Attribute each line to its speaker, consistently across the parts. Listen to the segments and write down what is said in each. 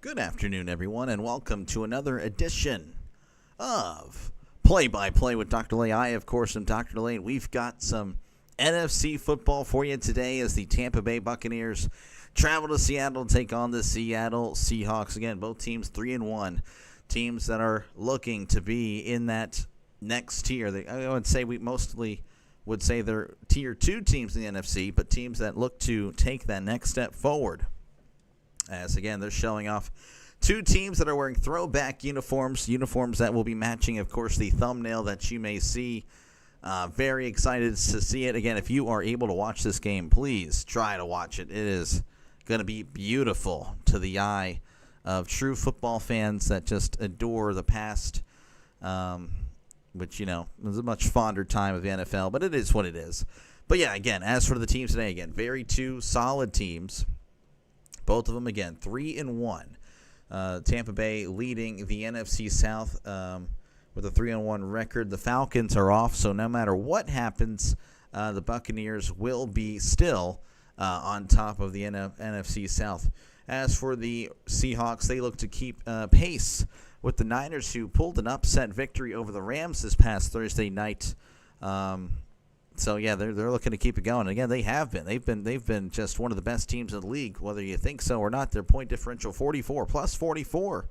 Speaker 1: Good afternoon, everyone, and welcome to another edition of Play-by-Play with Dr. Lay. I, of course, am Dr. Lay, and we've got some NFC football for you today as the Tampa Bay Buccaneers travel to Seattle to take on the Seattle Seahawks. Again, both teams 3-1, teams that are looking to be in that next tier. I would say we mostly would say they're tier 2 teams in the NFC, but teams that look to take that next step forward. As, again, they're showing off two teams that are wearing throwback uniforms that will be matching, of course, the thumbnail that you may see. Very excited to see it. Again, if you are able to watch this game, please try to watch it. It is going to be beautiful to the eye of true football fans that just adore the past, which, was a much fonder time of the NFL, but it is what it is. But, yeah, again, as for the teams today, again, very two solid teams. Both of them, again, 3-1. Tampa Bay leading the NFC South with a 3-1 record. The Falcons are off, so no matter what happens, the Buccaneers will be still on top of the NFC South. As for the Seahawks, they look to keep pace with the Niners, who pulled an upset victory over the Rams this past Thursday night. So, yeah, they're looking to keep it going. And again, they have been. They've been just one of the best teams in the league, whether you think so or not. Their point differential 44, plus 44.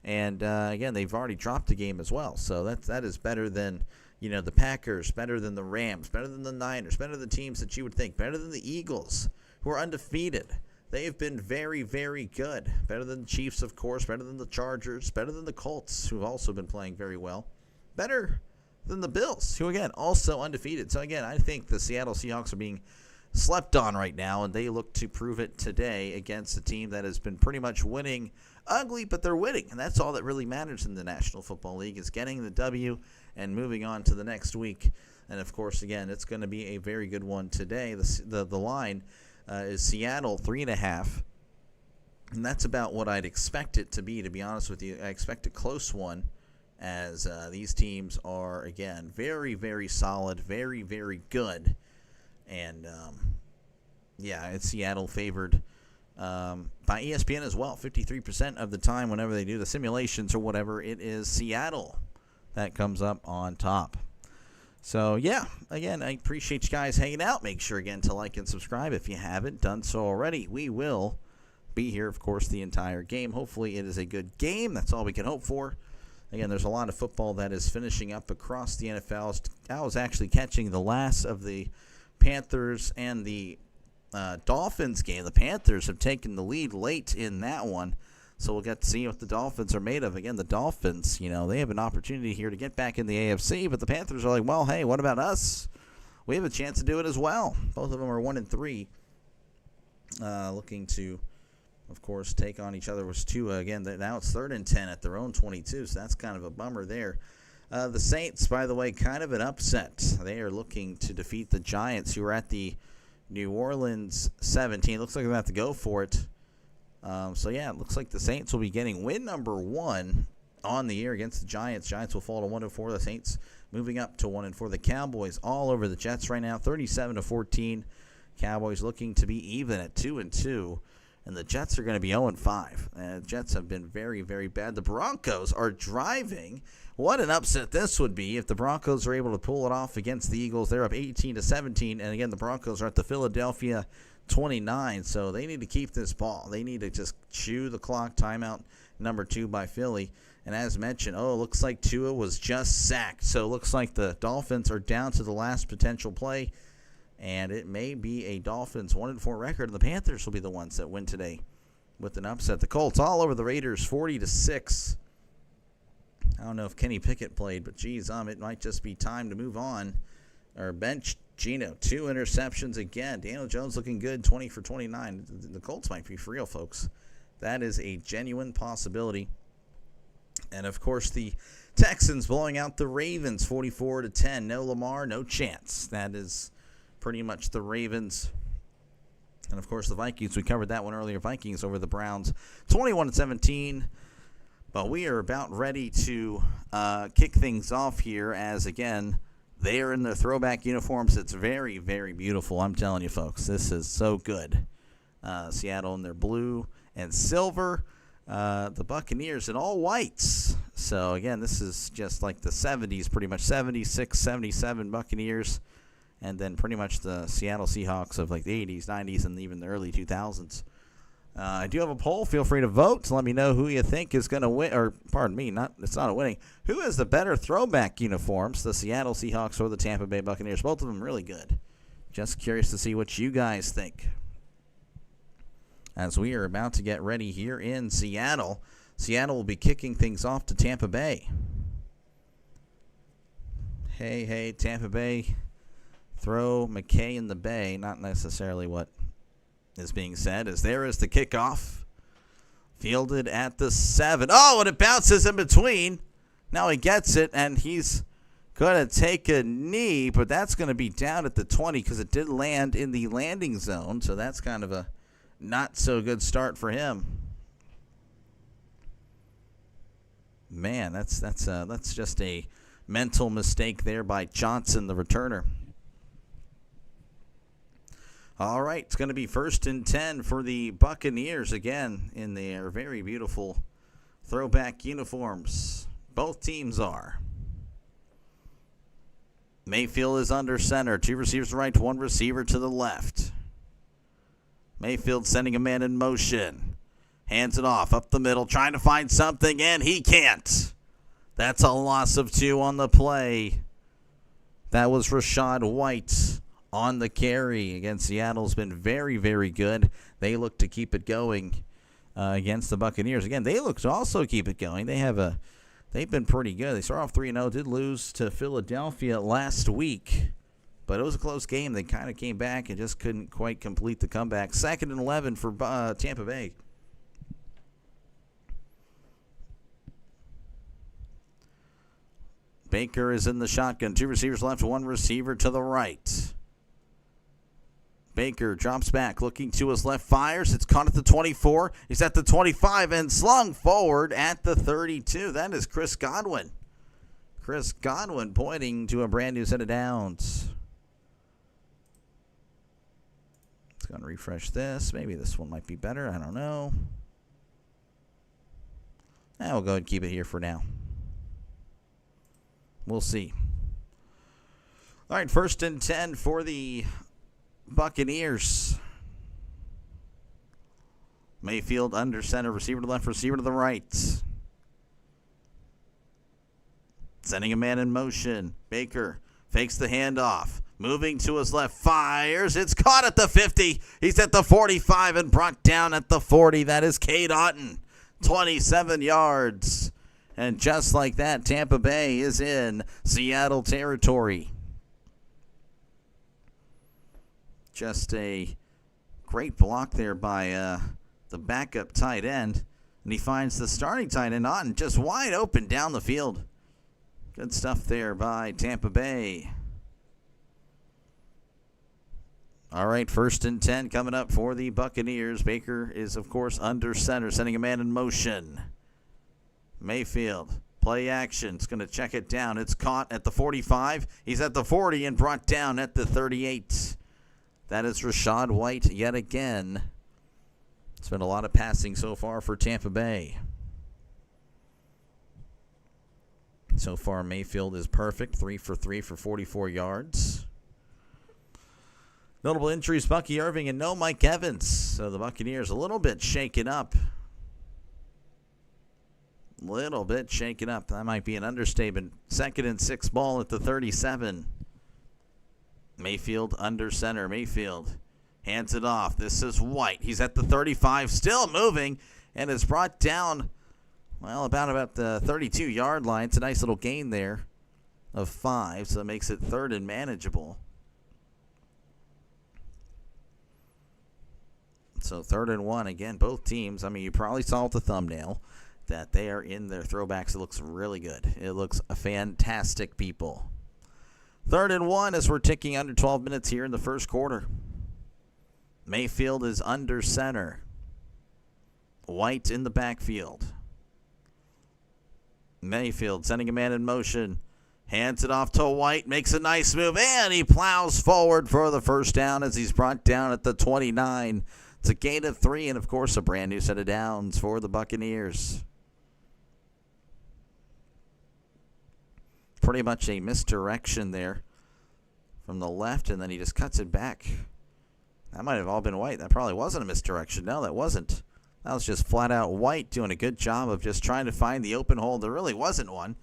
Speaker 1: And, again, they've already dropped a game as well. So that is better than, the Packers, better than the Rams, better than the Niners, better than the teams that you would think, better than the Eagles, who are undefeated. They've been very, very good. Better than the Chiefs, of course, better than the Chargers, better than the Colts, who have also been playing very well. Better than the Bills, who, again, also undefeated. So, again, I think the Seattle Seahawks are being slept on right now, and they look to prove it today against a team that has been pretty much winning ugly, but they're winning. And that's all that really matters in the National Football League, is getting the W and moving on to the next week. And, of course, again, it's going to be a very good one today. The line is Seattle 3.5, and that's about what I'd expect it to be honest with you. I expect a close one, as these teams are, again, very, very solid, very, very good. And, it's Seattle favored by ESPN as well. 53% of the time whenever they do the simulations or whatever, it is Seattle that comes up on top. So, yeah, again, I appreciate you guys hanging out. Make sure, again, to like and subscribe if you haven't done so already. We will be here, of course, the entire game. Hopefully it is a good game. That's all we can hope for. Again, there's a lot of football that is finishing up across the NFL. I was actually catching the last of the Panthers and the Dolphins game. The Panthers have taken the lead late in that one, so we'll get to see what the Dolphins are made of. Again, the Dolphins, they have an opportunity here to get back in the AFC, but the Panthers are like, well, hey, what about us? We have a chance to do it as well. Both of them are 1-3, looking to, of course, take on each other. Was two again. Now it's 3rd and 10 at their own 22, so that's kind of a bummer there. The Saints, by the way, kind of an upset. They are looking to defeat the Giants, who are at the New Orleans 17. Looks like they're going to have to go for it. It looks like the Saints will be getting win number 1 on the year against the Giants. Giants will fall to 1-4. The Saints moving up to 1-4. The Cowboys all over the Jets right now, 37-14. Cowboys looking to be even at 2-2. And the Jets are going to be 0-5. The Jets have been very, very bad. The Broncos are driving. What an upset this would be if the Broncos are able to pull it off against the Eagles. They're up 18-17. And, again, the Broncos are at the Philadelphia 29. So they need to keep this ball. They need to just chew the clock. Timeout number 2 by Philly. And as mentioned, it looks like Tua was just sacked. So it looks like the Dolphins are down to the last potential play. And it may be a Dolphins 1-4 record, and the Panthers will be the ones that win today with an upset. The Colts all over the Raiders, 40-6. I don't know if Kenny Pickett played, but geez, it might just be time to move on. Or bench Geno, 2 interceptions again. Daniel Jones looking good, 20 for 29. The Colts might be for real, folks. That is a genuine possibility. And of course, the Texans blowing out the Ravens, 44-10. No Lamar, no chance. That is pretty much the Ravens. And, of course, the Vikings, we covered that one earlier. Vikings over the Browns, 21-17. But we are about ready to kick things off here as, again, they are in their throwback uniforms. It's very, very beautiful. I'm telling you, folks, this is so good. Seattle in their blue and silver. the Buccaneers in all whites. So, again, this is just like the 70s, pretty much 76, 77 Buccaneers, and then pretty much the Seattle Seahawks of like the 80s, 90s, and even the early 2000s. I do have a poll. Feel free to vote to let me know who you think is going to win, or pardon me, it's not a winning. Who has the better throwback uniforms, the Seattle Seahawks or the Tampa Bay Buccaneers? Both of them really good. Just curious to see what you guys think. As we are about to get ready here in Seattle, Seattle will be kicking things off to Tampa Bay. Hey, Tampa Bay, throw McKay in the bay. Not necessarily what is being said, as there is the kickoff. Fielded at the 7. Oh, and it bounces in between. Now he gets it, and he's going to take a knee, but that's going to be down at the 20 because it did land in the landing zone, so that's kind of a not so good start for him. Man, that's just a mental mistake there by Johnson, the returner. All right, it's going to be 1st and 10 for the Buccaneers again in their very beautiful throwback uniforms. Both teams are. Mayfield is under center. 2 receivers to the right, 1 receiver to the left. Mayfield sending a man in motion. Hands it off up the middle, trying to find something, and he can't. That's a loss of 2 on the play. That was Rachaad White on the carry. Again, Seattle's been very, very good. They look to keep it going against the Buccaneers. Again, they look to also keep it going. They've been pretty good. They started off 3-0, did lose to Philadelphia last week, but it was a close game. They kind of came back and just couldn't quite complete the comeback. 2nd and 11 for Tampa Bay. Baker is in the shotgun. 2 receivers left, 1 receiver to the right. Baker drops back, looking to his left, fires. It's caught at the 24. He's at the 25 and slung forward at the 32. That is Chris Godwin. Chris Godwin pointing to a brand new set of downs. It's going to refresh this. Maybe this one might be better. I don't know. We'll go ahead and keep it here for now. We'll see. All right, 1st and 10 for the Buccaneers. Mayfield under center, receiver to the left, receiver to the right. Sending a man in motion. Baker fakes the handoff. Moving to his left, fires. It's caught at the 50. He's at the 45 and brought down at the 40. That is Cade Otton. 27 yards. And just like that, Tampa Bay is in Seattle territory. Just a great block there by the backup tight end. And he finds the starting tight end on just wide open down the field. Good stuff there by Tampa Bay. All right, 1st and 10 coming up for the Buccaneers. Baker is, of course, under center, sending a man in motion. Mayfield, play action. It's going to check it down. It's caught at the 45. He's at the 40 and brought down at the 38. That is Rachaad White yet again. It's been a lot of passing so far for Tampa Bay. So far, Mayfield is perfect. 3 for 3 for 44 yards. Notable injuries, Bucky Irving and no Mike Evans. So the Buccaneers a little bit shaken up. Little bit shaken up. That might be an understatement. 2nd and 6 ball at the 37. Mayfield under center. Mayfield hands it off. This is White. He's at the 35, still moving, and is brought down, well, about the 32-yard line. It's a nice little gain there of 5, so it makes it 3rd and manageable. So 3rd and 1. Again, both teams, I mean, you probably saw with the thumbnail that they are in their throwbacks. It looks really good. It looks fantastic, people. 3rd and 1 as we're ticking under 12 minutes here in the first quarter. Mayfield is under center. White in the backfield. Mayfield sending a man in motion. Hands it off to White. Makes a nice move. And he plows forward for the first down as he's brought down at the 29. It's a gain of 3, and, of course, a brand new set of downs for the Buccaneers. Pretty much a misdirection there from the left, and then he just cuts it back. That might have all been White. That probably wasn't a misdirection. No, that wasn't. That was just flat-out White doing a good job of just trying to find the open hole. There really wasn't one,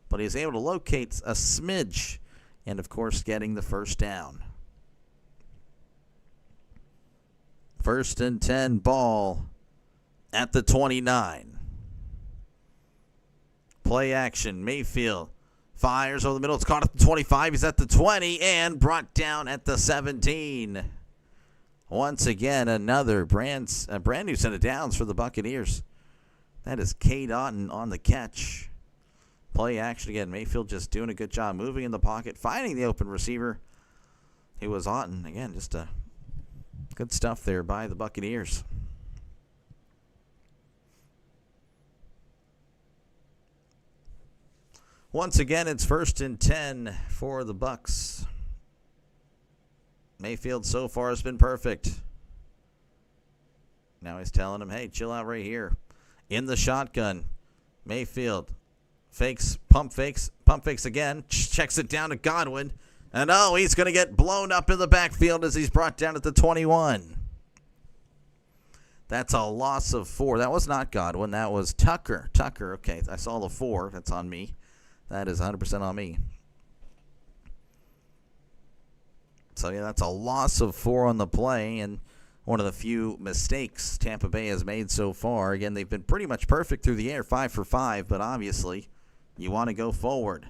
Speaker 1: but he was able to locate a smidge and, of course, getting the first down. 1st and 10, ball at the 29. Play action, Mayfield fires over the middle. It's caught at the 25. He's at the 20 and brought down at the 17. Once again, another brand new set of downs for the Buccaneers. That is K. Doughton on the catch. Play action again. Mayfield just doing a good job moving in the pocket, finding the open receiver. It was Oughton. Again, just good stuff there by the Buccaneers. Once again, it's 1st and 10 for the Bucs. Mayfield so far has been perfect. Now he's telling him, hey, chill out right here. In the shotgun, Mayfield fakes, pump fakes again. Checks it down to Godwin. And, he's going to get blown up in the backfield as he's brought down at the 21. That's a loss of 4. That was not Godwin. That was Tucker. Okay, I saw the 4. That's on me. That is 100% on me. So, yeah, that's a loss of 4 on the play, and one of the few mistakes Tampa Bay has made so far. Again, they've been pretty much perfect through the air, 5 for 5, but obviously you want to go forward.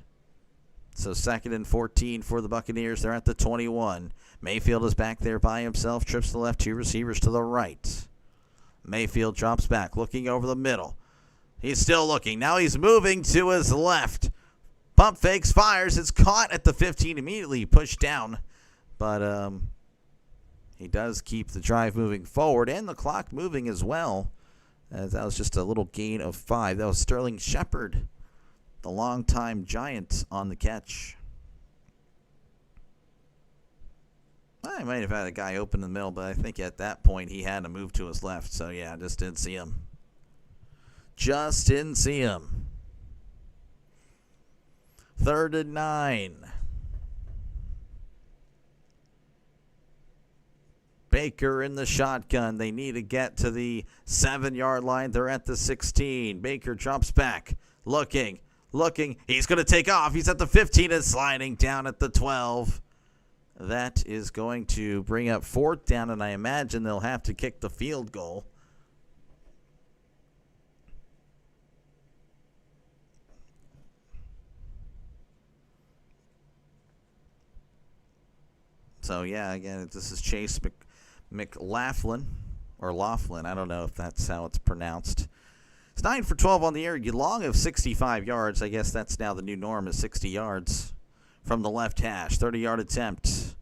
Speaker 1: So 2nd and 14 for the Buccaneers. They're at the 21. Mayfield is back there by himself, trips to the left, 2 receivers to the right. Mayfield drops back, looking over the middle. He's still looking. Now he's moving to his left. Pump fakes, fires. It's caught at the 15, immediately pushed down. But he does keep the drive moving forward and the clock moving as well. As that was just a little gain of 5. That was Sterling Shepard, the longtime Giant, on the catch. I might have had a guy open in the middle, but I think at that point he had to move to his left. So, yeah, just didn't see him. Just didn't see him. 3rd and 9. Baker in the shotgun. They need to get to the 7-yard line. They're at the 16. Baker drops back. Looking. He's going to take off. He's at the 15 and sliding down at the 12. That is going to bring up 4th down, and I imagine they'll have to kick the field goal. So, yeah, again, this is Chase McLaughlin, or Laughlin. I don't know if that's how it's pronounced. It's 9 for 12 on the air. Long of 65 yards. I guess that's now the new norm, is 60 yards from the left hash. 30-yard attempt.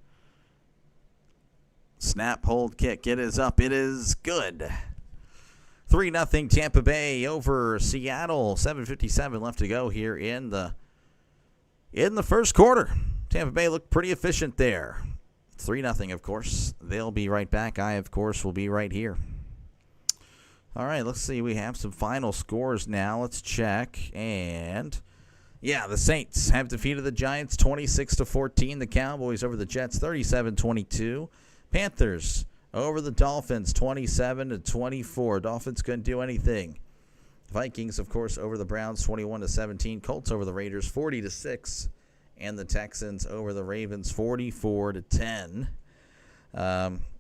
Speaker 1: Snap, hold, kick. It is up. It is good. 3-0 Tampa Bay over Seattle. 7:57 left to go here in the first quarter. Tampa Bay looked pretty efficient there. 3-0, of course. They'll be right back. I, of course, will be right here. All right, let's see. We have some final scores now. Let's check. And, yeah, the Saints have defeated the Giants 26-14. The Cowboys over the Jets 37-22. Panthers over the Dolphins 27-24. Dolphins couldn't do anything. Vikings, of course, over the Browns 21-17. Colts over the Raiders 40-6. And the Texans over the Ravens 44-10.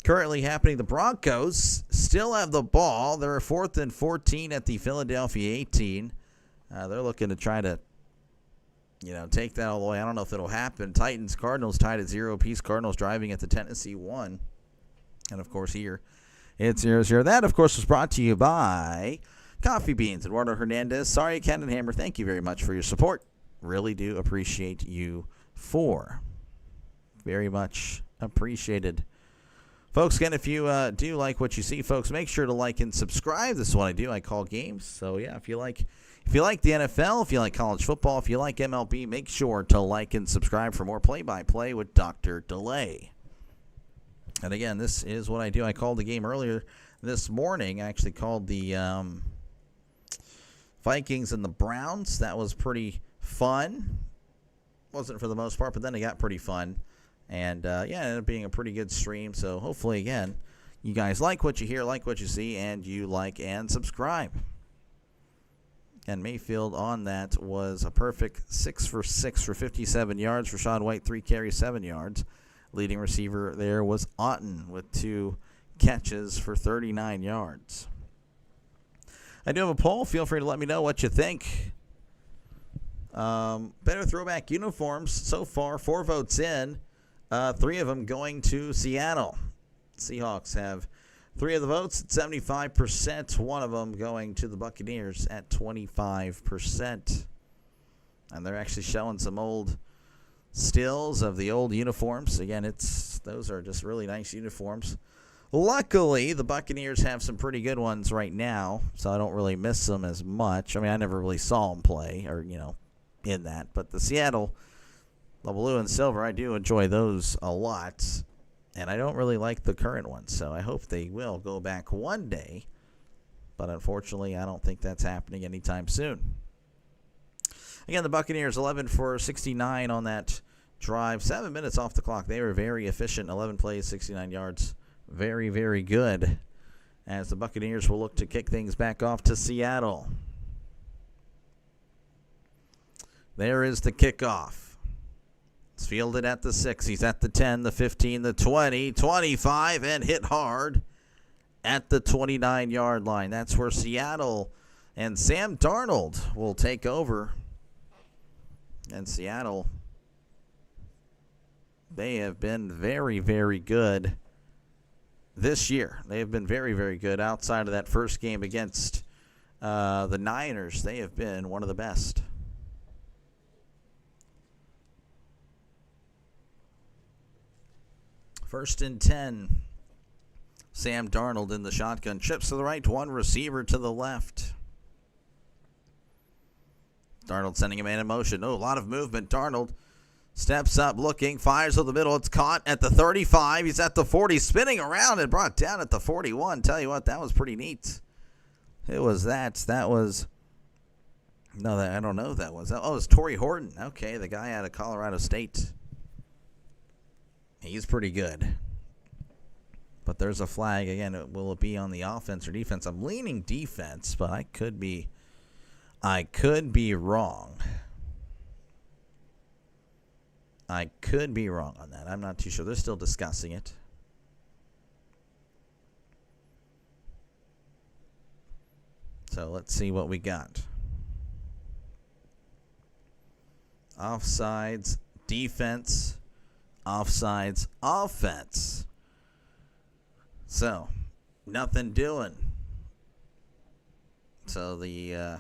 Speaker 1: Currently happening, the Broncos still have the ball. They're 4th and 14 at the Philadelphia 18. They're looking to try to, take that all the way. I don't know if it'll happen. Titans, Cardinals tied at 0 apiece. Cardinals driving at the Tennessee 1. And, of course, here it's 0-0. That, of course, was brought to you by Coffee Beans. Eduardo Hernandez. Sorry, Cannon Hammer. Thank you very much for your support. Really do appreciate you for. Very much appreciated. Folks, again, if you do like what you see, folks, make sure to like and subscribe. This is what I do. I call games. So, yeah, if you like the NFL, if you like college football, if you like MLB, make sure to like and subscribe for more play-by-play with Dr. Delay. And again, this is what I do. I called the game earlier this morning. I actually called the Vikings and the Browns. That was pretty fun. Wasn't for the most part, but then it got pretty fun. And, it ended up being a pretty good stream. So hopefully, again, you guys like what you hear, like what you see, and you like and subscribe. And Mayfield on that was a perfect 6 for 6 for 57 yards. Rachaad White, 3 carries, 7 yards. Leading receiver there was Otten with 2 catches for 39 yards. I do have a poll. Feel free to let me know what you think. Better throwback uniforms so far. 4 votes in. 3 of them going to Seattle. Seahawks have 3 of the votes at 75%. 1 of them going to the Buccaneers at 25%. And they're actually showing some old stills of the old uniforms. Again, those are just really nice uniforms. Luckily, the Buccaneers have some pretty good ones right now, so I don't really miss them as much. I mean, I never really saw them play or, in that. But the Seattle, the blue and silver, I do enjoy those a lot. And I don't really like the current ones, so I hope they will go back one day. But unfortunately, I don't think that's happening anytime soon. Again, the Buccaneers, 11 for 69 on that drive. 7 minutes off the clock. They were very efficient. 11 plays, 69 yards. Very, very good. As the Buccaneers will look to kick things back off to Seattle. There is the kickoff. It's fielded at the 6. He's at the 10, the 15, the 20, 25, and hit hard at the 29-yard line. That's where Seattle and Sam Darnold will take over. And Seattle, they have been very, very good this year. They have been very, very good. Outside of that first game against the Niners, they have been one of the best. First and 10. Sam Darnold in the shotgun. Trips to the right, 1 receiver to the left. Darnold sending a man in motion. Oh, a lot of movement. Darnold steps up, looking, fires to the middle. It's caught at the 35. He's at the 40, spinning around and brought down at the 41. Tell you what, that was pretty neat. It was that. That was... No, I don't know who that was. Oh, it's Torrey Horton. Okay, the guy out of Colorado State. He's pretty good. But there's a flag. Again, will it be on the offense or defense? I'm leaning defense, but I could be wrong. I could be wrong on that. I'm not too sure. They're still discussing it. So let's see what we got. Offsides, defense, offsides, offense. So, nothing doing. So the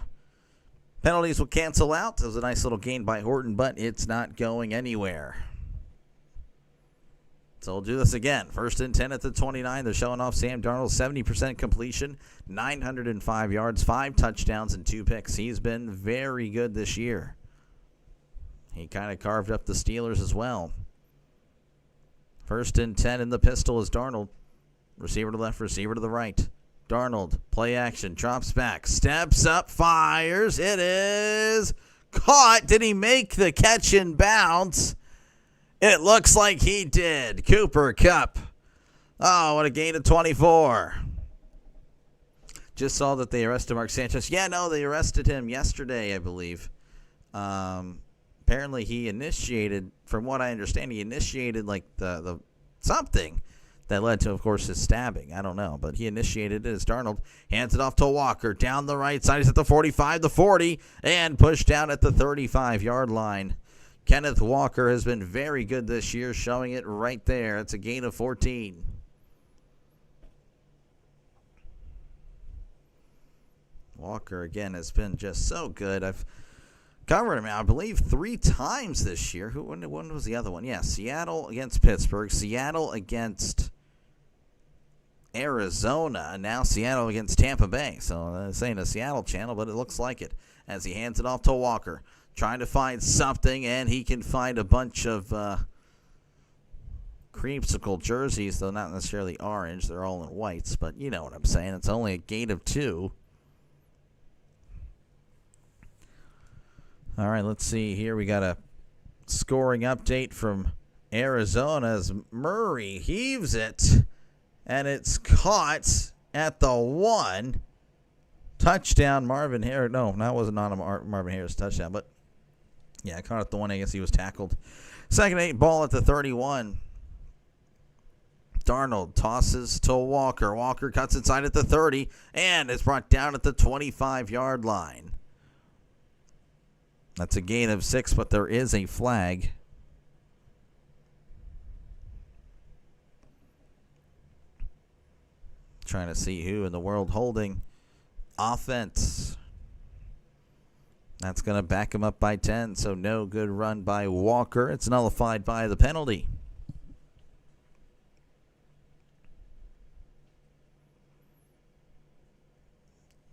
Speaker 1: penalties will cancel out. It was a nice little gain by Horton, but it's not going anywhere. So we'll do this again. First and 10 at the 29. They're showing off Sam Darnold, 70% completion, 905 yards, 5 touchdowns, and 2 picks. He's been very good this year. He kind of carved up the Steelers as well. First and 10 in the pistol is Darnold. Receiver to the left, receiver to the right. Darnold, play action, drops back, steps up, fires. It is caught. Did he make the catch and bounce? It looks like he did. Cooper Kupp. Oh, what a gain of 24. Just saw that they arrested Mark Sanchez. Yeah, no, they arrested him yesterday, I believe. Apparently he initiated, from what I understand, like the something that led to, of course, his stabbing. I don't know, but he initiated it as Darnold hands it off to Walker. Down the right side, he's at the 45, the 40, and pushed down at the 35-yard line. Kenneth Walker has been very good this year, showing it right there. It's a gain of 14. Walker, again, has been just so good. I've covered him, I believe, 3 times this year. When was the other one? Yeah, Seattle against Pittsburgh, Seattle against Arizona, and now Seattle against Tampa Bay. So this ain't a Seattle channel, but it looks like it. As he hands it off to Walker, trying to find something, and he can find a bunch of creamsicle jerseys, though not necessarily orange. They're all in whites, but you know what I'm saying. It's only a gain of 2. All right, let's see here. We got a scoring update from Arizona as Murray heaves it, and it's caught at the 1. Touchdown, Marvin Harris. No, that wasn't not a Marvin Harris touchdown, but yeah, caught at the 1. I guess he was tackled. Second 8 ball at the 31. Darnold tosses to Walker. Walker cuts inside at the 30 and is brought down at the 25-yard line. That's a gain of 6, but there is a flag. Trying to see who in the world holding offense. That's going to back him up by 10, so no good run by Walker. It's nullified by the penalty.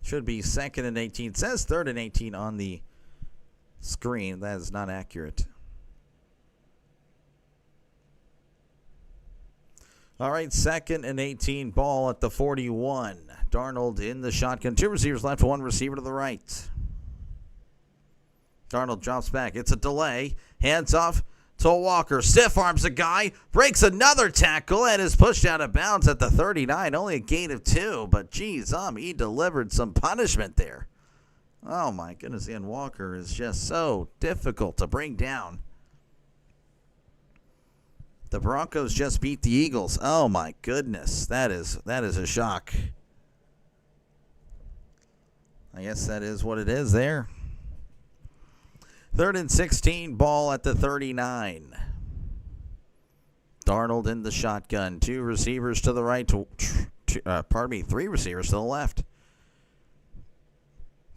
Speaker 1: Should be 2nd and 18. It says 3rd and 18 on the screen. That is not accurate. All right, 2nd and 18, ball at the 41. Darnold in the shotgun. 2 receivers left, 1 receiver to the right. Darnold drops back. It's a delay. Hands off to Walker. Stiff arms a guy. Breaks another tackle and is pushed out of bounds at the 39. Only a gain of 2, but geez, he delivered some punishment there. Oh my goodness, and Walker is just so difficult to bring down. The Broncos just beat the Eagles. Oh my goodness, that is a shock. I guess that is what it is there. 3rd and 16, ball at the 39. Darnold in the shotgun. 2 receivers to the right. 3 receivers to the left.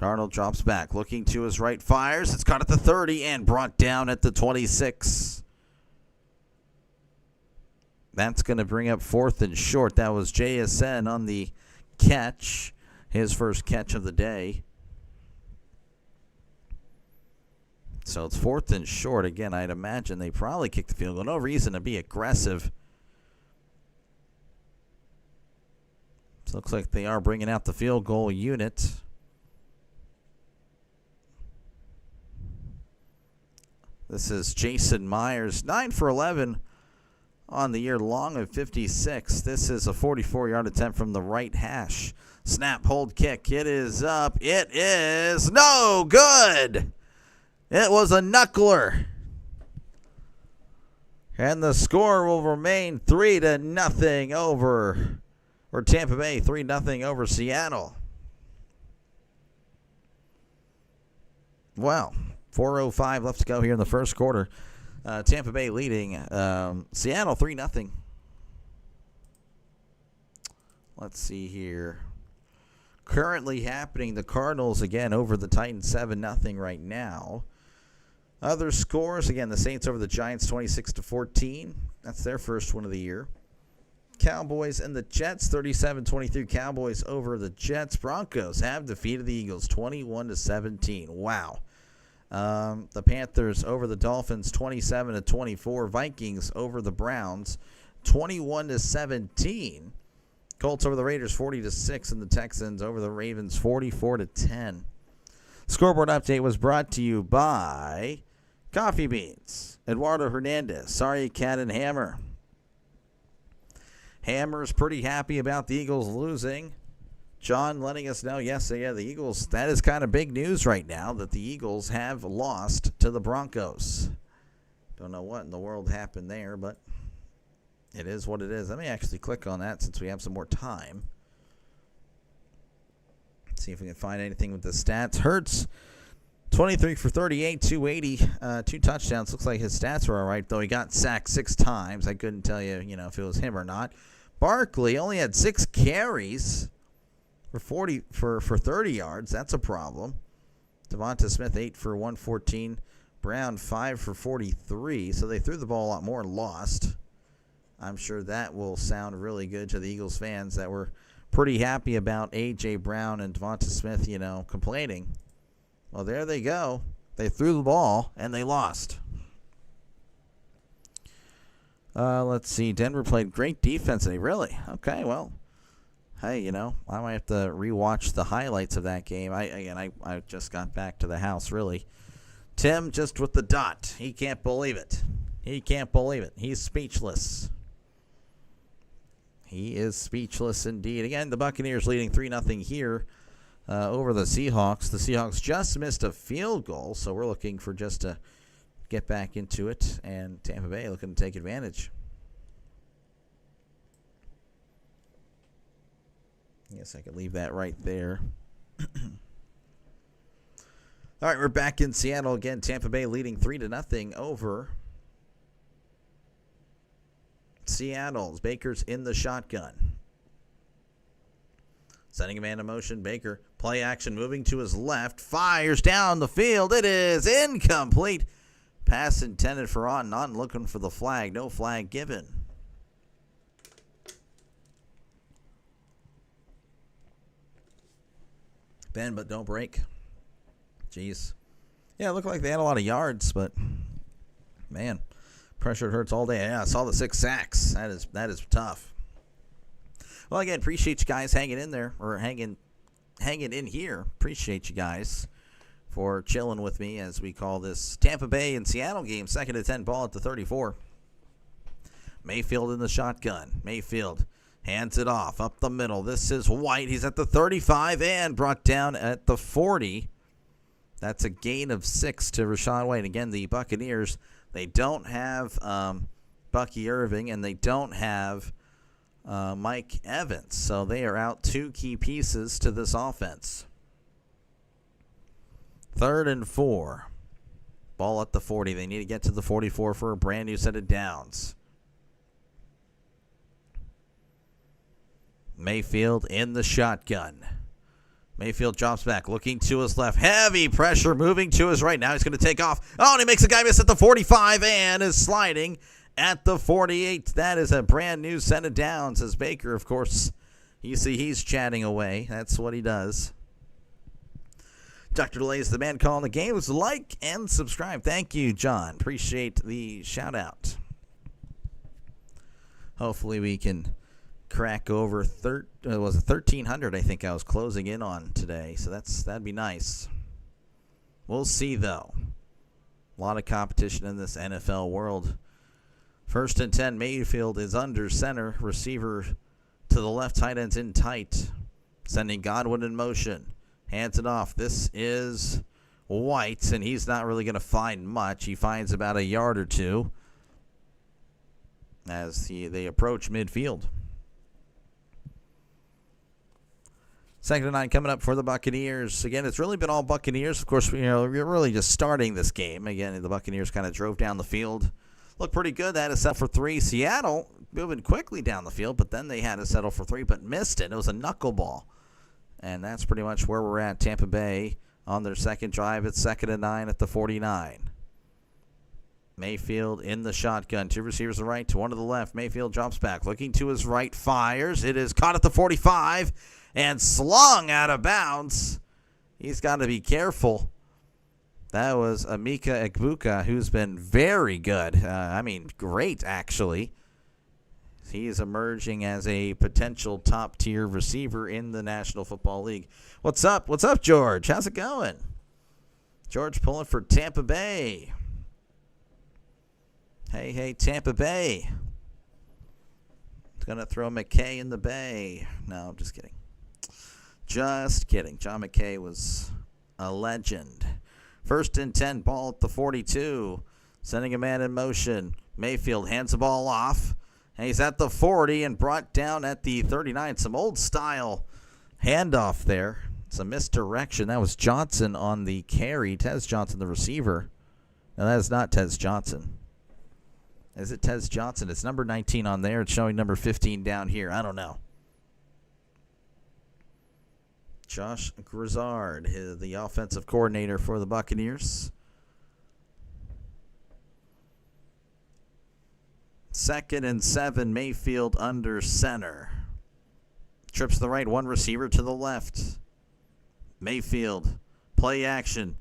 Speaker 1: Darnold drops back, looking to his right, fires. It's caught at the 30 and brought down at the 26. That's going to bring up 4th and short. That was JSN on the catch, his first catch of the day. So it's 4th and short. Again, I'd imagine they probably kicked the field goal. No reason to be aggressive. So it looks like they are bringing out the field goal unit. This is Jason Myers, 9 for 11 on the year, long of 56. This is a 44-yard attempt from the right hash. Snap, hold, kick. It is up. It is no good. It was a knuckler. And the score will remain 3-0 over, or Tampa Bay 3-0 over Seattle. Wow. 4:05 left to go here in the first quarter. Tampa Bay leading Seattle 3-0. Let's see here. Currently happening, the Cardinals again over the Titans 7-0 right now. Other scores, again, the Saints over the Giants 26-14. That's their first win of the year. Cowboys and the Jets 37-23. Cowboys over the Jets. Broncos have defeated the Eagles 21-17. Wow. The Panthers over the Dolphins 27-24. Vikings over the Browns 21-17. Colts over the Raiders 40-6, and the Texans over the Ravens 44-10. Scoreboard update was brought to you by Coffee Beans, Eduardo Hernandez, Sorry Cat and Hammer. Hammer's pretty happy about the Eagles losing. John letting us know, yes, yeah, the Eagles, that is kind of big news right now, that the Eagles have lost to the Broncos. Don't know what in the world happened there, but it is what it is. Let me actually click on that since we have some more time. See if we can find anything with the stats. Hurts, 23 for 38, 280, 2 touchdowns. Looks like his stats were all right, though he got sacked 6 times. I couldn't tell you, if it was him or not. Barkley only had 6 carries for 30 yards. That's a problem. Devonta Smith 8 for 114. Brown 5 for 43. So they threw the ball a lot more and lost. I'm sure that will sound really good to the Eagles fans that were pretty happy about A.J. Brown and Devonta Smith, complaining. Well, there they go. They threw the ball and they lost. Let's see. Denver played great defense today. Really? Okay, well. Hey, I might have to rewatch the highlights of that game. I just got back to the house, really. Tim just with the dot. He can't believe it. He can't believe it. He's speechless. He is speechless indeed. Again, the Buccaneers leading 3-0 here over the Seahawks. The Seahawks just missed a field goal, so we're looking for just to get back into it. And Tampa Bay looking to take advantage. Yes, I could leave that right there. All right, we're back in Seattle again. Tampa Bay leading 3-0 over Seattle's. Baker's in the shotgun. Sending a man in motion. Baker, play action, moving to his left. Fires down the field. It is incomplete. Pass intended for on. Not looking for the flag. No flag given. Bend but don't break. Jeez. Yeah, it looked like they had a lot of yards, but man, pressure hurts all day. Yeah, I saw the 6 sacks. That is tough. Well, again, appreciate you guys hanging in there or hanging in here. Appreciate you guys for chilling with me as we call this Tampa Bay and Seattle game. 2nd and 10, ball at the 34. Mayfield in the shotgun. Mayfield hands it off up the middle. This is White. He's at the 35 and brought down at the 40. That's a gain of 6 to Rachaad White. Again, the Buccaneers, they don't have Bucky Irving and they don't have Mike Evans. So they are out 2 key pieces to this offense. 3rd and 4. Ball at the 40. They need to get to the 44 for a brand new set of downs. Mayfield in the shotgun. Mayfield drops back, looking to his left. Heavy pressure, moving to his right. Now he's going to take off. Oh, and he makes a guy miss at the 45 and is sliding at the 48. That is a brand new set of downs as Baker, of course, you see he's chatting away. That's what he does. Dr. Delay is the man calling the game. Like and subscribe. Thank you, John. Appreciate the shout out. Hopefully we can crack over 1,300, I think I was closing in on today. So that'd be nice. We'll see, though. A lot of competition in this NFL world. 1st and 10, Mayfield is under center. Receiver to the left, tight end's in tight. Sending Godwin in motion. Hands it off. This is White, and he's not really going to find much. He finds about a yard or two as they approach midfield. 2nd and 9 coming up for the Buccaneers. Again, it's really been all Buccaneers. Of course, we're really just starting this game. Again, the Buccaneers kind of drove down the field. Looked pretty good. They had to settle for 3. Seattle moving quickly down the field, but then they had to settle for 3, but missed it. It was a knuckleball. And that's pretty much where we're at. Tampa Bay on their second drive. It's 2nd and 9 at the 49. Mayfield in the shotgun. 2 receivers to the right, to 1 to the left. Mayfield drops back, looking to his right, fires. It is caught at the 45 and slung out of bounds. He's got to be careful. That was Emeka Egbuka, who's been very good. Great, actually. He is emerging as a potential top-tier receiver in the National Football League. What's up? What's up, George? How's it going? George pulling for Tampa Bay. Hey, Tampa Bay. Going to throw McKay in the bay. No, I'm just kidding. Just kidding. John McKay was a legend. 1st and 10, ball at the 42. Sending a man in motion. Mayfield hands the ball off. And he's at the 40 and brought down at the 39. Some old-style handoff there. It's a misdirection. That was Johnson on the carry. Tez Johnson, the receiver. No, that is not Tez Johnson. Is it Tez Johnson? It's number 19 on there. It's showing number 15 down here. I don't know. Josh Grizzard, the offensive coordinator for the Buccaneers. 2nd and 7, Mayfield under center. Trips to the right, 1 receiver to the left. Mayfield, play action.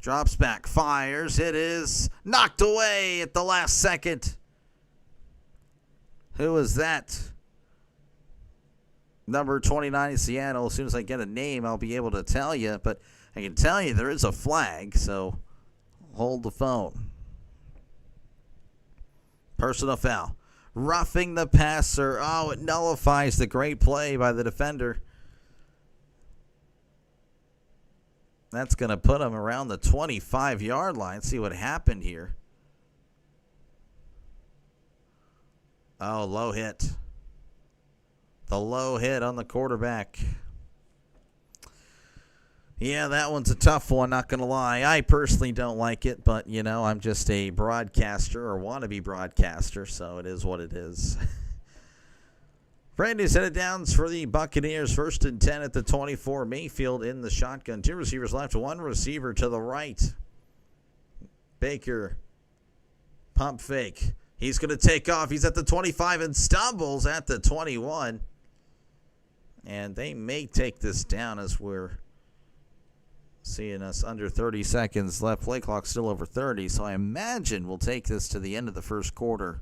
Speaker 1: Drops back, fires. It is knocked away at the last second. Who is that? Number 29 Seattle. As soon as I get a name, I'll be able to tell you. But I can tell you there is a flag, so hold the phone. Personal foul. Roughing the passer. Oh, it nullifies the great play by the defender. That's going to put him around the 25-yard line. See what happened here. Oh, low hit. The low hit on the quarterback. Yeah, that one's a tough one, not going to lie. I personally don't like it, but, you know, I'm just a broadcaster or wannabe broadcaster, so it is what it is. Brand new set of downs for the Buccaneers. 1st and 10 at the 24. Mayfield in the shotgun. 2 receivers left, 1 receiver to the right. Baker. Pump fake. He's going to take off. He's at the 25 and stumbles at the 21. And they may take this down as we're seeing us under 30 seconds left. Play clock still over 30, so I imagine we'll take this to the end of the first quarter.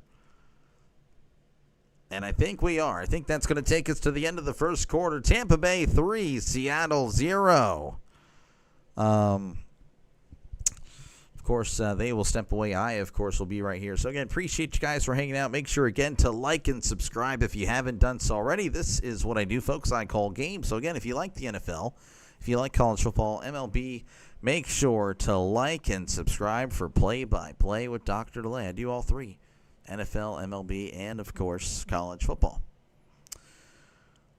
Speaker 1: And I think we are. I think that's going to take us to the end of the first quarter. Tampa Bay 3, Seattle 0. Of course, they will step away. I, of course, will be right here. So, again, appreciate you guys for hanging out. Make sure, again, to like and subscribe if you haven't done so already. This is what I do, folks. I call games. So, again, if you like the NFL, if you like college football, MLB, make sure to like and subscribe for Play-by-Play with Dr. DeLay. I do all three. NFL, MLB, and, of course, college football.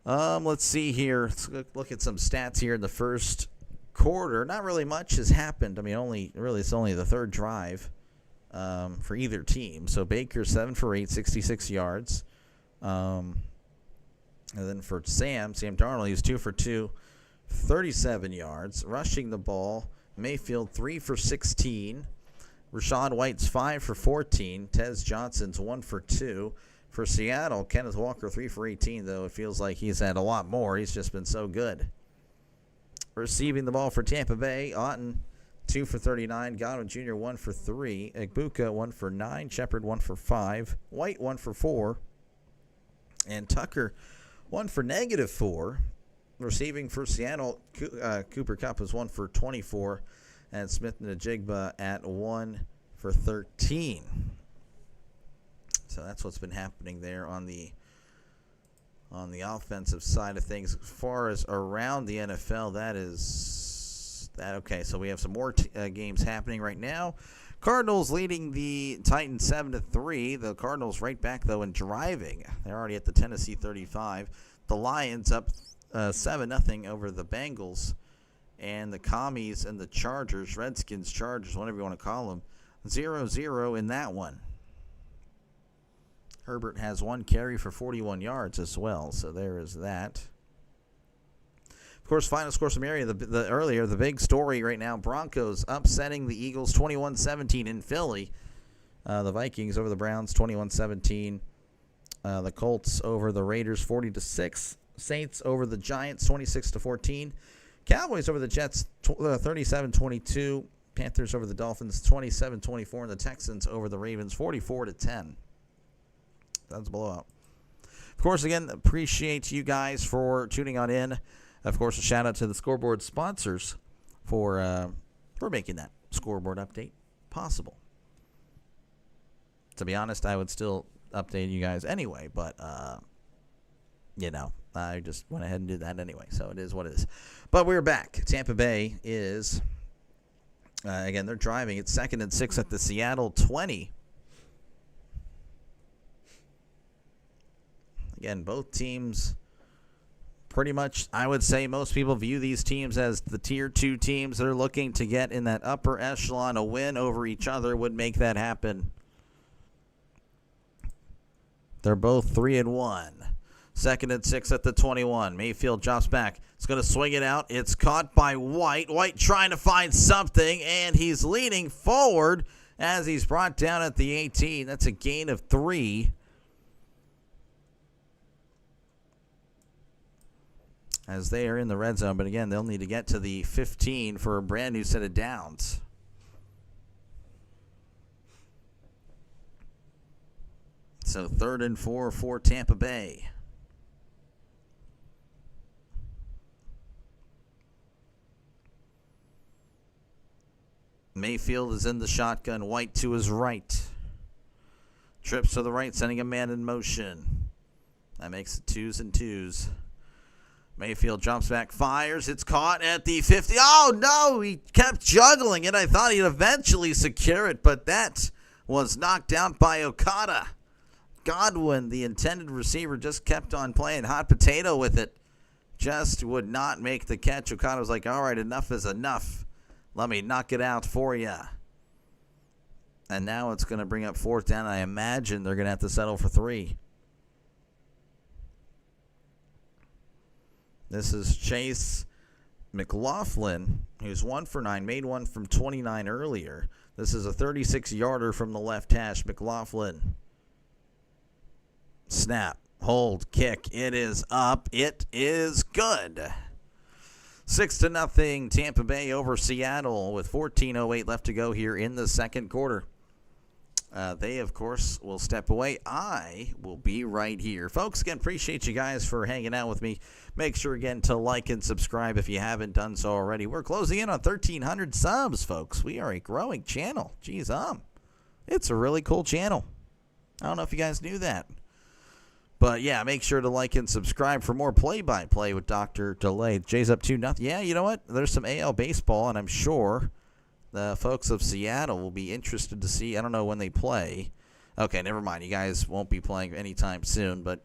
Speaker 1: Let's see here. Let's look at some stats here in the first quarter. Not really much has happened. I mean, it's only the third drive for either team. So Baker 7 for 8, 66 yards. And then for Sam Darnold, he's 2 for 2, 37 yards. Rushing the ball, Mayfield 3 for 16. Rachaad White's 5 for 14. Tez Johnson's 1 for 2. For Seattle, Kenneth Walker 3 for 18, though it feels like he's had a lot more. He's just been so good. Receiving the ball for Tampa Bay, Otten 2 for 39. Godwin Jr. 1 for 3. Egbuka 1 for 9. Shepard 1 for 5. White 1 for 4. And Tucker 1 for -4. Receiving for Seattle, Cooper Kupp was 1 for 24. And Smith Najigba at 1 for 13. So that's what's been happening there on the offensive side of things. As far as around the NFL, that is that. Okay, so we have some more games happening right now. Cardinals leading the Titans 7-3. The Cardinals right back, though, and driving. They're already at the Tennessee 35. The Lions up 7-0 over the Bengals. And the Commies and the Chargers, Redskins, Chargers, whatever you want to call them, 0-0 in that one. Herbert has 1 carry for 41 yards as well, so there is that. Of course, final score summary, the big story right now, Broncos upsetting the Eagles 21-17 in Philly. The Vikings over the Browns 21-17. The Colts over the Raiders 40-6. Saints over the Giants 26-14. Cowboys over the Jets 37-22. Panthers over the Dolphins 27-24. And the Texans over the Ravens 44-10. That's a blowout. Of course, again, appreciate you guys for tuning on in. Of course, a shout out to the scoreboard sponsors for making that scoreboard update possible. To be honest, I would still update you guys anyway, but I just went ahead and did that anyway, so it is what it is. But we're back. Tampa Bay is, again, they're driving. It's 2nd and 6 at the Seattle 20. Again, both teams pretty much, I would say most people view these teams as the Tier 2 teams. They're looking to get in that upper echelon. A win over each other would make that happen. They're both 3-1. 2nd and 6 at the 21. Mayfield drops back. It's going to swing it out. It's caught by White. White trying to find something, and he's leaning forward as he's brought down at the 18. That's a gain of 3. As they are in the red zone, but again, they'll need to get to the 15 for a brand new set of downs. So 3rd and 4 for Tampa Bay. Mayfield is in the shotgun. White to his right. Trips to the right, sending a man in motion. That makes it 2s and 2s. Mayfield jumps back, fires. It's caught at the 50. Oh, no! He kept juggling it. I thought he'd eventually secure it, but that was knocked out by Okada. Godwin, the intended receiver, just kept on playing hot potato with it. Just would not make the catch. Okada was like, all right, enough is enough. Let me knock it out for you. And now it's going to bring up 4th down. I imagine they're going to have to settle for 3. This is Chase McLaughlin, who's 1 for 9, made one from 29 earlier. This is a 36-yarder from the left hash. McLaughlin. Snap, hold, kick. It is up. It is good. 6-0 Tampa Bay over Seattle with 14:08 left to go here in the second quarter. They, of course, will step away. I will be right here. Folks, again, appreciate you guys for hanging out with me. Make sure, again, to like and subscribe if you haven't done so already. We're closing in on 1,300 subs, folks. We are a growing channel. Geez, it's a really cool channel. I don't know if you guys knew that. But, yeah, make sure to like and subscribe for more play-by-play with Dr. Delay. Jay's up 2-0. Yeah, you know what? There's some AL baseball, and I'm sure the folks of Seattle will be interested to see. I don't know when they play. Okay, never mind. You guys won't be playing anytime soon. But,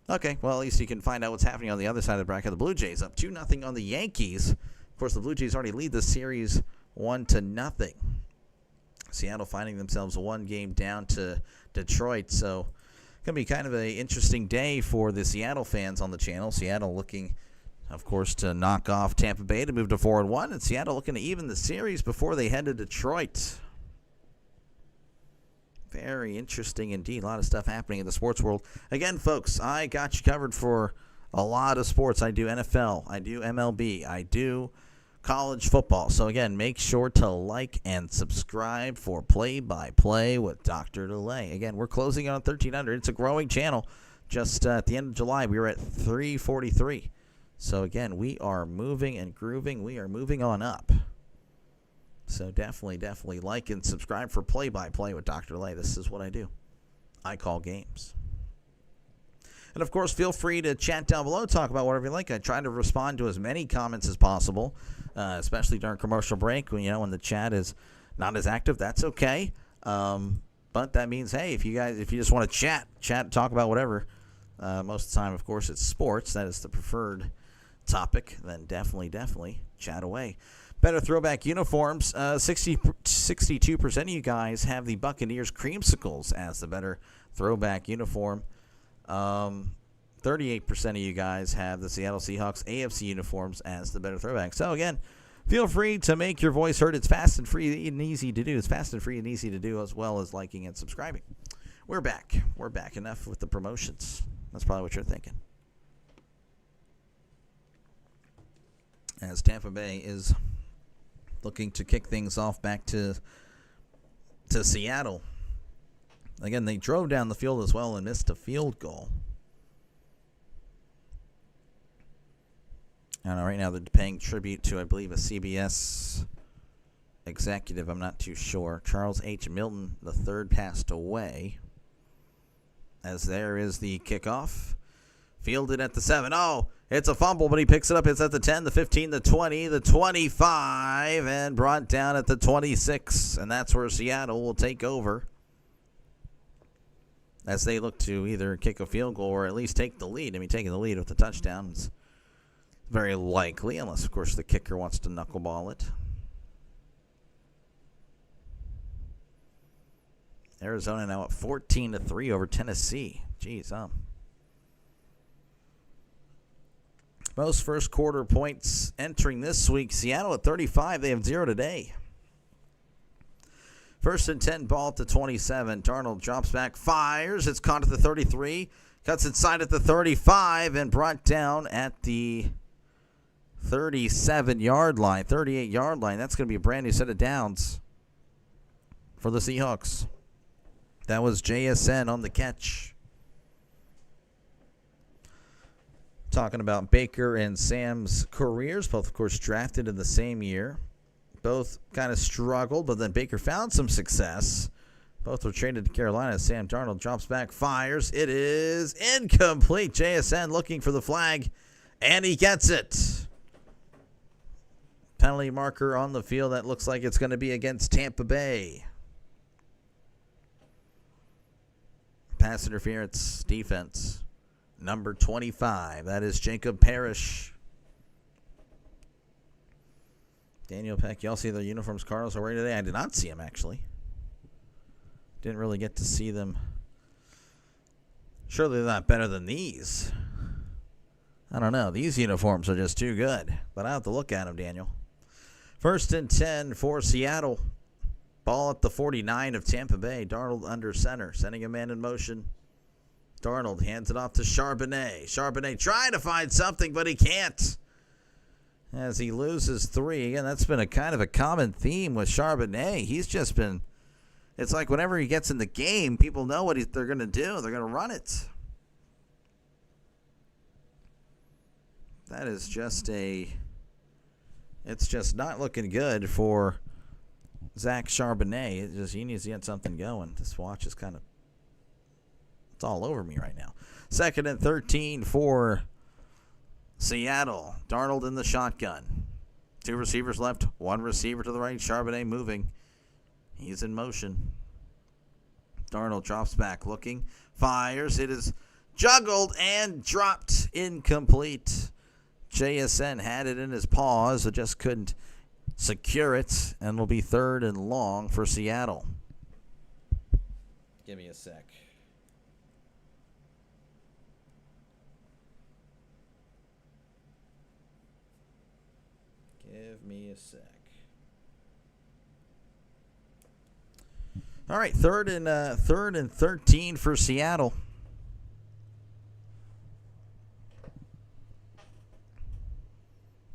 Speaker 1: okay, well, at least you can find out what's happening on the other side of the bracket. The Blue Jays up 2-0 on the Yankees. Of course, the Blue Jays already lead the series 1-0. Seattle finding themselves 1 game down to Detroit. So, going to be kind of an interesting day for the Seattle fans on the channel. Seattle looking, of course, to knock off Tampa Bay to move to 4-1, and Seattle looking to even the series before they head to Detroit. Very interesting indeed. A lot of stuff happening in the sports world. Again, folks, I got you covered for a lot of sports. I do NFL, I do MLB, I do college football. So, again, make sure to like and subscribe for Play-by-Play with Dr. Delay. Again, we're closing on 1,300. It's a growing channel. Just at the end of July, we were at 343. So, again, we are moving and grooving. We are moving on up. So, definitely like and subscribe for Play-by-Play with Dr. Delay. This is what I do. I call games. And, of course, feel free to chat down below, talk about whatever you like. I try to respond to as many comments as possible, especially during commercial break when the chat is not as active. That's okay. But that means, hey, if you just want to chat, talk about whatever, most of the time, of course, it's sports. That is the preferred topic. Then definitely chat away. Better throwback uniforms. 62% of you guys have the Buccaneers creamsicles as the better throwback uniform. 38% of you guys have the Seattle Seahawks AFC uniforms as the better throwback. So, again, feel free to make your voice heard. It's fast and free and easy to do. It's fast and free and easy to do, as well as liking and subscribing. We're back. Enough with the promotions. That's probably what you're thinking. As Tampa Bay is looking to kick things off back to Seattle. Again, they drove down the field as well and missed a field goal. And right now they're paying tribute to, I believe, a CBS executive. I'm not too sure. Charles H. Milton III passed away. As there is the kickoff. Fielded at the 7. Oh, it's a fumble, but he picks it up. It's at the 10, the 15, the 20, the 25, and brought down at the 26. And that's where Seattle will take over, as they look to either kick a field goal or at least take the lead. I mean, taking the lead with the touchdown is very likely, unless, of course, the kicker wants to knuckleball it. Arizona now up 14-3 over Tennessee. Jeez, most first quarter points entering this week. Seattle at 35. They have 0 today. 1st and 10, ball at the 27. Darnold drops back, fires. It's caught at the 33. Cuts inside at the 35 and brought down at the 37-yard line, 38-yard line. That's going to be a brand new set of downs for the Seahawks. That was JSN on the catch. Talking about Baker and Sam's careers, both, of course, drafted in the same year. Both kind of struggled, but then Baker found some success. Both were traded to Carolina. Sam Darnold drops back, fires. It is incomplete. JSN looking for the flag, and he gets it. Penalty marker on the field. That looks like it's going to be against Tampa Bay. Pass interference defense. Number 25. That is Jacob Parrish. Daniel Peck. Y'all see the uniforms Cardinals are wearing today? I did not see them, actually. Didn't really get to see them. Surely they're not better than these. I don't know. These uniforms are just too good. But I'll have to look at them, Daniel. 1st and 10 for Seattle. Ball at the 49 of Tampa Bay. Darnold under center. Sending a man in motion. Darnold hands it off to Charbonnet. Charbonnet trying to find something, but he can't. As he loses 3. Again, that's been a kind of a common theme with Charbonnet. He's just been... It's like whenever he gets in the game, people know what they're going to do. They're going to run it. That is just it's just not looking good for Zach Charbonnet. He needs to get something going. This watch is kind of, it's all over me right now. 2nd and 13 for Seattle. Darnold in the shotgun. 2 receivers left, 1 receiver to the right. Charbonnet moving. He's in motion. Darnold drops back, looking, fires. It is juggled and dropped, incomplete. JSN had it in his paws, but just couldn't secure it, and will be 3rd and long for Seattle. Give me a sec. Give me a sec. All right, 3rd and 13 for Seattle.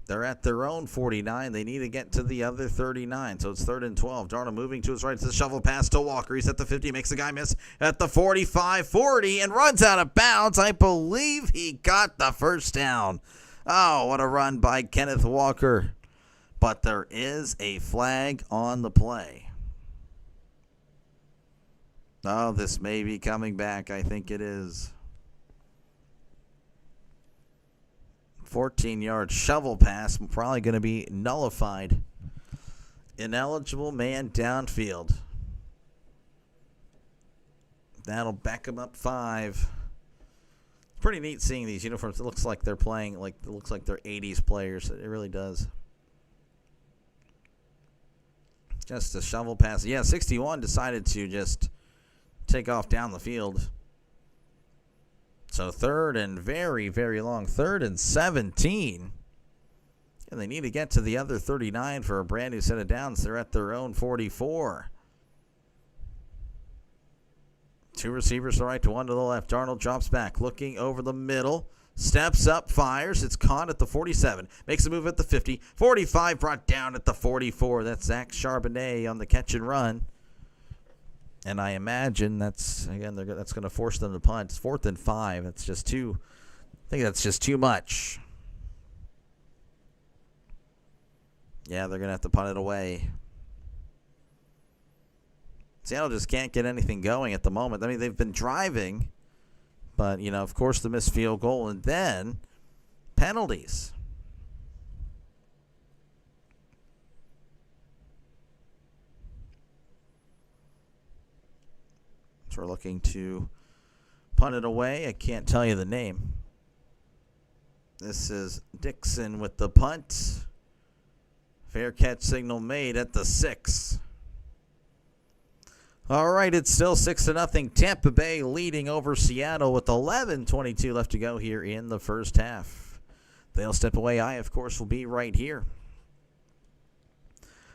Speaker 1: They're at their own 49. They need to get to the other 39, so it's 3rd and 12. Darnold moving to his right. It's a shovel pass to Walker. He's at the 50, makes the guy miss at the 45, 40, and runs out of bounds. I believe he got the first down. Oh, what a run by Kenneth Walker. But there is a flag on the play. Oh, this may be coming back. I think it is. 14-yard shovel pass. Probably going to be nullified. Ineligible man downfield. That'll back him up 5. Pretty neat seeing these uniforms. It looks like they're playing, it looks like they're 80s players. It really does. Just a shovel pass. Yeah, 61 decided to just take off down the field. So 3rd and very, very long. 3rd and 17. And they need to get to the other 39 for a brand new set of downs. They're at their own 44. 2 receivers to the right to 1 to the left. Darnold drops back, looking over the middle. Steps up, fires. It's caught at the 47. Makes a move at the 50. 45 brought down at the 44. That's Zach Charbonnet on the catch and run. And I imagine that's going to force them to punt. It's 4th and 5. It's just too. I think that's just too much. Yeah, they're going to have to punt it away. Seattle just can't get anything going at the moment. I mean, they've been driving, but of course, the missed field goal and then penalties. We're looking to punt it away. I can't tell you the name. This is Dixon with the punt. Fair catch signal made at the 6. All right, it's still 6-0. Tampa Bay leading over Seattle with 11:22 left to go here in the first half. They'll step away. I, of course, will be right here.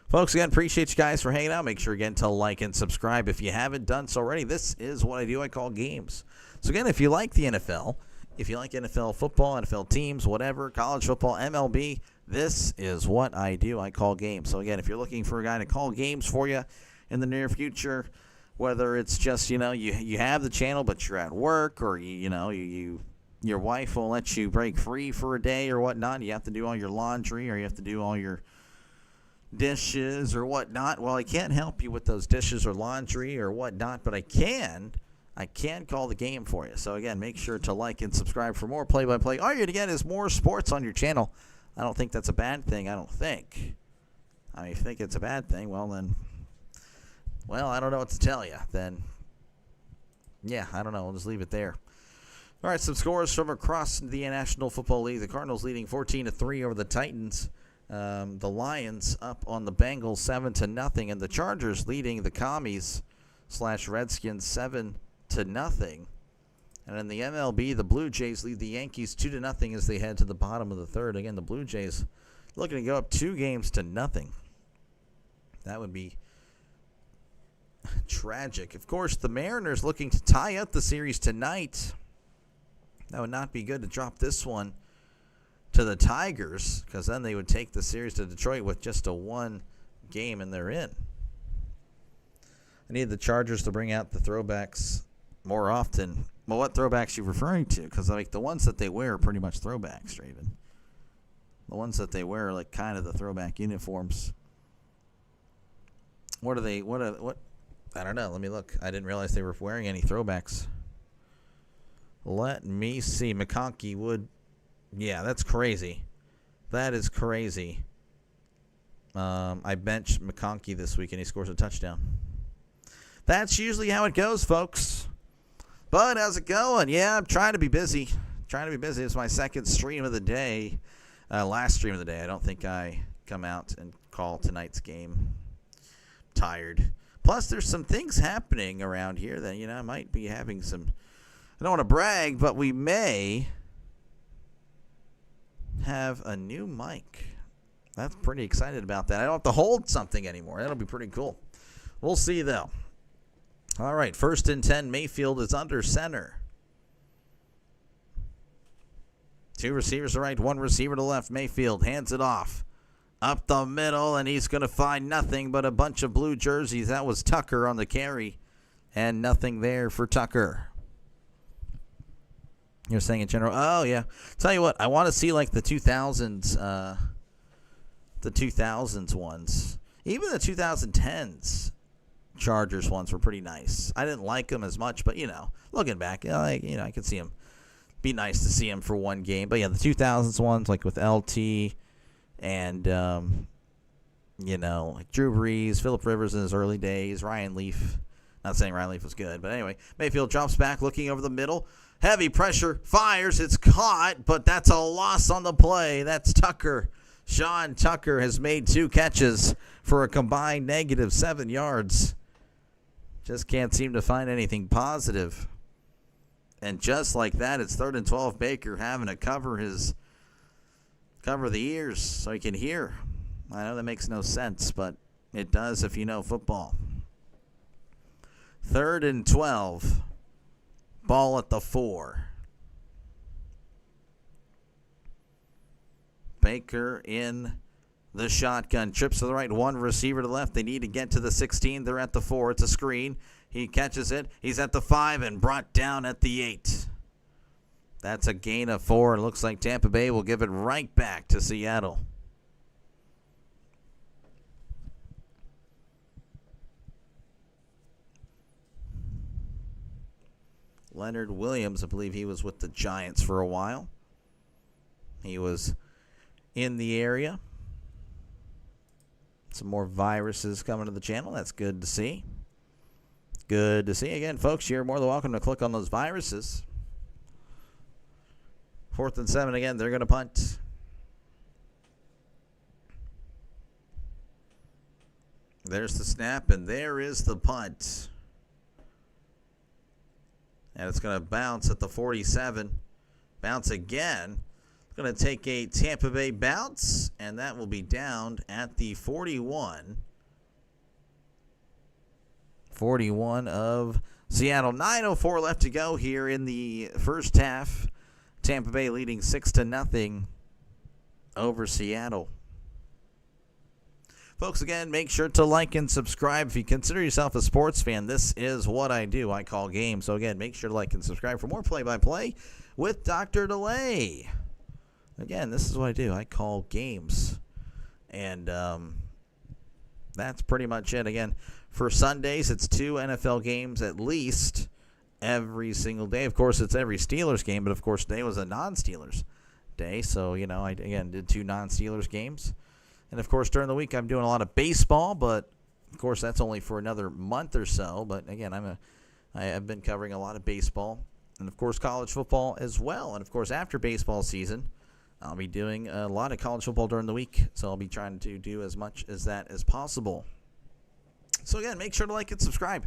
Speaker 1: Folks, again, appreciate you guys for hanging out. Make sure, again, to like and subscribe if you haven't done so already. This is what I do. I call games. So, again, if you like the NFL, if you like NFL football, NFL teams, whatever, college football, MLB, this is what I do. I call games. So, again, if you're looking for a guy to call games for you in the near future, whether it's just, you have the channel but you're at work, or your wife won't let you break free for a day or whatnot. You have to do all your laundry, or you have to do all your dishes or whatnot. Well, I can't help you with those dishes or laundry or whatnot, but I can call the game for you. So again, make sure to like and subscribe for more play-by-play. All you're going to get is more sports on your channel. I don't think that's a bad thing. I think it's a bad thing, well, I don't know what to tell you. Then, yeah, I don't know. We'll just leave it there. All right, some scores from across the National Football League. The Cardinals leading 14-3 over the Titans. The Lions up on the Bengals 7-0, and the Chargers leading the Commies/Redskins 7-0. And in the MLB, the Blue Jays lead the Yankees 2-0 as they head to the bottom of the third. Again, the Blue Jays looking to go up 2-0. That would be tragic. Of course, the Mariners looking to tie up the series tonight. That would not be good to drop this one to the Tigers, because then they would take the series to Detroit with just a 1 game, and they're in. I need the Chargers to bring out the throwbacks more often. Well, what throwbacks are you referring to? Because the ones that they wear are pretty much throwbacks, Raven. The ones that they wear are like kind of the throwback uniforms. What are they? What? I don't know. Let me look. I didn't realize they were wearing any throwbacks. Let me see. McConkey would. Yeah, that's crazy. That is crazy. I benched McConkey this week, and he scores a touchdown. That's usually how it goes, folks. But how's it going? Yeah, I'm trying to be busy. It's my second stream of the day. Last stream of the day. I don't think I come out and call tonight's game. Tired. Plus, there's some things happening around here that, I might be having some. I don't want to brag, but we may have a new mic. That's pretty excited about that. I don't have to hold something anymore. That'll be pretty cool. We'll see, though. All right, 1st and 10. Mayfield is under center. 2 receivers to right, 1 receiver to left. Mayfield hands it off. Up the middle, and he's going to find nothing but a bunch of blue jerseys. That was Tucker on the carry, and nothing there for Tucker. You're saying in general? Oh, yeah. Tell you what, I want to see like the 2000s ones. Even the 2010s Chargers ones were pretty nice. I didn't like them as much, but, looking back, I could see them. Be nice to see them for one game. But, yeah, the 2000s ones, like with LT and, like Drew Brees, Phillip Rivers in his early days, Ryan Leaf. Not saying Ryan Leaf was good, but anyway. Mayfield drops back, looking over the middle. Heavy pressure, fires, it's caught, but that's a loss on the play. That's Tucker. Sean Tucker has made 2 catches for a combined -7 yards. Just can't seem to find anything positive. And just like that, it's 3rd and 12. Baker having to cover the ears so he can hear. I know that makes no sense, but it does if you know football. 3rd and 12. Ball at the 4. Baker in the shotgun. Trips to the right, 1 receiver to the left. They need to get to the 16. They're at the 4. It's a screen. He catches it. He's at the 5 and brought down at the 8. That's a gain of 4. It looks like Tampa Bay will give it right back to Seattle. Leonard Williams, I believe he was with the Giants for a while. He was in the area. Some more viruses coming to the channel. That's good to see. Good to see. Again, folks, you're more than welcome to click on those viruses. 4th and 7 again. They're going to punt. There's the snap, and there is the punt. And it's going to bounce at the 47. Bounce again. It's going to take a Tampa Bay bounce, and that will be down at the 41. 41 of Seattle. 9:04 left to go here in the first half. Tampa Bay leading 6-0 over Seattle. Folks, again, make sure to like and subscribe. If you consider yourself a sports fan, this is what I do. I call games. So, again, make sure to like and subscribe for more play-by-play with Dr. Delay. Again, this is what I do. I call games. And that's pretty much it. Again, for Sundays, it's 2 NFL games at least every single day. Of course, it's every Steelers game, but, of course, today was a non-Steelers day. So, I, again, did 2 non-Steelers games. And, of course, during the week, I'm doing a lot of baseball, but, of course, that's only for another month or so. But, again, I have been covering a lot of baseball and, of course, college football as well. And, of course, after baseball season, I'll be doing a lot of college football during the week. So I'll be trying to do as much as that as possible. So, again, make sure to like and subscribe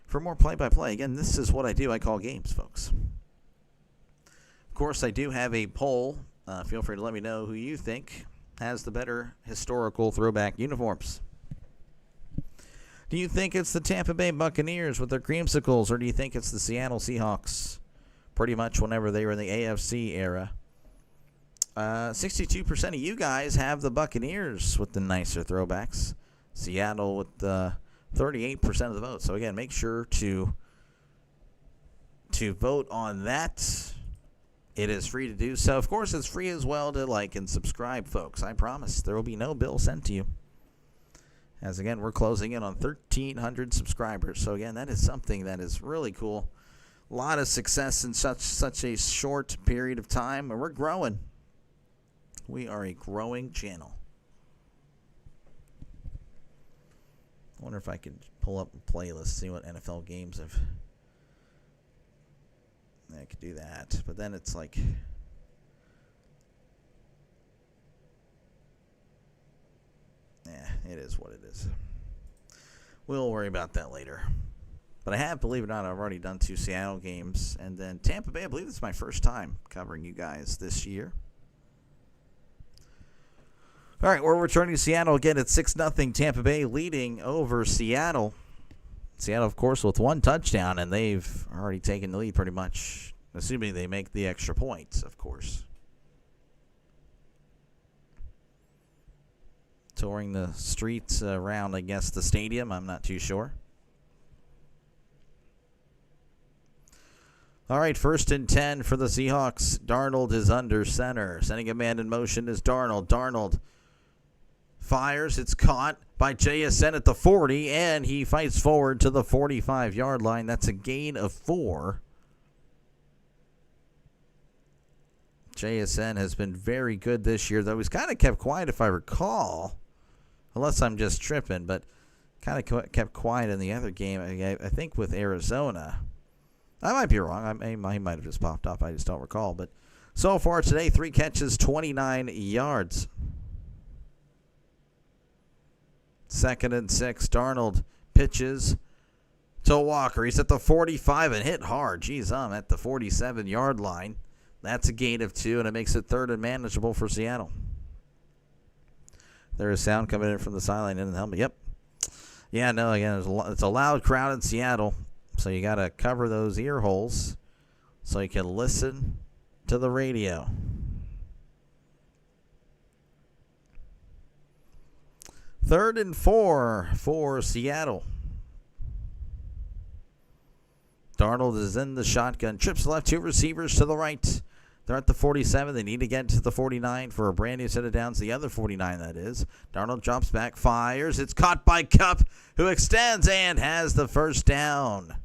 Speaker 1: for more play-by-play. Again, this is what I do. I call games, folks. Of course, I do have a poll. Feel free to let me know who you think has the better historical throwback uniforms. Do you think it's the Tampa Bay Buccaneers with their creamsicles, or do you think it's the Seattle Seahawks pretty much whenever they were in the AFC era? 62% of you guys have the Buccaneers with the nicer throwbacks. Seattle with 38% of the vote. So, again, make sure to vote on that. It is free to do so. Of course, it's free as well to like and subscribe, folks. I promise there will be no bill sent to you. As, again, we're closing in on 1,300 subscribers. So, again, that is something that is really cool. A lot of success in such a short period of time, and we're growing. We are a growing channel. I wonder if I could pull up a playlist, see what NFL games have. I could do that, but then it's like, it is what it is. We'll worry about that later. But I have, believe it or not, I've already done 2 Seattle games, and then Tampa Bay. I believe this is my first time covering you guys this year. All right, we're returning to Seattle again at 6-0. Tampa Bay leading over Seattle. Seattle, of course, with 1 touchdown, and they've already taken the lead pretty much, assuming they make the extra points, of course. Touring the streets around, I guess, the stadium. I'm not too sure. All right, 1st and 10 for the Seahawks. Darnold is under center. Sending a man in motion is Darnold. Darnold fires. It's caught by JSN at the 40, and he fights forward to the 45-yard line. That's a gain of 4. JSN has been very good this year, though he's kind of kept quiet, if I recall, unless I'm just tripping, but kind of kept quiet in the other game, I think, with Arizona. I might be wrong. He might have just popped off. I just don't recall. But so far today, 3 catches, 29 yards. 2nd and 6. Darnold pitches to Walker. He's at the 45 and hit hard. Geez, I'm at the 47-yard line. That's a gain of 2, and it makes it 3rd and manageable for Seattle. There is sound coming in from the sideline in the helmet. Yep. Yeah, no, again, it's a loud crowd in Seattle, so you got to cover those ear holes so you can listen to the radio. Third and 4 for Seattle. Darnold is in the shotgun. Trips left, 2 receivers to the right. They're at the 47. They need to get to the 49 for a brand new set of downs. The other 49, that is. Darnold drops back, fires. It's caught by Kupp, who extends and has the first down.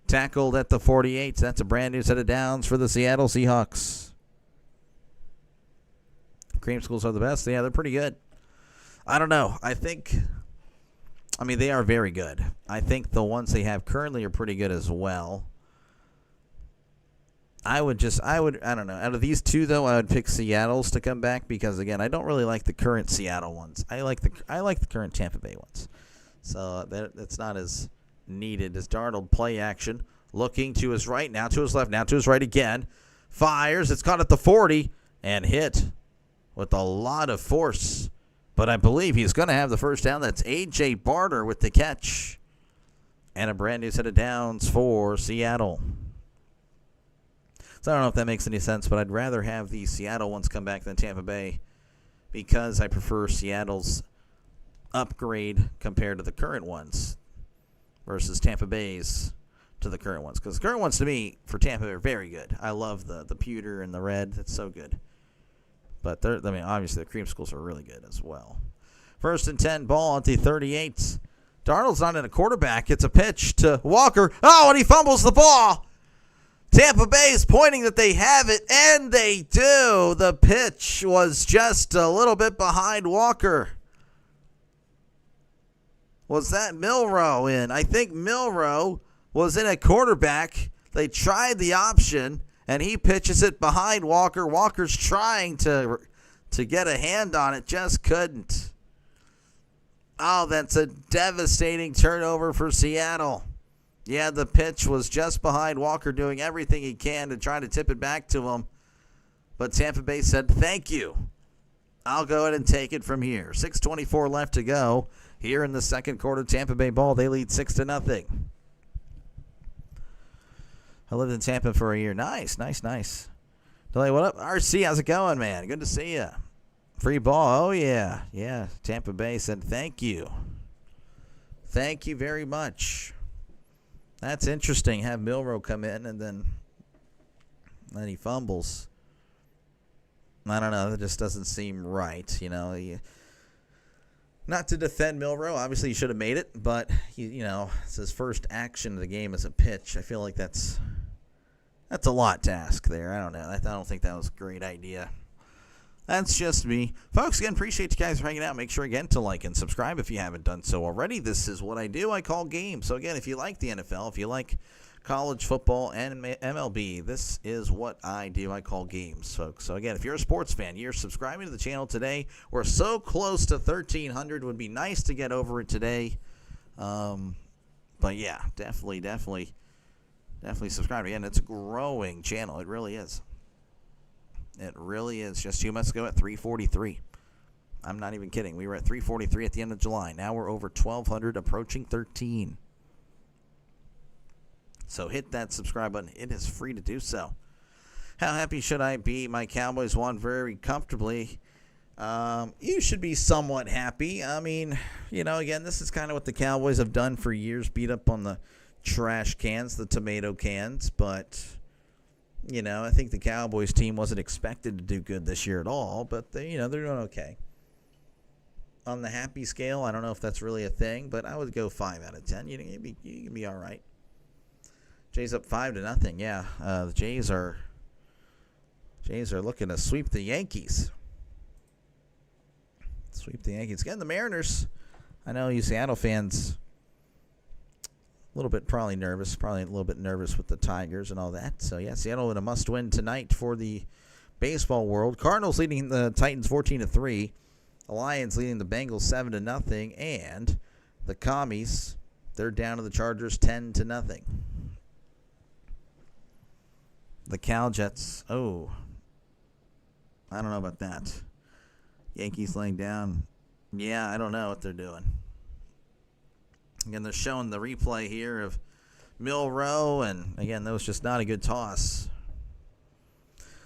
Speaker 1: Tackled at the 48. That's a brand new set of downs for the Seattle Seahawks. Creamsicles are the best. Yeah, they're pretty good. I don't know. They are very good. I think the ones they have currently are pretty good as well. I don't know. Out of these 2, though, I would pick Seattle's to come back because, again, I don't really like the current Seattle ones. I like the current Tampa Bay ones. So that's not as needed as Darnold. Play action. Looking to his right, now to his left, now to his right again. Fires. It's caught at the 40 and hit with a lot of force. But I believe he's going to have the first down. That's A.J. Barter with the catch. And a brand new set of downs for Seattle. So I don't know if that makes any sense, but I'd rather have the Seattle ones come back than Tampa Bay because I prefer Seattle's upgrade compared to the current ones versus Tampa Bay's to the current ones. Because the current ones, to me, for Tampa, are very good. I love the pewter and the red. It's so good. But, obviously, the creamsicles are really good as well. 1st and 10, ball at the 38. Darnold's not in a quarterback. It's a pitch to Walker. Oh, and he fumbles the ball. Tampa Bay is pointing that they have it, and they do. The pitch was just a little bit behind Walker. Was that Milroe in? I think Milroe was in a quarterback. They tried the option, and he pitches it behind Walker. Walker's trying to get a hand on it, just couldn't. Oh, that's a devastating turnover for Seattle. Yeah, the pitch was just behind Walker, doing everything he can to try to tip it back to him. But Tampa Bay said, thank you. I'll go ahead and take it from here. 6:24 left to go. Here in the second quarter, Tampa Bay ball. They lead 6-0. I lived in Tampa for a year. Nice. Delay, what up? RC, how's it going, man? Good to see you. Free ball. Oh, yeah. Yeah, Tampa Bay said thank you. Thank you very much. That's interesting. Have Milroe come in and then he fumbles. I don't know. That just doesn't seem right. Not to defend Milroe. Obviously, he should have made it, but it's his first action of the game as a pitch. I feel like that's a lot to ask there. I don't know. I don't think that was a great idea. That's just me. Folks, again, appreciate you guys for hanging out. Make sure, again, to like and subscribe if you haven't done so already. This is what I do. I call games. So, again, if you like the NFL, if you like college football and MLB, this is what I do. I call games, folks. So, again, if you're a sports fan, you're subscribing to the channel today. We're so close to 1,300. Would be nice to get over it today. But, yeah, definitely subscribe. Again, it's a growing channel. It really is. It really is. Just 2 months ago at 343. I'm not even kidding. We were at 343 at the end of July. Now we're over 1,200, approaching 13. So hit that subscribe button. It is free to do so. How happy should I be? My Cowboys won very comfortably. You should be somewhat happy. I mean, again, this is kind of what the Cowboys have done for years. Beat up on the trash cans, the tomato cans, but I think the Cowboys team wasn't expected to do good this year at all, but they're doing okay. On the happy scale, I don't know if that's really a thing, but I would go 5 out of 10. You can be all right. Jays up 5-0. Yeah, the Jays are looking to sweep the Yankees. Again, the Mariners. I know you Seattle fans. A little bit probably a little bit nervous with the Tigers and all that. So, yeah, Seattle in a must-win tonight for the baseball world. Cardinals leading the Titans 14-3. The Lions leading the Bengals 7-0. And the Commies, they're down to the Chargers 10-0. The Cal Jets, I don't know about that. Yankees laying down. Yeah, I don't know what they're doing. Again, they're showing the replay here of Milroe, and again, that was just not a good toss.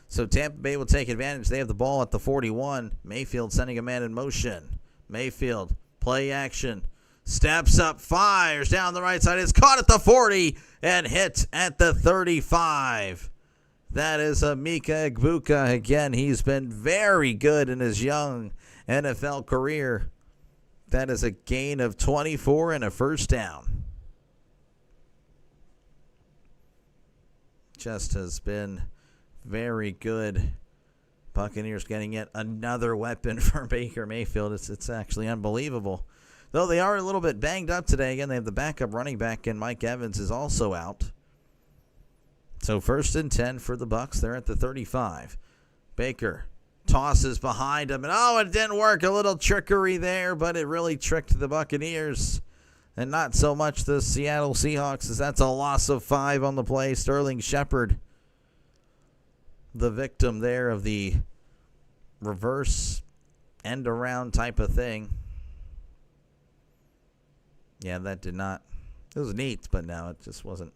Speaker 1: So Tampa Bay will take advantage. They have the ball at the 41. Mayfield sending a man in motion. Mayfield, play action, steps up, fires down the right side. It's caught at the 40 and hit at the 35. That is Mika Egbuka. Again, he's been very good in his young NFL career. That is a gain of 24 and a first down. Just has been very good. Buccaneers getting yet another weapon for Baker Mayfield. It's actually unbelievable. Though they are a little bit banged up today. Again, they have the backup running back, and Mike Evans is also out. So 1st and 10 for the Bucs. They're at the 35. Baker tosses behind him, and it didn't work. A little trickery there, but it really tricked the Buccaneers, and not so much the Seattle Seahawks, as that's a loss of 5 on the play. Sterling Shepard, the victim there of the reverse end around type of thing. Yeah, that did not. It was neat, but no, it just wasn't.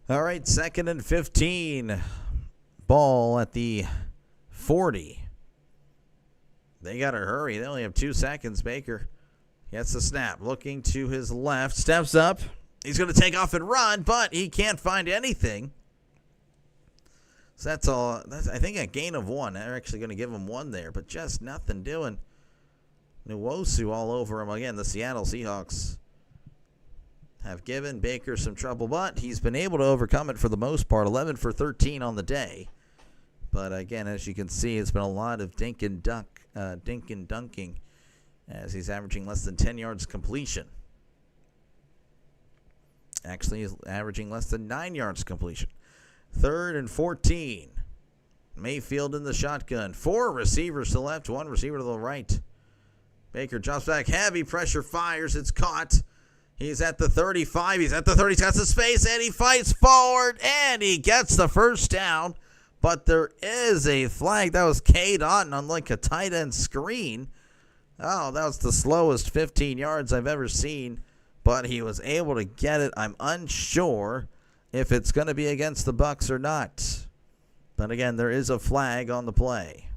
Speaker 1: All right, 2nd and 15. Ball at the 40. They got to hurry. They only have 2 seconds. Baker gets the snap. Looking to his left. Steps up. He's going to take off and run, but he can't find anything. So that's all. I think a gain of 1. They're actually going to give him 1 there, but just nothing doing. Nwosu all over him. Again, the Seattle Seahawks have given Baker some trouble, but he's been able to overcome it for the most part. 11 for 13 on the day. But again, as you can see, it's been a lot of dink and dunking as he's averaging less than 10 yards completion. Actually, he's averaging less than 9 yards completion. 3rd and 14. Mayfield in the shotgun. 4 receivers to the left, 1 receiver to the right. Baker drops back. Heavy pressure, fires. It's caught. He's at the 35. He's at the 30. He's got some space, and he fights forward, and he gets the first down. But there is a flag. That was Cade Otton on like a tight end screen. Oh, that was the slowest 15 yards I've ever seen. But he was able to get it. I'm unsure if it's going to be against the Bucs or not. But again, there is a flag on the play.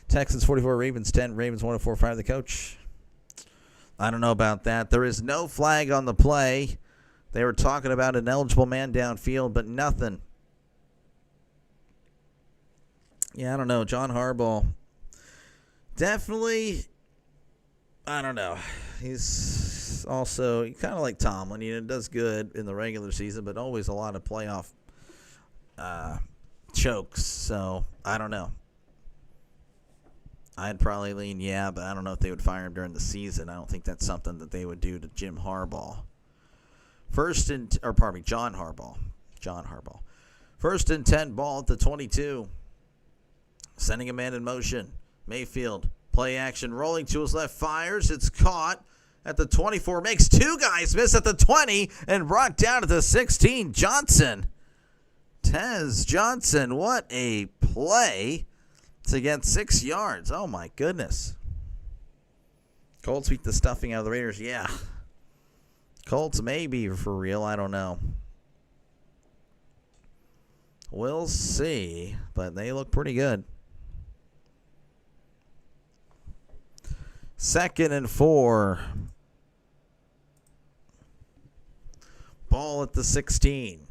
Speaker 1: Texans 44, Ravens 10. Ravens 104, fire the coach. I don't know about that. There is no flag on the play. They were talking about an eligible man downfield, but nothing. Yeah, I don't know. John Harbaugh, definitely, I don't know. He's also kind of like Tomlin. You know, does good in the regular season, but always a lot of playoff chokes. So, I don't know. I'd probably lean, yeah, but I don't know if they would fire him during the season. I don't think that's something that they would do to Jim Harbaugh. John Harbaugh. 1st and 10, ball at the 22. Sending a man in motion. Mayfield, play action, rolling to his left, fires. It's caught at the 24. Makes 2 guys miss at the 20 and brought down at the 16. Tez Johnson, what a play to get 6 yards. Oh, my goodness. Colts beat the stuffing out of the Raiders. Yeah. Colts maybe for real. I don't know. We'll see. But they look pretty good. 2nd and 4. Ball at the 16.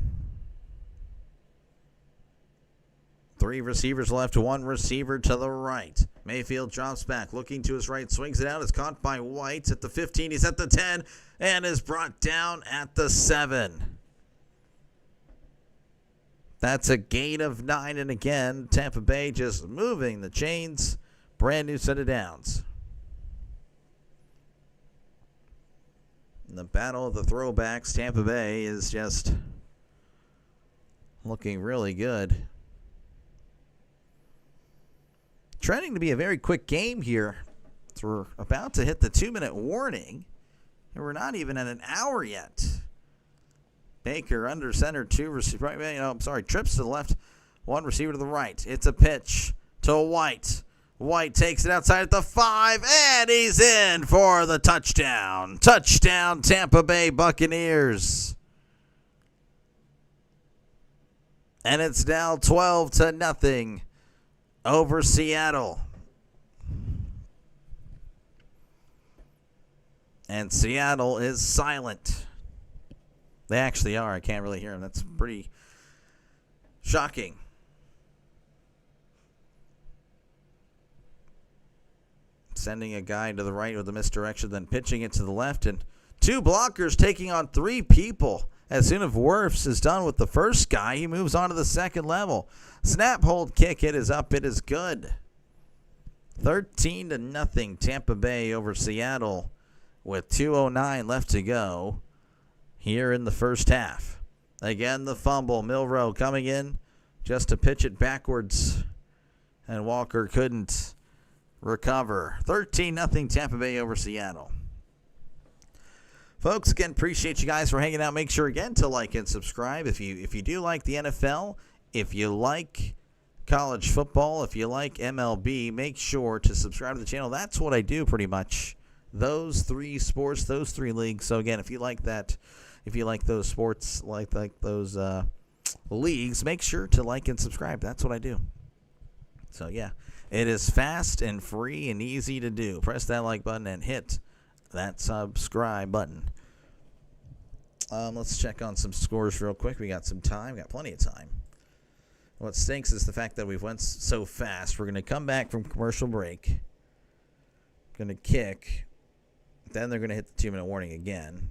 Speaker 1: 3 receivers left, 1 receiver to the right. Mayfield drops back, looking to his right, swings it out. It's caught by White at the 15. He's at the 10 and is brought down at the 7. That's a gain of 9. And again, Tampa Bay just moving the chains. Brand new set of downs. In the battle of the throwbacks, Tampa Bay is just looking really good. Trending to be a very quick game here. So we're about to hit the 2-minute warning, and we're not even at an hour yet. Baker under center, 2 receivers. Trips to the left, 1 receiver to the right. It's a pitch to White. White takes it outside at the 5, and he's in for the touchdown. Touchdown, Tampa Bay Buccaneers. And it's now 12-0 over Seattle. And Seattle is silent. They actually are. I can't really hear them. That's pretty shocking. Sending a guy to the right with a misdirection, then pitching it to the left. And 2 blockers taking on 3 people. As soon as Wirfs is done with the first guy, he moves on to the second level. Snap, hold, kick. It is up. It is good. 13-0 Tampa Bay over Seattle with 2:09 left to go here in the first half. Again, the fumble. Milroe coming in just to pitch it backwards, and Walker couldn't recover. 13-0 Tampa Bay over Seattle. Folks, again, appreciate you guys for hanging out. Make sure, again, to like and subscribe. If you do like the NFL, if you like college football, if you like MLB, make sure to subscribe to the channel. That's what I do pretty much. Those 3 sports, those 3 leagues. So, again, if you like that, if you like those sports, like those leagues, make sure to like and subscribe. That's what I do. So, yeah, it is fast and free and easy to do. Press that like button and hit that subscribe button. Let's check on some scores real quick. We got some time. Got plenty of time. What stinks is the fact that we've went so fast. We're going to come back from commercial break. Going to kick. Then they're going to hit the 2-minute warning again.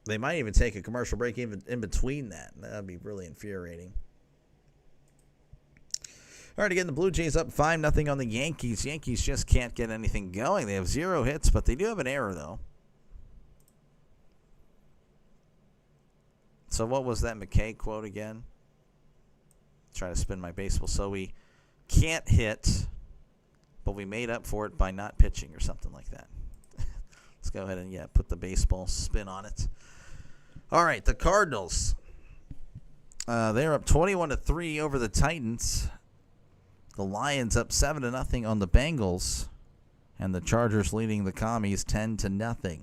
Speaker 1: They might even take a commercial break even in between that. That would be really infuriating. All right, again, the Blue Jays up 5-0 on the Yankees. Yankees just can't get anything going. They have 0 hits, but they do have an error, though. So what was that McKay quote again? Try to spin my baseball. So we can't hit, but we made up for it by not pitching or something like that. Let's go ahead and, put the baseball spin on it. All right, the Cardinals. They're up 21-3 over the Titans. The Lions up 7-0 on the Bengals. And the Chargers leading the Commies 10-0.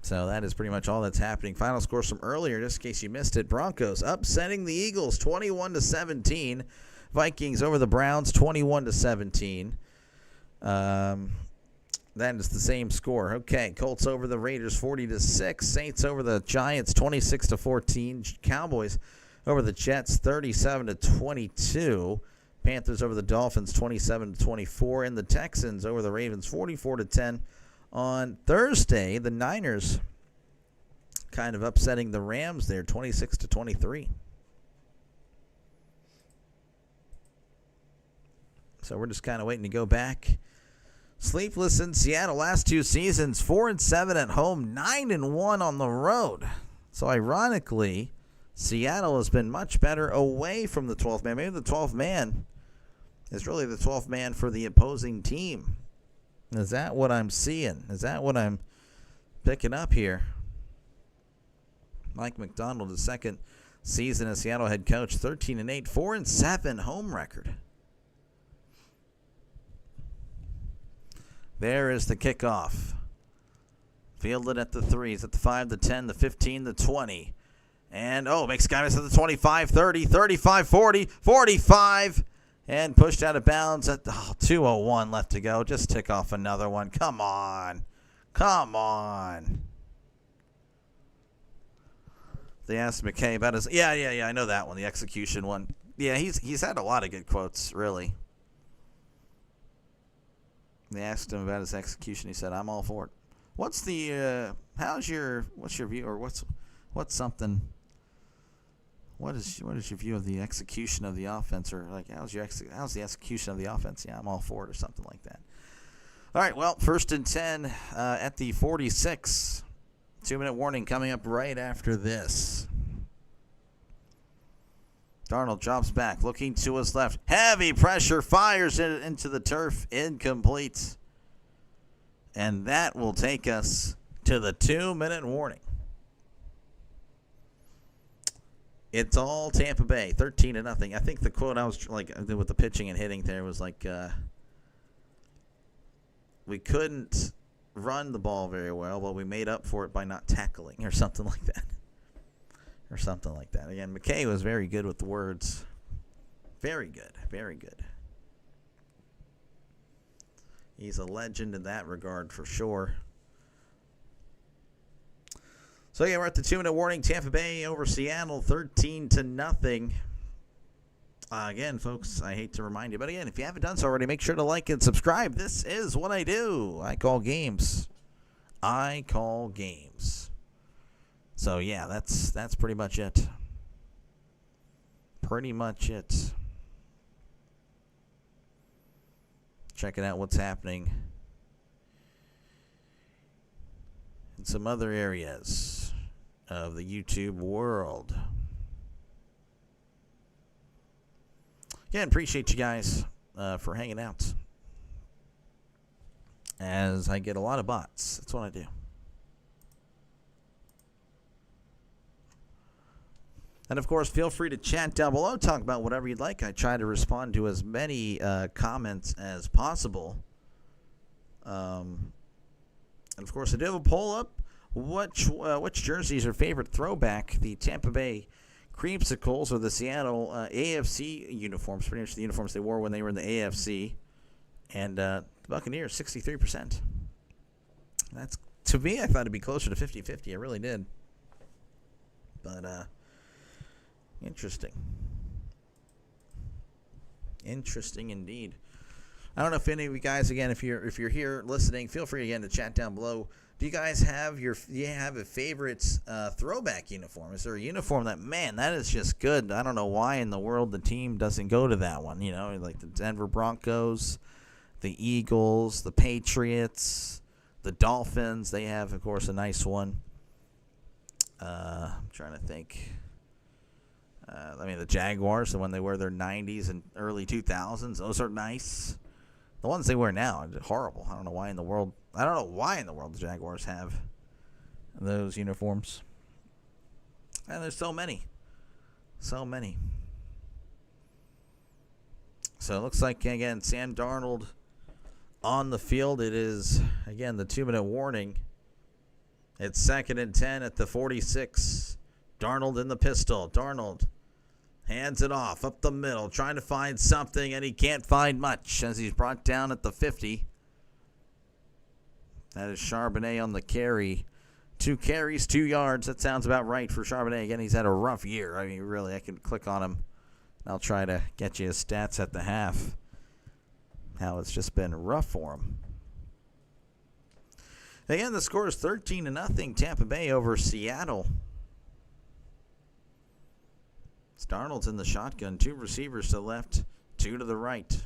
Speaker 1: So that is pretty much all that's happening. Final scores from earlier, just in case you missed it. Broncos upsetting the Eagles 21-17. Vikings over the Browns 21-17. That is the same score. Okay, Colts over the Raiders 40-6. Saints over the Giants 26-14. Cowboys over the Jets 37-22. Panthers over the Dolphins 27-24. And the Texans over the Ravens 44-10. On Thursday, the Niners kind of upsetting the Rams there, 26-23. So we're just kind of waiting to go back. Sleepless in Seattle last 2 seasons, 4-7 at home, 9-1 on the road. So ironically, Seattle has been much better away from the 12th man. Maybe the 12th man is really the 12th man for the opposing team. Is that what I'm seeing? Is that what I'm picking up here? Mike McDonald, his second season as Seattle head coach, 13-8, 4-7 home record. There is the kickoff. Fielded at the 3s, at the 5, the 10, the 15, the 20. And, makes a guy miss at the 25, 30, 35, 40, 45. And pushed out of bounds at 2:01 left to go. Just tick off another one. Come on. Come on. They asked McKay about his... Yeah, I know that one, the execution one. Yeah, he's had a lot of good quotes, really. They asked him about his execution. He said, I'm all for it. What's the... what's your view, or what's something... What is your view of the execution of the offense, or like how's the execution of the offense? Yeah, I'm all for it, or something like that. All right, well, 1st and 10 at the 46. 2-minute warning coming up right after this. Darnold drops back, looking to his left. Heavy pressure, fires it into the turf, incomplete. And that will take us to the 2-minute warning. It's all Tampa Bay, 13-0. I think the quote I was like with the pitching and hitting there was like, we couldn't run the ball very well, but we made up for it by not tackling, or something like that. Again, McKay was very good with the words. Very good, very good. He's a legend in that regard for sure. So, we're at the 2-minute warning. Tampa Bay over Seattle, 13-0. Again, folks, I hate to remind you, but again, if you haven't done so already, make sure to like and subscribe. This is what I do. I call games. So, yeah, that's pretty much it. Checking out what's happening in some other areas of the YouTube world. Again, appreciate you guys for hanging out, as I get a lot of bots. That's what I do. And, of course, feel free to chat down below. Talk about whatever you'd like. I try to respond to as many comments as possible. And, of course, I do have a poll up Which jersey is your favorite throwback? The Tampa Bay Creamsicles or the Seattle AFC uniforms? Pretty much the uniforms they wore when they were in the AFC. And the Buccaneers, 63%. That's, to me, I thought it'd be closer to 50-50. I really did. But interesting. Interesting indeed. I don't know if any of you guys, again, if you're here listening, feel free again to chat down below. Do you guys have a favorite throwback uniform? Is there a uniform that is just good? I don't know why in the world the team doesn't go to that one. You know, like the Denver Broncos, the Eagles, the Patriots, the Dolphins. They have, of course, a nice one. I'm trying to think. The Jaguars, the one they wear their 90s and early 2000s, those are nice. The ones they wear now are horrible. I don't know why in the world the Jaguars have those uniforms. And there's so many. So many. So it looks like, again, Sam Darnold on the field. It is, again, the 2-minute warning. It's 2nd and 10 at the 46. Darnold in the pistol. Darnold hands it off up the middle, trying to find something, and he can't find much as he's brought down at the 50. That is Charbonnet on the carry. 2 carries, 2 yards. That sounds about right for Charbonnet. Again, he's had a rough year. I mean, really, I can click on him. I'll try to get you his stats at the half. How it's just been rough for him. Again, the score is 13-0. Tampa Bay over Seattle. Darnold's in the shotgun. 2 receivers to the left, 2 to the right.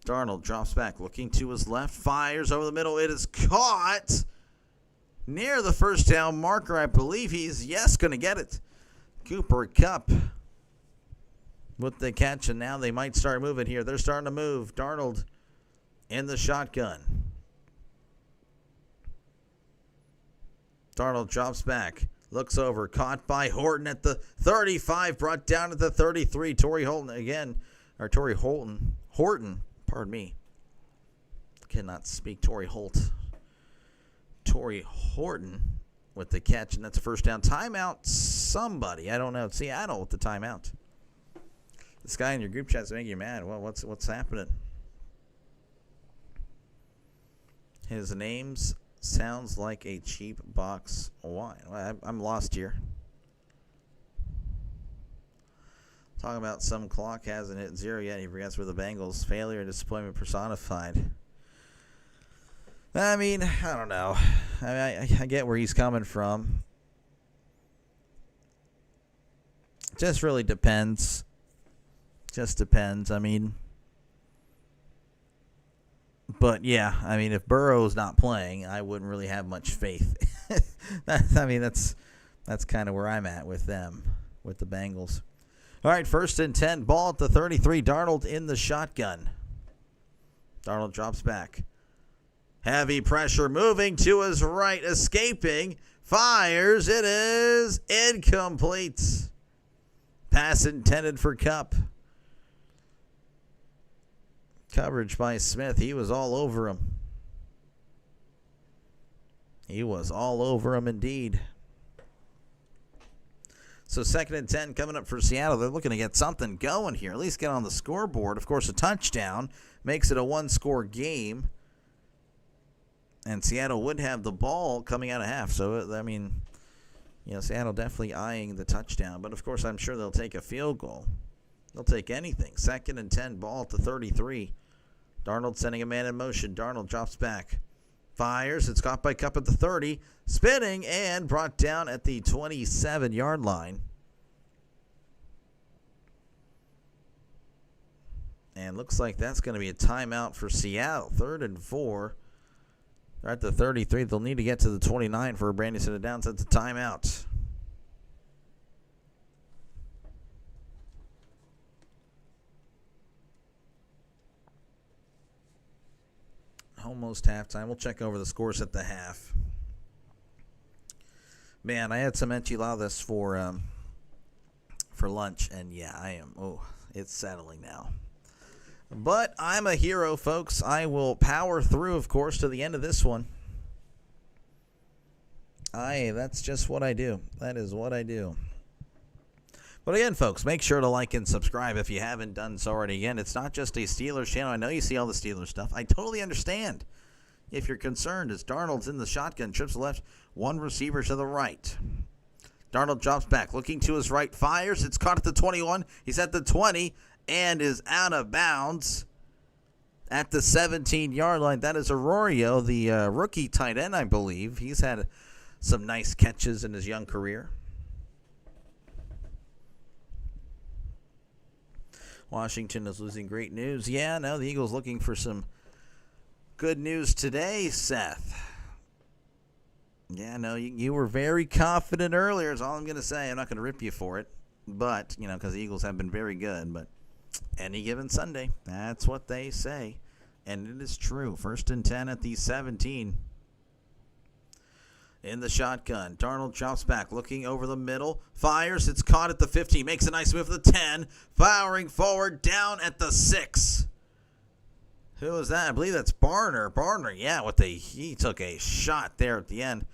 Speaker 1: Darnold drops back, looking to his left, fires over the middle. It is caught near the first down marker. I believe he's, going to get it. Cooper Kupp with the catch, and now they might start moving here. They're starting to move. Darnold in the shotgun. Darnold drops back. Looks over, caught by Horton at the 35, brought down at the 33. Horton, pardon me. Cannot speak. Torrey Horton with the catch, and that's a first down. Timeout, somebody. I don't know. Seattle with the timeout. This guy in your group chat's making you mad. Well, what's happening? His name's sounds like a cheap box of wine. Well, I'm lost here. Talking about some clock hasn't hit 0 yet. He forgets where the Bengals failure and disappointment personified. I mean, I don't know. I get where he's coming from. Just really depends. Just depends. I mean, but yeah, I mean, if Burrow's not playing, I wouldn't really have much faith. That's kind of where I'm at with them, with the Bengals. All right, 1st and 10, ball at the 33. Darnold in the shotgun. Darnold drops back. Heavy pressure, moving to his right, escaping, fires. It is incomplete. Pass intended for Kupp. Coverage by Smith. He was all over him. He was all over him indeed. So 2nd and 10 coming up for Seattle. They're looking to get something going here. At least get on the scoreboard. Of course, a touchdown makes it a 1-score game. And Seattle would have the ball coming out of half. So, I mean, Seattle definitely eyeing the touchdown. But, of course, I'm sure they'll take a field goal. They'll take anything. 2nd and 10, ball at the 33. Darnold sending a man in motion. Darnold drops back. Fires. It's caught by Kupp at the 30. Spinning and brought down at the 27-yard line. And looks like that's going to be a timeout for Seattle. 3rd and 4. They're at the 33. They'll need to get to the 29 for a brand new set of downs. That's a timeout. Almost halftime. We'll check over the scores at the half. Man, I had some enchiladas for lunch, and yeah, it's settling now. But I'm a hero, folks. I will power through, of course, to the end of this one. That's just what I do. That is what I do. But again, folks, make sure to like and subscribe if you haven't done so already. Again, it's not just a Steelers channel. I know you see all the Steelers stuff. I totally understand if you're concerned as Darnold's in the shotgun, trips left, one receiver to the right. Darnold drops back, looking to his right, fires. It's caught at the 21. He's at the 20 and is out of bounds at the 17-yard line. That is Arroyo, the rookie tight end, I believe. He's had some nice catches in his young career. Washington is losing. Great news. Yeah, no, the Eagles looking for some good news today, Seth. Yeah, no, you were very confident earlier is all I'm going to say. I'm not going to rip you for it, but, because the Eagles have been very good. But any given Sunday, that's what they say, and it is true. 1st and 10 at the 17. In the shotgun, Darnold drops back, looking over the middle, fires, it's caught at the 15, makes a nice move at the 10, firing forward, down at the 6. Who is that? I believe that's Barner. Yeah, he took a shot there at the end.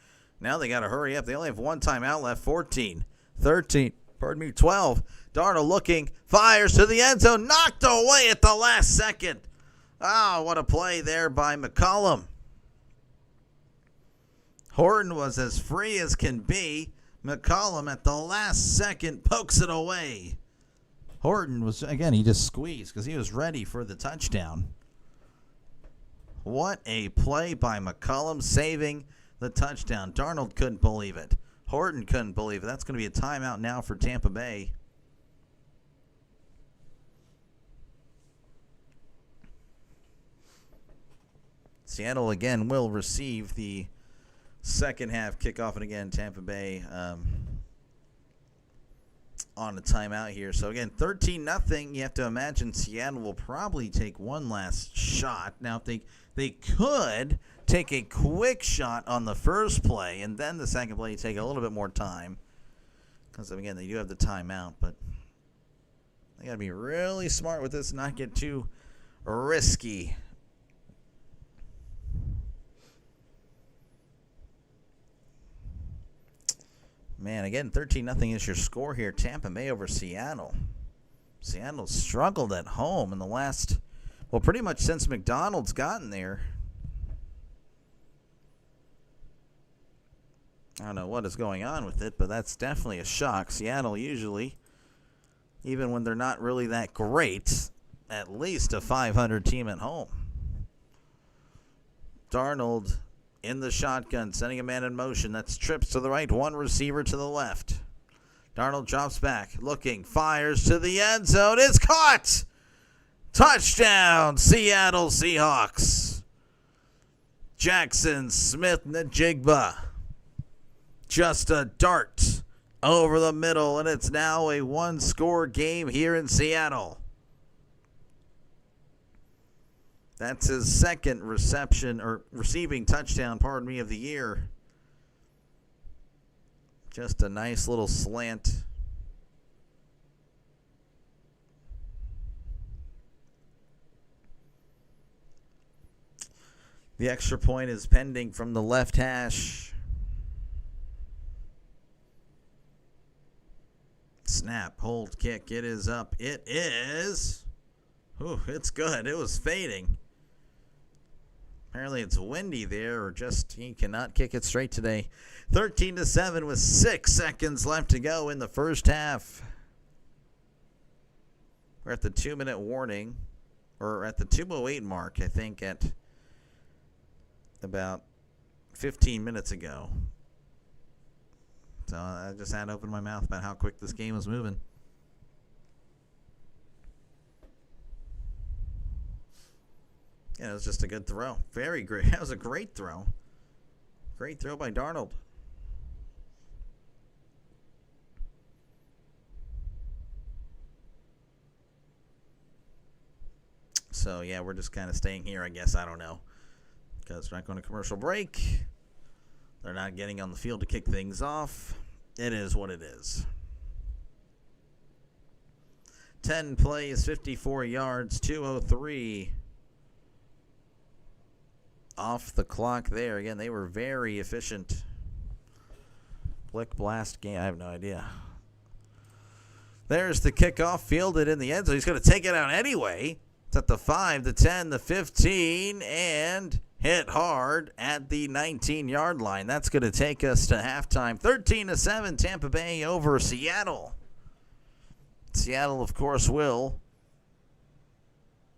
Speaker 1: Now they got to hurry up. They only have one timeout left. 14, 13, 12. Darnold looking, fires to the end zone, knocked away at the last second. Oh, what a play there by McCollum. Horton was as free as can be. McCollum at the last second pokes it away. Horton was, again, he just squeezed because he was ready for the touchdown. What a play by McCollum, saving the touchdown. Darnold couldn't believe it. Horton couldn't believe it. That's going to be a timeout now for Tampa Bay. Seattle again will receive the second half kickoff, and again, Tampa Bay on a timeout here. So again, 13-0. You have to imagine Seattle will probably take one last shot. Now, if they could take a quick shot on the first play, and then the second play take a little bit more time, because again, they do have the timeout, but they got to be really smart with this, and not get too risky. Man, again, 13-0 is your score here. Tampa Bay over Seattle. Seattle struggled at home in the last, pretty much since McDonald's gotten there. I don't know what is going on with it, but that's definitely a shock. Seattle usually, even when they're not really that great, at least a 500 team at home. Darnold in the shotgun, sending a man in motion. That's trips to the right, one receiver to the left. Darnold drops back, looking, fires to the end zone. It's caught! Touchdown, Seattle Seahawks. Jackson Smith-Njigba. Just a dart over the middle, and it's now a one-score game here in Seattle. That's his second receiving touchdown, of the year. Just a nice little slant. The extra point is pending from the left hash. Snap, hold, kick. It is up. It is. Ooh, it's good. It was fading. Apparently it's windy there, or just he cannot kick it straight today. 13-7 with 6 seconds left to go in the first half. We're at the 2-minute warning, or at the 2:08 mark, I think, at about 15 minutes ago. So I just had to open my mouth about how quick this game was moving. Yeah, it was just a good throw. Very great. That was a great throw. Great throw by Darnold. So, yeah, we're just kind of staying here, I guess. I don't know. Because we're not going to commercial break. They're not getting on the field to kick things off. It is what it is. 10 plays, 54 yards, 203 off the clock there. Again, they were very efficient. Blick blast game. I have no idea. There's the kickoff, fielded in the end zone. He's going to take it out anyway. It's at the 5, the 10, the 15, and hit hard at the 19-yard line. That's going to take us to halftime. 13-7, Tampa Bay over Seattle. Seattle, of course, will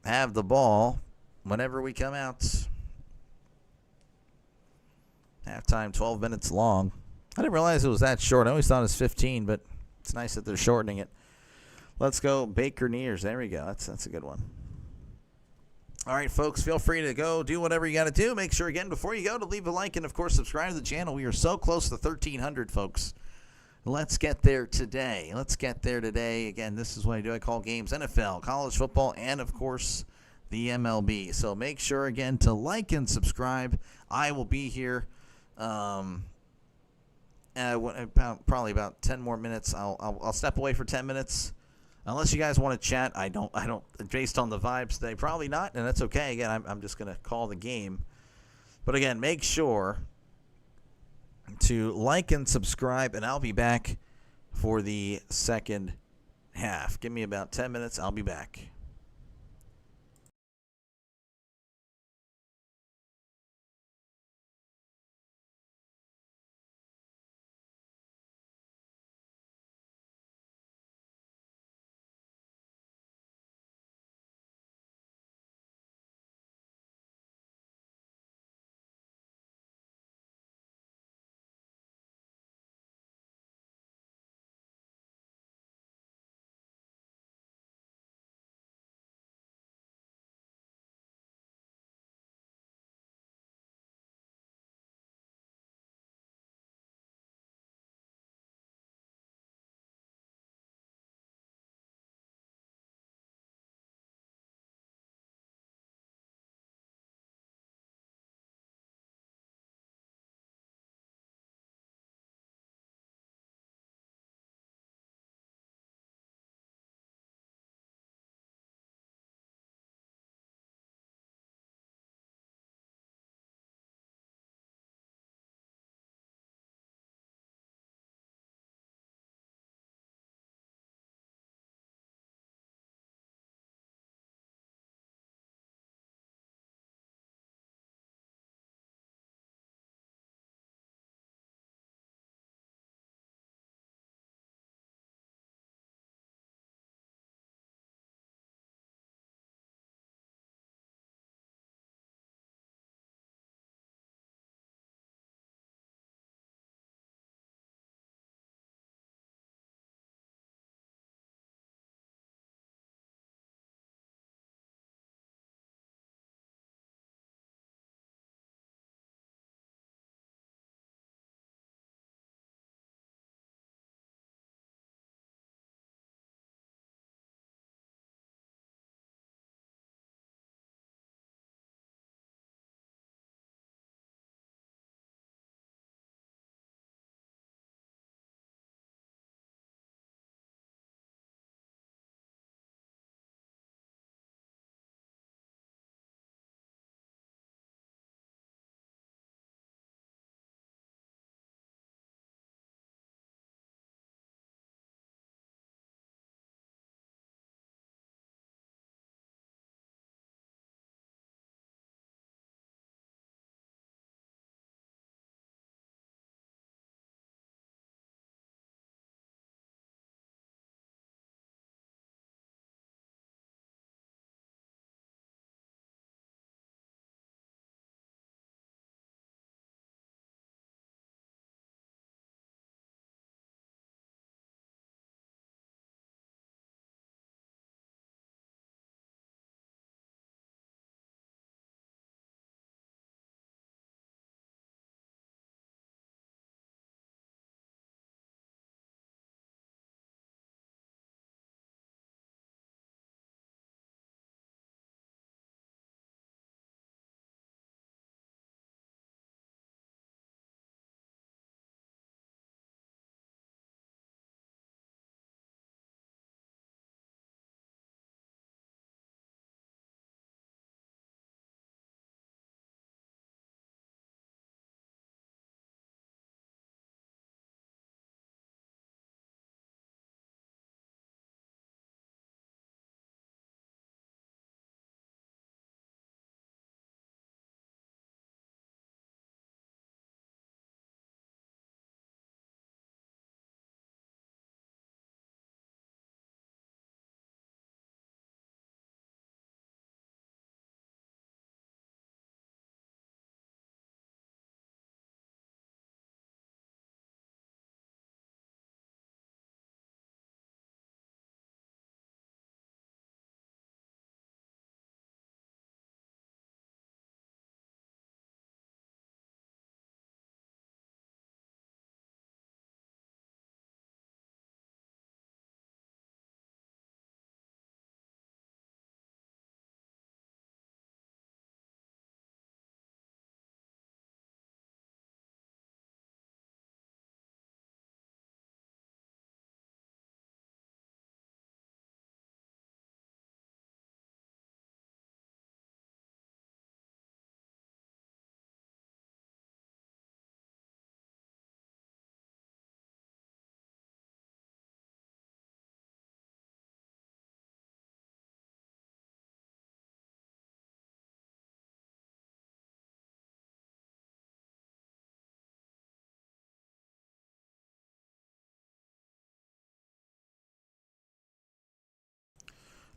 Speaker 1: have the ball whenever we come out. Halftime, 12 minutes long. I didn't realize it was that short. I always thought it was 15, but it's nice that they're shortening it. Let's go Buccaneers. There we go. That's a good one. All right, folks, feel free to go do whatever you got to do. Make sure, again, before you go, to leave a like and, of course, subscribe to the channel. We are so close to 1,300, folks. Let's get there today. Again, this is what I do. I call games NFL, college football, and, of course, the MLB. So make sure, again, to like and subscribe. I will be here probably about 10 more minutes. I'll step away for 10 minutes. Unless you guys want to chat, I don't, based on the vibes today, probably not, and that's okay. Again, I'm just going to call the game. But again, make sure to like and subscribe, and I'll be back for the second half. Give me about 10 minutes. I'll be back.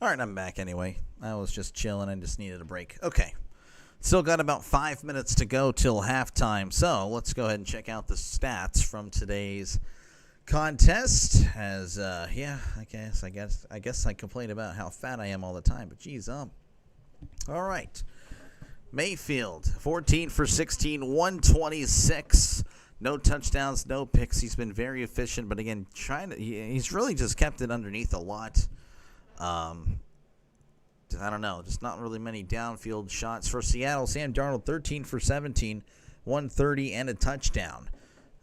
Speaker 1: All right, I'm back anyway. I was just chilling. I just needed a break. Okay. Still got about 5 minutes to go till halftime. So let's go ahead and check out the stats from today's contest. As I guess I complain about how fat I am all the time, but geez, all right. Mayfield, 14 for 16, 126. No touchdowns, no picks. He's been very efficient, but again, he's really just kept it underneath a lot. I don't know, just not really many downfield shots. For Seattle, Sam Darnold, 13 for 17, 130 and a touchdown.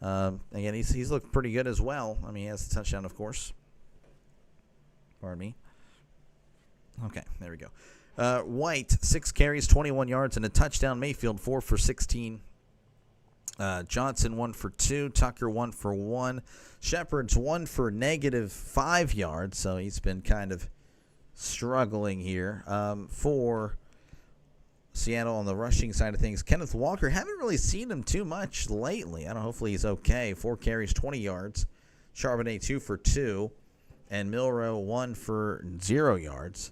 Speaker 1: Again, he's looked pretty good as well. I mean, he has a touchdown, of course. Pardon me. Okay, there we go. White, 6 carries, 21 yards, and a touchdown. Mayfield, 4 for 16. Johnson, 1 for 2. Tucker, 1 for 1. Shepard's 1 for -5 yards, so he's been kind of struggling here. For Seattle on the rushing side of things, Kenneth Walker, haven't really seen him too much lately. I don't know, hopefully he's okay. 4 carries, 20 yards. Charbonnet, 2 for 2. And Milroe, 1 for 0 yards.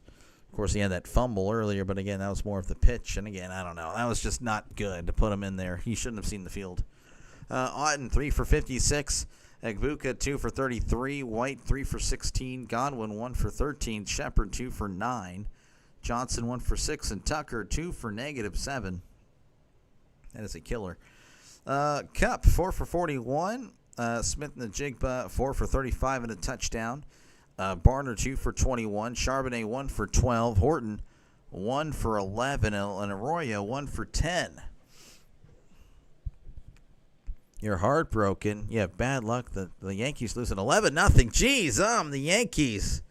Speaker 1: Of course, he had that fumble earlier, but again, that was more of the pitch. And again, I don't know. That was just not good to put him in there. He shouldn't have seen the field. Otten, 3 for 56. Egbuka, 2 for 33. White, 3 for 16. Godwin, 1 for 13. Shepard, 2 for 9. Johnson, 1 for 6. And Tucker, 2 for -7. That is a killer. Kupp, 4 for 41. Smith and the Jigba, 4 for 35 and a touchdown. Barner, 2 for 21. Charbonnet, 1 for 12. Horton, 1 for 11. And Arroyo, 1 for 10. You're heartbroken. You have bad luck. The Yankees losing 11-0. Jeez, the Yankees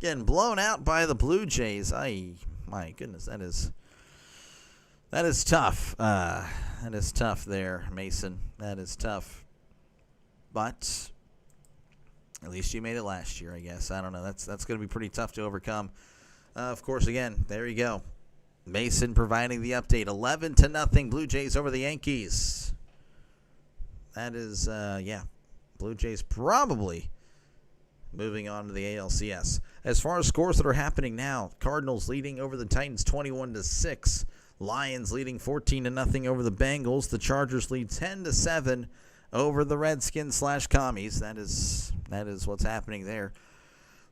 Speaker 1: getting blown out by the Blue Jays. My goodness, that is tough. That is tough there, Mason. That is tough. But at least you made it last year, I guess. I don't know. That's going to be pretty tough to overcome. Of course, again, there you go. Mason providing the update. 11-0 Blue Jays over the Yankees. That is, Blue Jays probably moving on to the ALCS. As far as scores that are happening now, Cardinals leading over the Titans 21-6. Lions leading 14-0 over the Bengals. The Chargers lead 10-7 over the Redskins/Commies. That is what's happening there.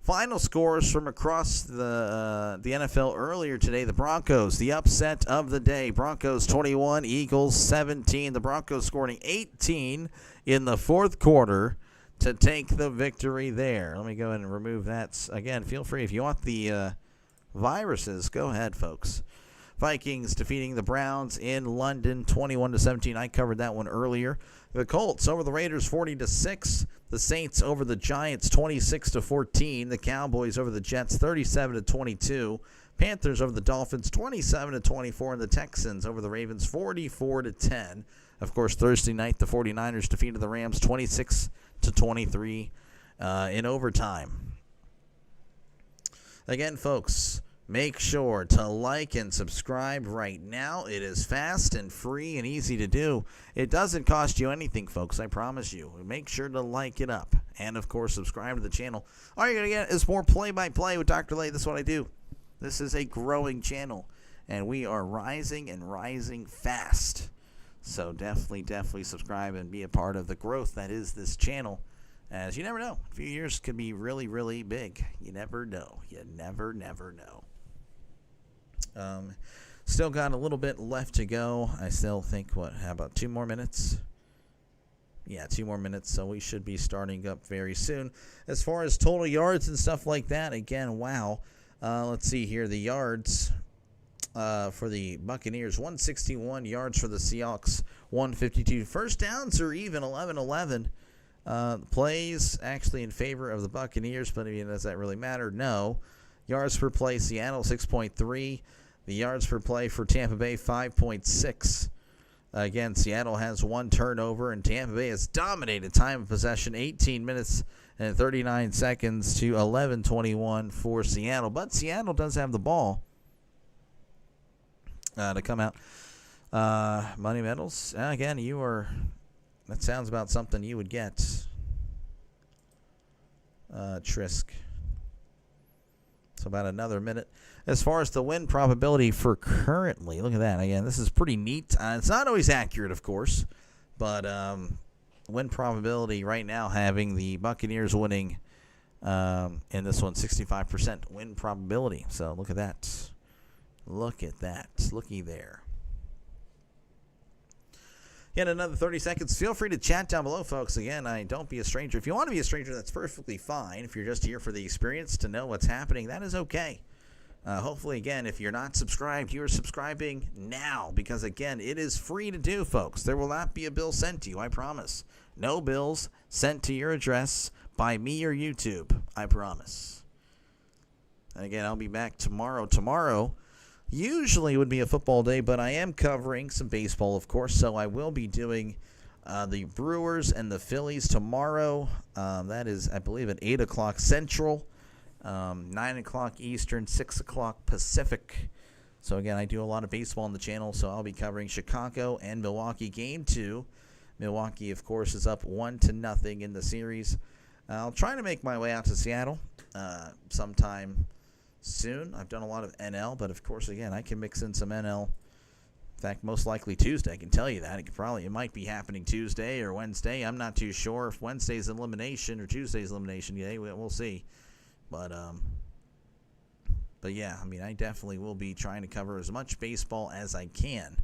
Speaker 1: Final scores from across the NFL earlier today. The Broncos, the upset of the day. Broncos 21, Eagles 17. The Broncos scoring 18 in the fourth quarter to take the victory there. Let me go ahead and remove that. Again, feel free. If you want the viruses, go ahead, folks. Vikings defeating the Browns in London 21-17. I covered that one earlier. The Colts over the Raiders 40-6. The Saints over the Giants 26-14. The Cowboys over the Jets 37-22. Panthers over the Dolphins 27-24. And the Texans over the Ravens 44-10. Of course, Thursday night the 49ers defeated the Rams 26-23 in overtime. Again, folks, make sure to like and subscribe right now. It is fast and free and easy to do. It doesn't cost you anything, folks, I promise you. Make sure to like it up. And, of course, subscribe to the channel. All you're going to get is more play-by-play with Dr. Lay. This is what I do. This is a growing channel, and we are rising and rising fast. So definitely subscribe and be a part of the growth that is this channel. As you never know, a few years could be really, really big. You never know. You never know. Still got a little bit left to go. I still think, how about 2 more minutes? Yeah, 2 more minutes, so we should be starting up very soon. As far as total yards and stuff like that, again, wow. Let's see here. The yards for the Buccaneers, 161 yards for the Seahawks, 152. First downs are even, 11-11. Plays actually in favor of the Buccaneers, but does that really matter? No. Yards per play, Seattle 6.3. The yards per play for Tampa Bay 5.6. Again, Seattle has 1 turnover, and Tampa Bay has dominated time of possession, 18 minutes and 39 seconds to 11:21 for Seattle. But Seattle does have the ball to come out. Money medals. Again, that sounds about something you would get. Trisk. So about another minute. As far as the win probability for currently, look at that. Again, this is pretty neat. It's not always accurate, of course, but win probability right now having the Buccaneers winning in this one, 65% win probability. So look at that. Look at that. Looky there. Yet another 30 seconds. Feel free to chat down below, folks. Again, don't be a stranger. If you want to be a stranger, that's perfectly fine. If you're just here for the experience to know what's happening, that is okay. Hopefully, again, if you're not subscribed, you're subscribing now because, again, it is free to do, folks. There will not be a bill sent to you, I promise. No bills sent to your address by me or YouTube, I promise. And again, I'll be back tomorrow. Tomorrow usually would be a football day, but I am covering some baseball, of course, so I will be doing the Brewers and the Phillies tomorrow. That is, I believe, at 8 o'clock Central, 9 o'clock Eastern, 6 o'clock Pacific. So, again, I do a lot of baseball on the channel, so I'll be covering Chicago and Milwaukee Game 2. Milwaukee, of course, is up 1-0 in the series. I'll try to make my way out to Seattle sometime soon. I've done a lot of NL, but of course, again, I can mix in some NL. In fact, most likely Tuesday. I can tell you that. It might be happening Tuesday or Wednesday. I'm not too sure if Wednesday's elimination or Tuesday's elimination. Yeah, we'll see. But yeah, I mean, I definitely will be trying to cover as much baseball as I can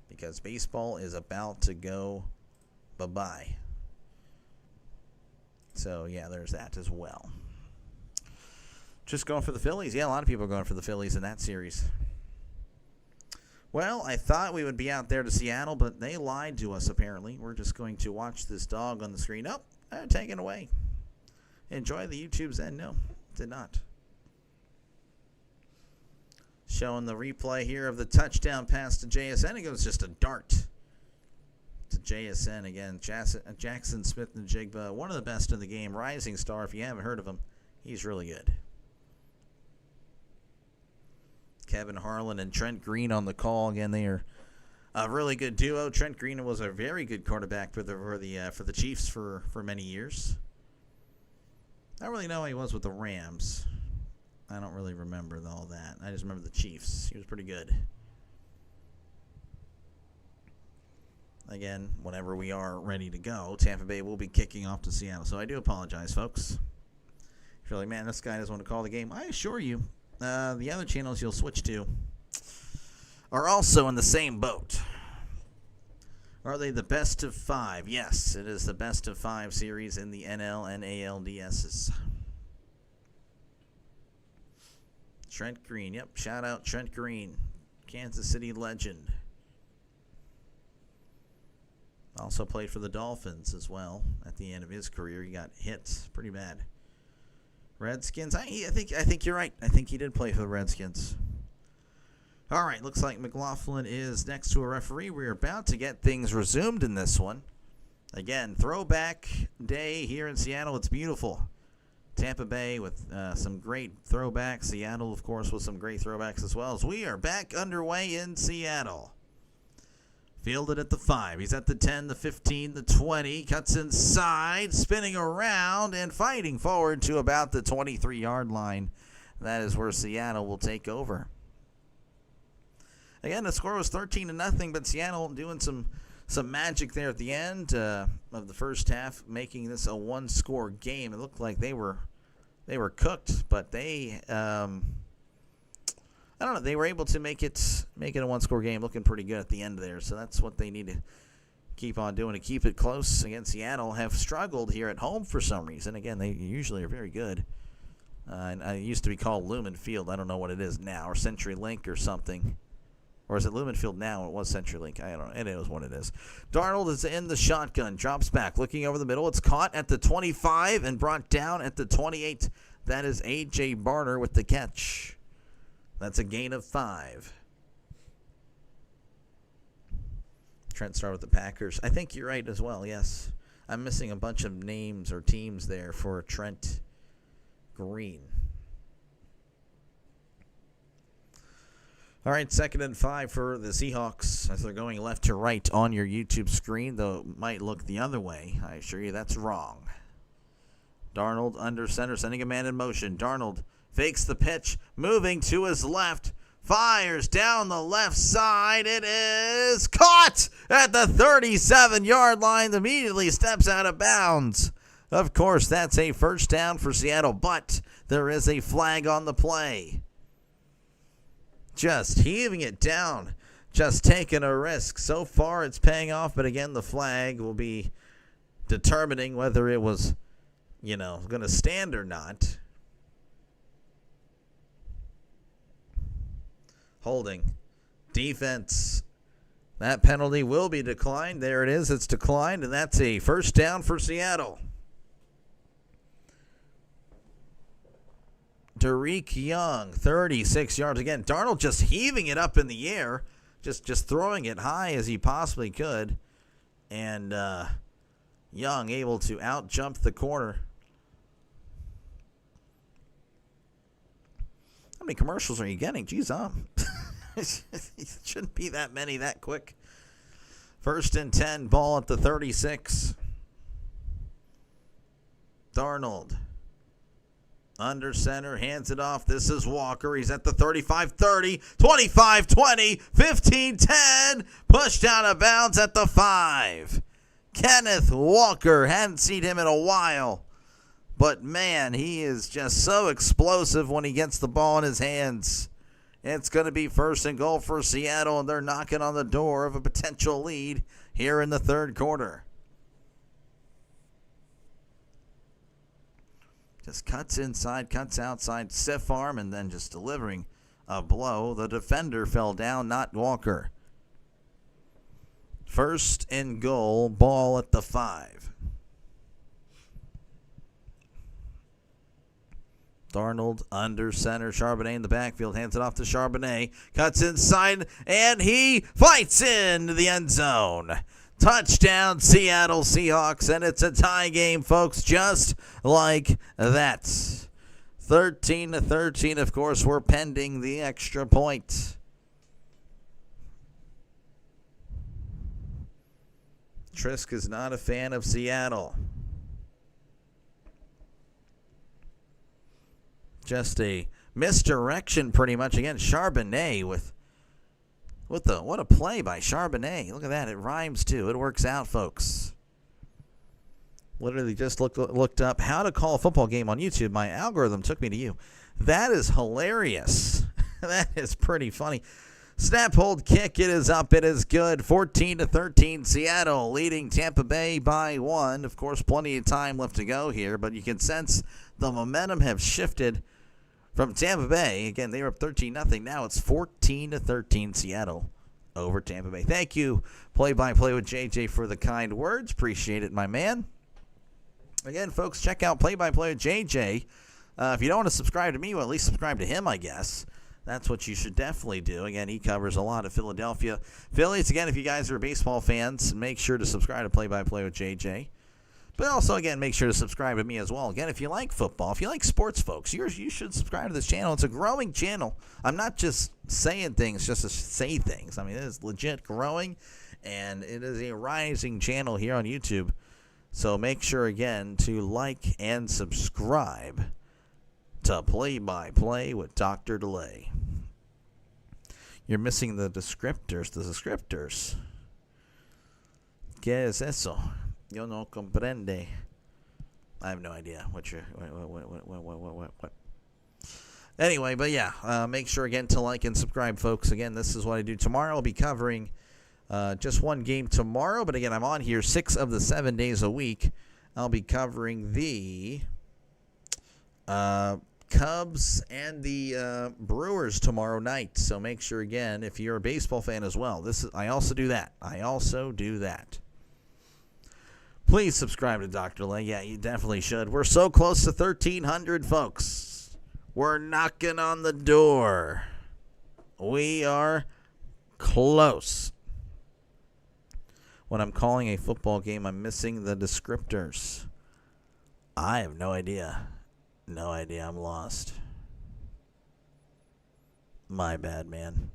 Speaker 1: because baseball is about to go bye-bye. So, yeah, there's that as well. Just going for the Phillies. Yeah, a lot of people are going for the Phillies in that series. Well, I thought we would be out there to Seattle, but they lied to us, apparently. We're just going to watch this dog on the screen. Oh, taken away. Enjoy the YouTube's end. No, did not. Showing the replay here of the touchdown pass to JSN. It goes just a dart to JSN again. Jackson Smith and Jigba, one of the best in the game. Rising star, if you haven't heard of him. He's really good. Kevin Harlan and Trent Green on the call. Again, they are a really good duo. Trent Green was a very good quarterback for the Chiefs for many years. I don't really know how he was with the Rams. I don't really remember all that. I just remember the Chiefs. He was pretty good. Again, whenever we are ready to go, Tampa Bay will be kicking off to Seattle. So I do apologize, folks. If you're like, man, this guy doesn't want to call the game, I assure you, the other channels you'll switch to are also in the same boat. Are they the best of 5? Yes, it is the best of 5 series in the NL and ALDSs. Trent Green, yep, shout out Trent Green, Kansas City legend. Also played for the Dolphins as well at the end of his career. He got hit pretty bad. Redskins, I think you're right. I think he did play for the Redskins. All right, looks like McLaughlin is next to a referee. We're about to get things resumed in this one. Again, throwback day here in Seattle. It's beautiful. Tampa Bay with some great throwbacks. Seattle, of course, with some great throwbacks as well. As we are back underway in Seattle. Fielded at the 5. He's at the 10, the 15, the 20. Cuts inside, spinning around, and fighting forward to about the 23-yard line. That is where Seattle will take over. Again, the score was 13-0, but Seattle doing some magic there at the end of the first half, making this a one-score game. It looked like they were cooked, but they I don't know. They were able to make it a one-score game, looking pretty good at the end there. So that's what they need to keep on doing to keep it close. Again, Seattle have struggled here at home for some reason. Again, they usually are very good. And it used to be called Lumen Field. I don't know what it is now, or CenturyLink or something. Or is it Lumen Field now? It was CenturyLink. I don't know. It is what it is. Darnold is in the shotgun. Drops back, looking over the middle. It's caught at the 25 and brought down at the 28. That is A.J. Barner with the catch. That's a gain of 5. Trent started with the Packers. I think you're right as well, yes. I'm missing a bunch of names or teams there for Trent Green. All right, 2nd and 5 for the Seahawks as they're going left to right on your YouTube screen, though it might look the other way. I assure you that's wrong. Darnold under center, sending a man in motion. Darnold fakes the pitch, moving to his left, fires down the left side. It is caught at the 37-yard line, immediately steps out of bounds. Of course, that's a first down for Seattle, but there is a flag on the play. Just heaving it down, just taking a risk. So far, it's paying off, but again, the flag will be determining whether it was, going to stand or not. Holding. Defense. That penalty will be declined. There it is. It's declined, and that's a first down for Seattle. Derek Young, 36 yards. Again, Darnold just heaving it up in the air, just throwing it high as he possibly could. And Young able to out-jump the corner. How many commercials are you getting? Jeez, it shouldn't be that many that quick. 1st and 10, ball at the 36. Darnold. Under center, hands it off. This is Walker. He's at the 35-30, 25-20, 15-10. Pushed out of bounds at the 5. Kenneth Walker. Hadn't seen him in a while. But, man, he is just so explosive when he gets the ball in his hands. It's going to be 1st and goal for Seattle, and they're knocking on the door of a potential lead here in the third quarter. Just cuts inside, cuts outside, stiff arm, and then just delivering a blow. The defender fell down, not Walker. 1st and goal, ball at the 5. Darnold under center, Charbonnet in the backfield, hands it off to Charbonnet, cuts inside, and he fights into the end zone. Touchdown, Seattle Seahawks, and it's a tie game, folks, just like that. 13-13, of course, we're pending the extra point. Trisk is not a fan of Seattle. Just a misdirection, pretty much. Again, Charbonnet with what a play by Charbonnet. Look at that. It rhymes, too. It works out, folks. Literally just looked up how to call a football game on YouTube. My algorithm took me to you. That is hilarious. That is pretty funny. Snap, hold, kick. It is up. It is good. 14-13. Seattle leading Tampa Bay by 1. Of course, plenty of time left to go here, but you can sense the momentum have shifted from Tampa Bay. Again, they were up 13-0. Now it's 14-13 Seattle over Tampa Bay. Thank you, Play-by-Play with JJ, for the kind words. Appreciate it, my man. Again, folks, check out Play-by-Play with JJ. If you don't want to subscribe to me, well, at least subscribe to him, I guess. That's what you should definitely do. Again, he covers a lot of Philadelphia Phillies. Again, if you guys are baseball fans, make sure to subscribe to Play-by-Play with JJ. But also, again, make sure to subscribe to me as well. Again, if you like football, if you like sports, folks, you should subscribe to this channel. It's a growing channel. I'm not just saying things just to say things. I mean, it is legit growing, and it is a rising channel here on YouTube. So make sure, again, to like and subscribe to Play-by-Play with Dr. Delay. You're missing the descriptors. The descriptors. ¿Qué es eso? Yo no comprende. I have no idea what. Anyway, but yeah, make sure again to like and subscribe, folks. Again, this is what I do tomorrow. I'll be covering just one game tomorrow, but again, I'm on here 6 of the 7 days a week. I'll be covering the Cubs and the Brewers tomorrow night. So make sure again, if you're a baseball fan as well, I also do that. Please subscribe to Dr. Lay. Yeah, you definitely should. We're so close to 1,300, folks. We're knocking on the door. We are close. When I'm calling a football game, I'm missing the descriptors. I have no idea. No idea. I'm lost. My bad, man.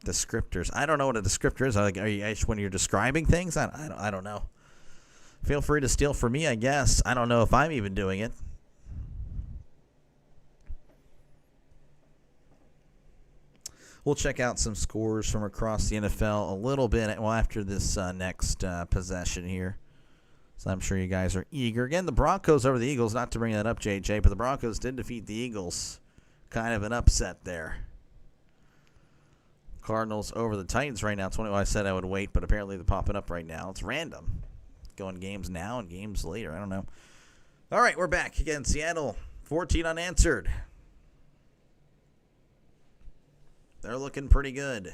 Speaker 1: Descriptors. I don't know what a descriptor is. Are you when you're describing things? I don't know. Feel free to steal from me, I guess. I don't know if I'm even doing it. we'll check out some scores from across the NFL a little bit after this next possession here. So I'm sure you guys are eager. Again, the Broncos over the Eagles, not to bring that up, JJ, but the Broncos did defeat the Eagles. Kind of an upset there. Cardinals over the Titans right now. 20. Well, I said I would wait, but apparently they're popping up right now. It's random. Going games now and games later. I don't know. All right, we're back. Again, Seattle, 14 unanswered. They're looking pretty good.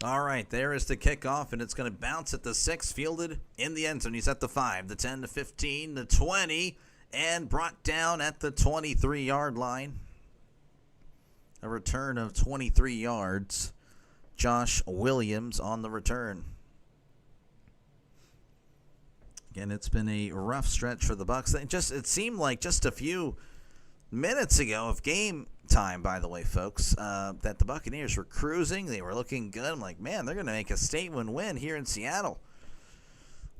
Speaker 1: All right, there is the kickoff, and it's going to bounce at the 6, fielded in the end zone. He's at the 5, the 10, the 15, the 20, and brought down at the 23-yard line. A return of 23 yards. Josh Williams on the return. Again, it's been a rough stretch for the Bucs. It seemed like just a few minutes ago of game time, by the way, folks, that the Buccaneers were cruising. They were looking good. I'm like, man, they're going to make a statement win here in Seattle.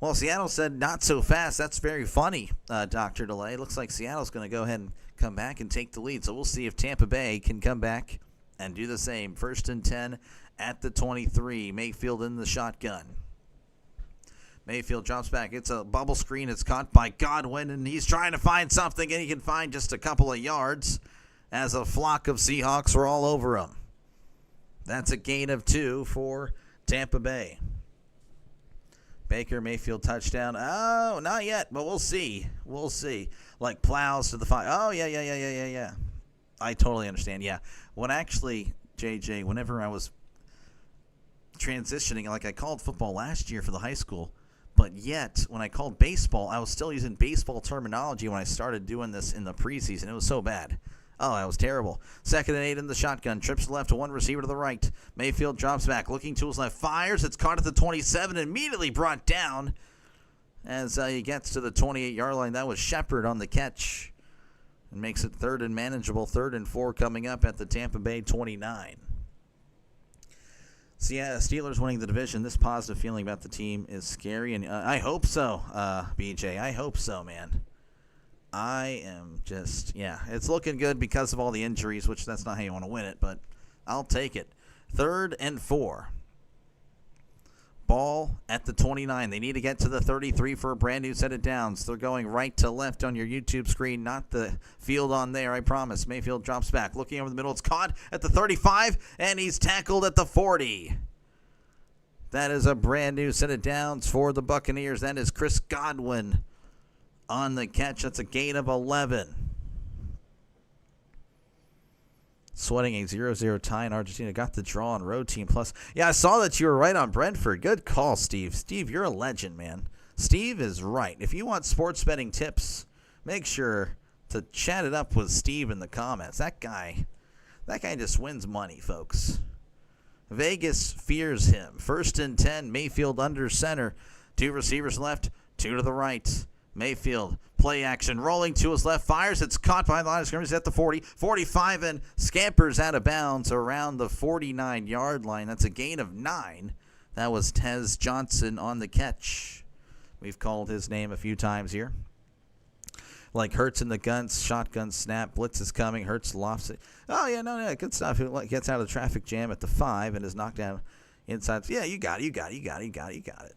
Speaker 1: Well, Seattle said not so fast. That's very funny, Dr. DeLay. Looks like Seattle's going to go ahead and come back and take the lead. So we'll see if Tampa Bay can come back and do the same. 1st and 10 at the 23. Mayfield in the shotgun. Mayfield drops back. It's a bubble screen. It's caught by Godwin, and he's trying to find something, and he can find just a couple of yards as a flock of Seahawks were all over him. That's a gain of 2 for Tampa Bay. Baker Mayfield touchdown. Oh, not yet, but we'll see. We'll see. Like plows to the 5. Oh, yeah. I totally understand. Yeah. When actually, JJ, whenever I was transitioning, like I called football last year for the high school, but yet when I called baseball, I was still using baseball terminology when I started doing this in the preseason. It was so bad. Oh, that was terrible. 2nd and 8 in the shotgun. Trips to the left to one receiver to the right. Mayfield drops back. Looking to his left. Fires. It's caught at the 27. Immediately brought down as he gets to the 28-yard line. That was Shepard on the catch. And makes it 3rd and manageable. 3rd and 4 coming up at the Tampa Bay 29. So, yeah, Steelers winning the division. This positive feeling about the team is scary. And I hope so, BJ. I hope so, man. I am just, it's looking good because of all the injuries, which that's not how you want to win it, but I'll take it. 3rd and 4. Ball at the 29. They need to get to the 33 for a brand new set of downs. They're going right to left on your YouTube screen, not the field on there, I promise. Mayfield drops back. Looking over the middle. It's caught at the 35, and he's tackled at the 40. That is a brand new set of downs for the Buccaneers. That is Chris Godwin on the catch. That's a gain of 11. Sweating a 0-0 tie in Argentina. Got the draw on Road Team Plus. Yeah, I saw that you were right on Brentford. Good call, Steve. Steve, you're a legend, man. Steve is right. If you want sports betting tips, make sure to chat it up with Steve in the comments. That guy just wins money, folks. Vegas fears him. 1st and 10. Mayfield under center. 2 receivers left. 2 to the right. Mayfield, play action, rolling to his left, fires. It's caught behind the line of scrimmage at the 40, 45, and scampers out of bounds around the 49-yard line. That's a gain of 9. That was Tez Johnson on the catch. We've called his name a few times here. Like Hurts in the guns, shotgun snap, blitz is coming, Hurts lofts it. Oh, yeah, no, good stuff. He gets out of the traffic jam at the 5 and is knocked down inside. Yeah, you got it.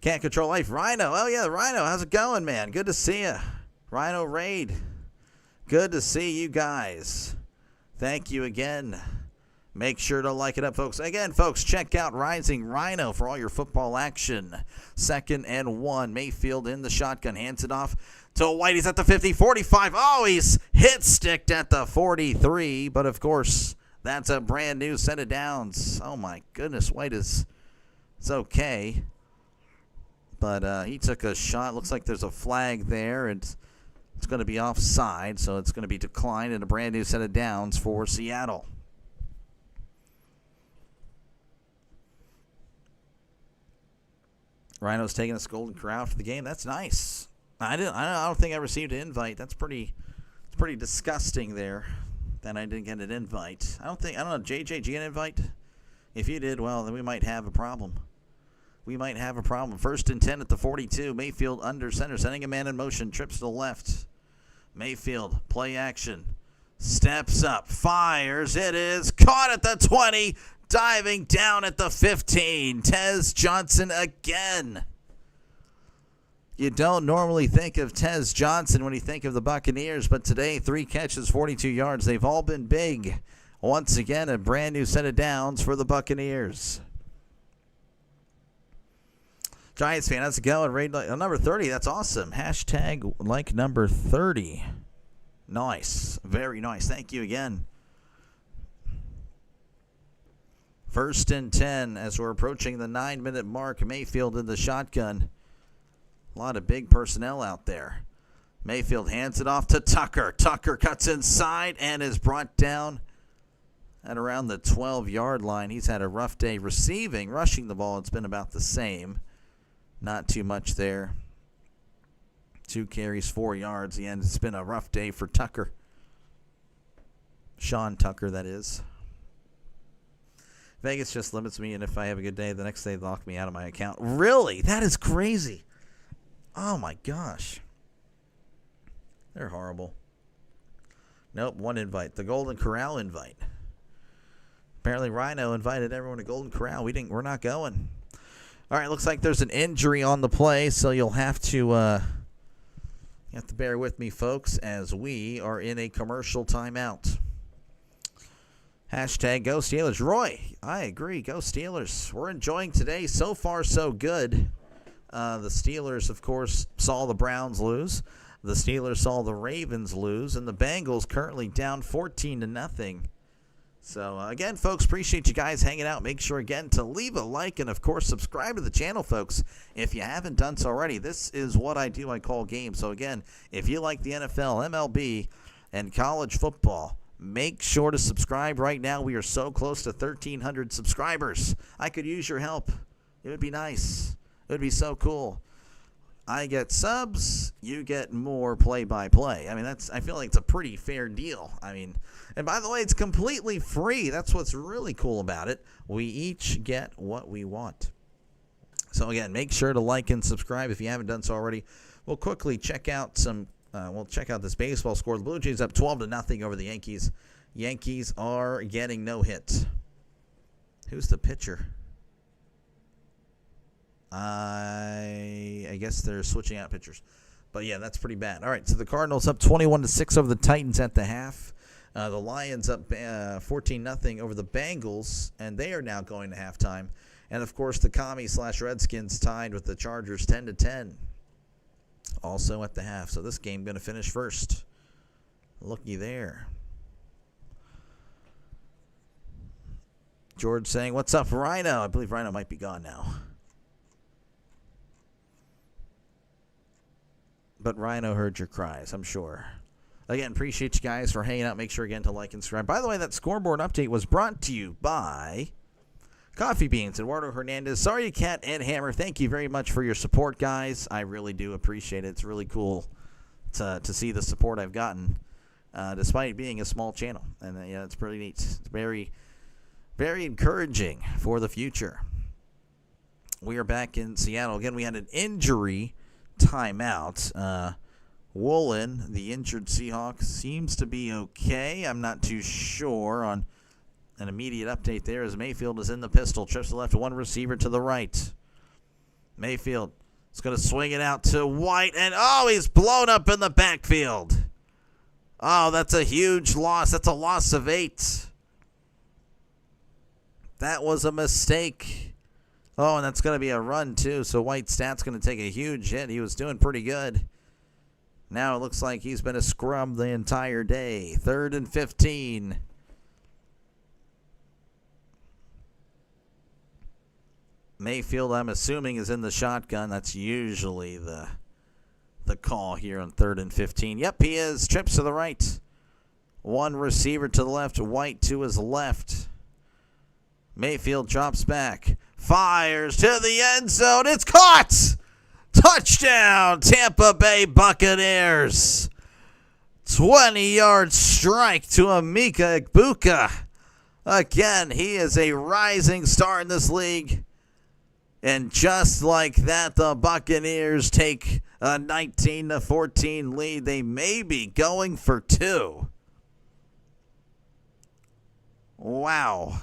Speaker 1: Can't control life. Rhino. Oh, yeah, Rhino. How's it going, man? Good to see you. Rhino Raid. Good to see you guys. Thank you again. Make sure to like it up, folks. Again, folks, check out Rising Rhino for all your football action. 2nd and 1. Mayfield in the shotgun. Hands it off to White. He's at the 50, 45. Oh, he's hit-sticked at the 43. But, of course, that's a brand new set of downs. Oh, my goodness. White is it's okay. But he took a shot. Looks like there's a flag there. It's going to be offside, so it's going to be declined and a brand new set of downs for Seattle. Rhino's taking this Golden Corral for the game. That's nice. I don't think I received an invite. It's pretty disgusting there that I didn't get an invite. I don't know. JJ, did you get an invite? If you did, well, then we might have a problem. 1st and 10 at the 42. Mayfield under center, sending a man in motion. Trips to the left. Mayfield, play action. Steps up, fires. It is caught at the 20, diving down at the 15. Tez Johnson again. You don't normally think of Tez Johnson when you think of the Buccaneers, but today, 3 catches, 42 yards. They've all been big. Once again, a brand new set of downs for the Buccaneers. Giants fan, how's it going? Raid number 30, that's awesome. Hashtag like number 30. Nice. Very nice. Thank you again. 1st and 10 as we're approaching the 9-minute mark. Mayfield in the shotgun. A lot of big personnel out there. Mayfield hands it off to Tucker. Tucker cuts inside and is brought down at around the 12-yard line. He's had a rough day receiving. Rushing the ball, it's been about the same. Not too much there. 2 carries, 4 yards. The end. It's been a rough day for Tucker. Sean Tucker, that is. Vegas just limits me, and if I have a good day, the next day they lock me out of my account. Really? That is crazy. Oh, my gosh. They're horrible. Nope, 1 invite. The Golden Corral invite. Apparently Rhino invited everyone to Golden Corral. We're not going. All right, looks like there's an injury on the play, so you'll have to bear with me, folks, as we are in a commercial timeout. Hashtag Go Steelers. Roy, I agree. Go Steelers. We're enjoying today. So far, so good. The Steelers, of course, saw the Browns lose. The Steelers saw the Ravens lose. And the Bengals currently down 14-0. So, again, folks, appreciate you guys hanging out. Make sure, again, to leave a like and, of course, subscribe to the channel, folks, if you haven't done so already. This is what I do. I call games. So, again, if you like the NFL, MLB, and college football, make sure to subscribe right now. We are so close to 1,300 subscribers. I could use your help. It would be nice. It would be so cool. I get subs, you get more play-by-play. I mean, I feel like it's a pretty fair deal. I mean, and by the way, it's completely free. That's what's really cool about it. We each get what we want. So again, make sure to like and subscribe if you haven't done so already. We'll quickly check out this baseball score. The Blue Jays up 12-0 over the Yankees. Yankees are getting no hits. Who's the pitcher? I guess they're switching out pitchers. But, yeah, that's pretty bad. All right, so the Cardinals up 21-6 over the Titans at the half. The Lions up 14-0 over the Bengals, and they are now going to halftime. And, of course, the Commies/Redskins tied with the Chargers 10-10. Also at the half. So this game going to finish first. Looky there. George saying, what's up, Rhino? I believe Rhino might be gone now. But Rhino heard your cries, I'm sure. Again, appreciate you guys for hanging out. Make sure, again, to like and subscribe. By the way, that scoreboard update was brought to you by Coffee Beans, Eduardo Hernandez, Sorry You Cat, and Hammer. Thank you very much for your support, guys. I really do appreciate it. It's really cool to see the support I've gotten, despite being a small channel. And, yeah, it's pretty neat. It's very, very encouraging for the future. We are back in Seattle. Again, we had an injury timeout. Woolen, the injured Seahawks, seems to be okay. I'm not too sure on an immediate update there as Mayfield is in the pistol. Trips to the left, 1 receiver to the right. Mayfield is going to swing it out to White, and he's blown up in the backfield. Oh, that's a huge loss. That's a loss of 8. That was a mistake. Oh, and that's going to be a run, too. So White's stat's going to take a huge hit. He was doing pretty good. Now it looks like he's been a scrub the entire day. 3rd and 15. Mayfield, I'm assuming, is in the shotgun. That's usually the call here on 3rd and 15. Yep, he is. Trips to the right. 1 receiver to the left. White to his left. Mayfield drops back. Fires to the end zone. It's caught! Touchdown, Tampa Bay Buccaneers. 20-yard strike to Emeka Egbuka. Again, he is a rising star in this league. And just like that, the Buccaneers take a 19-14 lead. They may be going for two. Wow.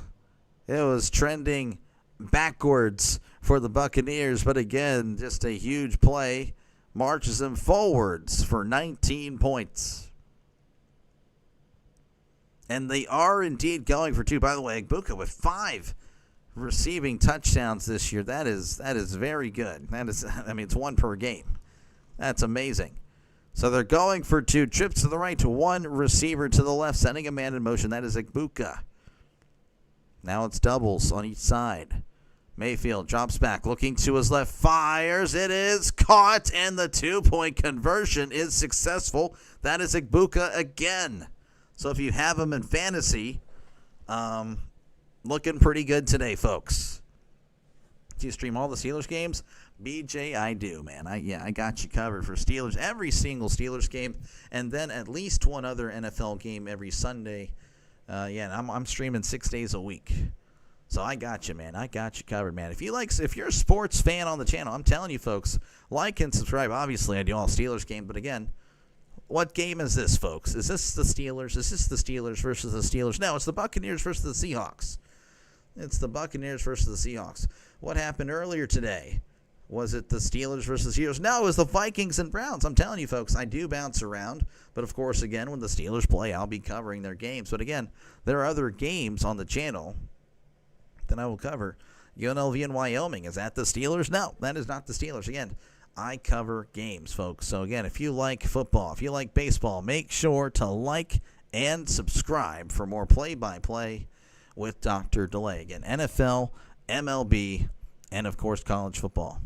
Speaker 1: It was trending backwards for the Buccaneers, but again, just a huge play marches them forwards for 19 points. And they are indeed going for two. By the way, Egbuka with 5 receiving touchdowns this year. That is very good. It's one per game. That's amazing. So they're going for two. Trips to the right to one receiver to the left, sending a man in motion. That is Egbuka. Now it's doubles on each side. Mayfield drops back, looking to his left, fires. It is caught, and the 2-point conversion is successful. That is Egbuka again. So if you have him in fantasy, looking pretty good today, folks. Do you stream all the Steelers games? BJ, I do, man. I got you covered for Steelers. Every single Steelers game, and then at least one other NFL game every Sunday. I'm streaming 6 days a week. So I got you, man. I got you covered, man. If you're a sports fan on the channel, I'm telling you, folks, like and subscribe. Obviously, I do all Steelers game, but again, what game is this, folks? Is this the Steelers? Is this the Steelers versus the Steelers? No, it's the Buccaneers versus the Seahawks. It's the Buccaneers versus the Seahawks. What happened earlier today? Was it the Steelers versus the Steelers? No, it was the Vikings and Browns. I'm telling you, folks, I do bounce around. But, of course, again, when the Steelers play, I'll be covering their games. But, again, there are other games on the channel that I will cover. UNLV in Wyoming. Is that the Steelers? No, that is not the Steelers. Again, I cover games, folks. So, again, if you like football, if you like baseball, make sure to like and subscribe for more play-by-play with Dr. Delay. Again, NFL, MLB, and, of course, college football.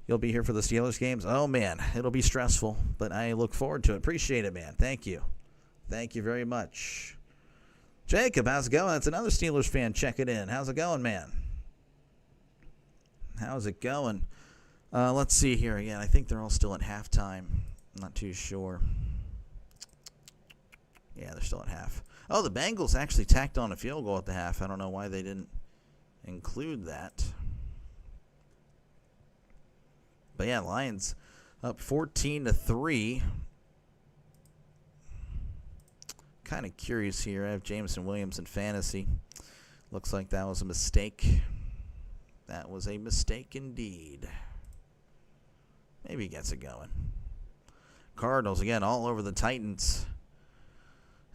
Speaker 1: You'll be here for the Steelers games? Oh, man, it'll be stressful, but I look forward to it. Appreciate it, man. Thank you. Thank you very much. Jacob, how's it going? That's another Steelers fan checking in. How's it going, man? How's it going? Let's see here again. I think they're all still at halftime. I'm not too sure. Yeah, they're still at half. Oh, the Bengals actually tacked on a field goal at the half. I don't know why they didn't include that. But yeah, Lions up 14-3. Kind of curious here. I have Jameson Williams in fantasy. Looks like that was a mistake. That was a mistake indeed. Maybe he gets it going. Cardinals, again, all over the Titans.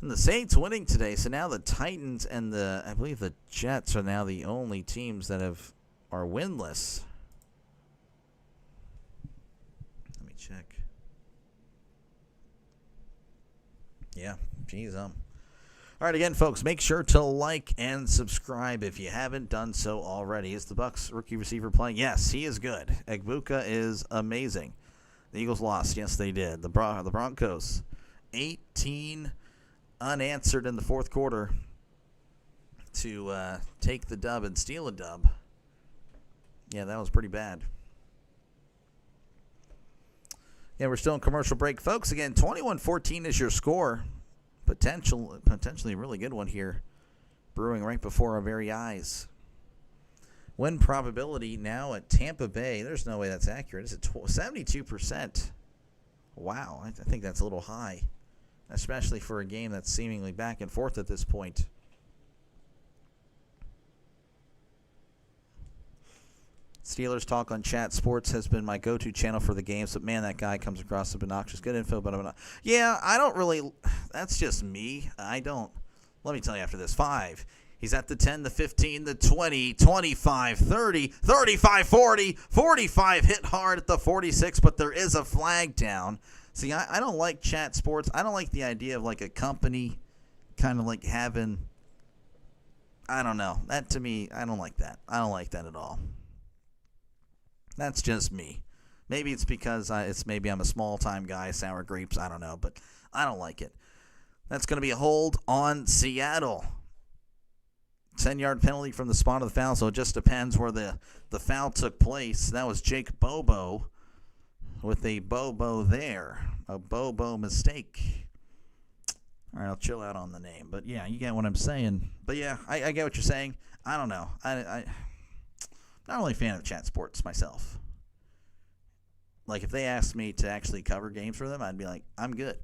Speaker 1: And the Saints winning today. So now the Titans and I believe the Jets are now the only teams that are winless. Let me check. Yeah, geez, All right, again, folks, make sure to like and subscribe if you haven't done so already. Is the Bucs rookie receiver playing? Yes, he is good. Egbuka is amazing. The Eagles lost. Yes, they did. The Broncos, 18 unanswered in the fourth quarter to take the dub and steal a dub. Yeah, that was pretty bad. Yeah, we're still in commercial break, folks. Again, 21-14 is your score. Potentially a really good one here, brewing right before our very eyes. Win probability now at Tampa Bay. There's no way that's accurate. Is it 72%? Wow, I think that's a little high, especially for a game that's seemingly back and forth at this point. Steelers Talk on Chat Sports has been my go-to channel for the games, but man, that guy comes across as obnoxious. Good info, but I'm not. Yeah, I don't really. That's just me. I don't. Let me tell you after this. 5. He's at the 10, the 15, the 20, 25, 30, 35, 40, 45. Hit hard at the 46, but there is a flag down. See, I don't like Chat Sports. I don't like the idea of like a company kind of like having. I don't know. That to me, I don't like that. I don't like that at all. That's just me. Maybe it's because maybe I'm a small-time guy, sour grapes, I don't know, but I don't like it. That's going to be a hold on Seattle. 10-yard penalty from the spot of the foul, so it just depends where the foul took place. That was Jake Bobo with a Bobo there. A Bobo mistake. All right, I'll chill out on the name. But, yeah, you get what I'm saying. But, yeah, I get what you're saying. I don't know. Not really a fan of chat sports myself. Like, if they asked me to actually cover games for them, I'd be like, I'm good.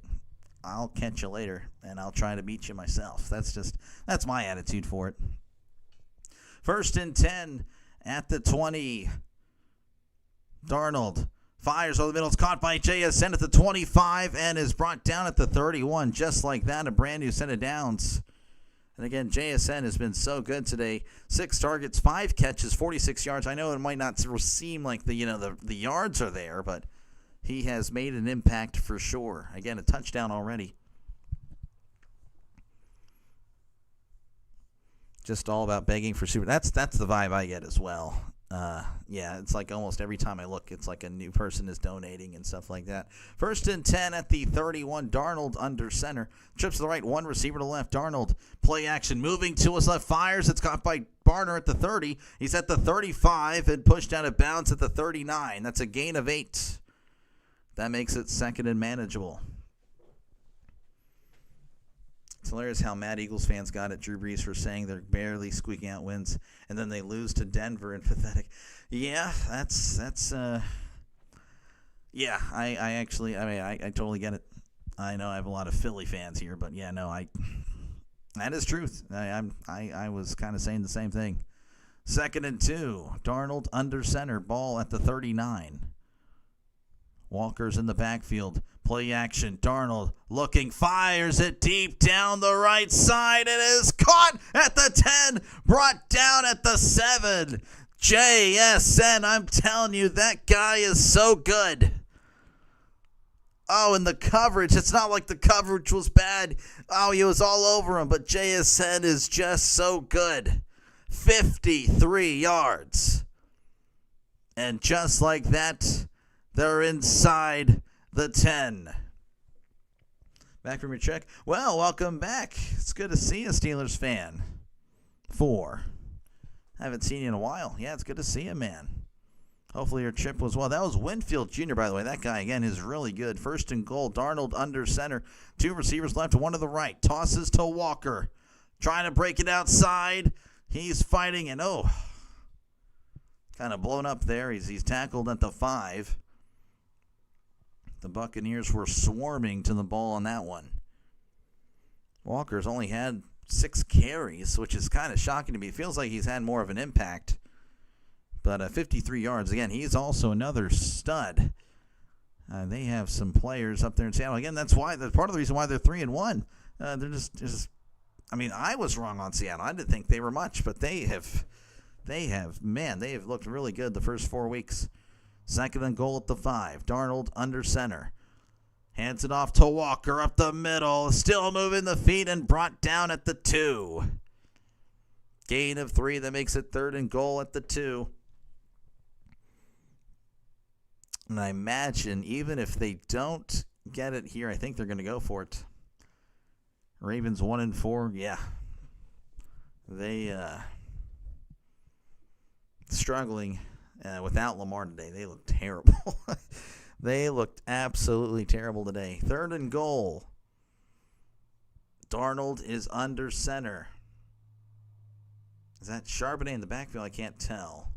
Speaker 1: I'll catch you later, and I'll try to beat you myself. That's my attitude for it. 1st and 10 at the 20. Darnold fires over the middle. It's caught by JSN at the 25 and is brought down at the 31. Just like that, a brand new set of downs. And again, JSN has been so good today. 6 targets, 5 catches, 46 yards. I know it might not seem like the yards are there, but he has made an impact for sure. Again, a touchdown already. Just all about begging for super. That's the vibe I get as well. Yeah, it's like almost every time I look, it's like a new person is donating and stuff like that. 1st and 10 at the 31. Darnold under center. Trips to the right, 1 receiver to the left. Darnold, play action, moving to his left, fires. It's caught by Barner at the 30. He's at the 35 and pushed out of bounds at the 39. That's a gain of 8. That makes it 2nd and manageable. It's hilarious how mad Eagles fans got at Drew Brees for saying they're barely squeaking out wins, and then they lose to Denver and pathetic. Yeah, that's yeah, I totally get it. I know I have a lot of Philly fans here, but yeah, no, that is truth. I was kind of saying the same thing. 2nd and 2. Darnold under center, ball at the 39. Walker's in the backfield. Play action. Darnold looking, fires it deep down the right side. It is caught at the 10, brought down at the 7. JSN, I'm telling you, that guy is so good. Oh, and the coverage, it's not like the coverage was bad. Oh, he was all over him, but JSN is just so good. 53 yards. And just like that, they're inside the 10. Back from your check. Well, welcome back. It's good to see you, Steelers fan. 4. Haven't seen you in a while. Yeah, it's good to see you, man. Hopefully your trip was well. That was Winfield Jr., by the way. That guy, again, is really good. 1st and goal. Darnold under center. 2 receivers left, 1 to the right. Tosses to Walker. Trying to break it outside. He's fighting, and kind of blown up there. He's tackled at the 5. The Buccaneers were swarming to the ball on that one. Walker's only had 6 carries, which is kind of shocking to me. It feels like he's had more of an impact. But 53 yards. Again, he's also another stud. They have some players up there in Seattle. Again, that's part of the reason why they're 3-1. They're just. I mean, I was wrong on Seattle. I didn't think they were much, but they have looked really good the first 4 weeks. 2nd and goal at the 5. Darnold under center. Hands it off to Walker up the middle. Still moving the feet and brought down at the 2. Gain of 3. That makes it 3rd and goal at the 2. And I imagine even if they don't get it here, I think they're going to go for it. Ravens 1-4. Yeah. They struggling. Without Lamar today, they looked terrible. They looked absolutely terrible today. 3rd and goal. Darnold is under center. Is that Charbonnet in the backfield? I can't tell.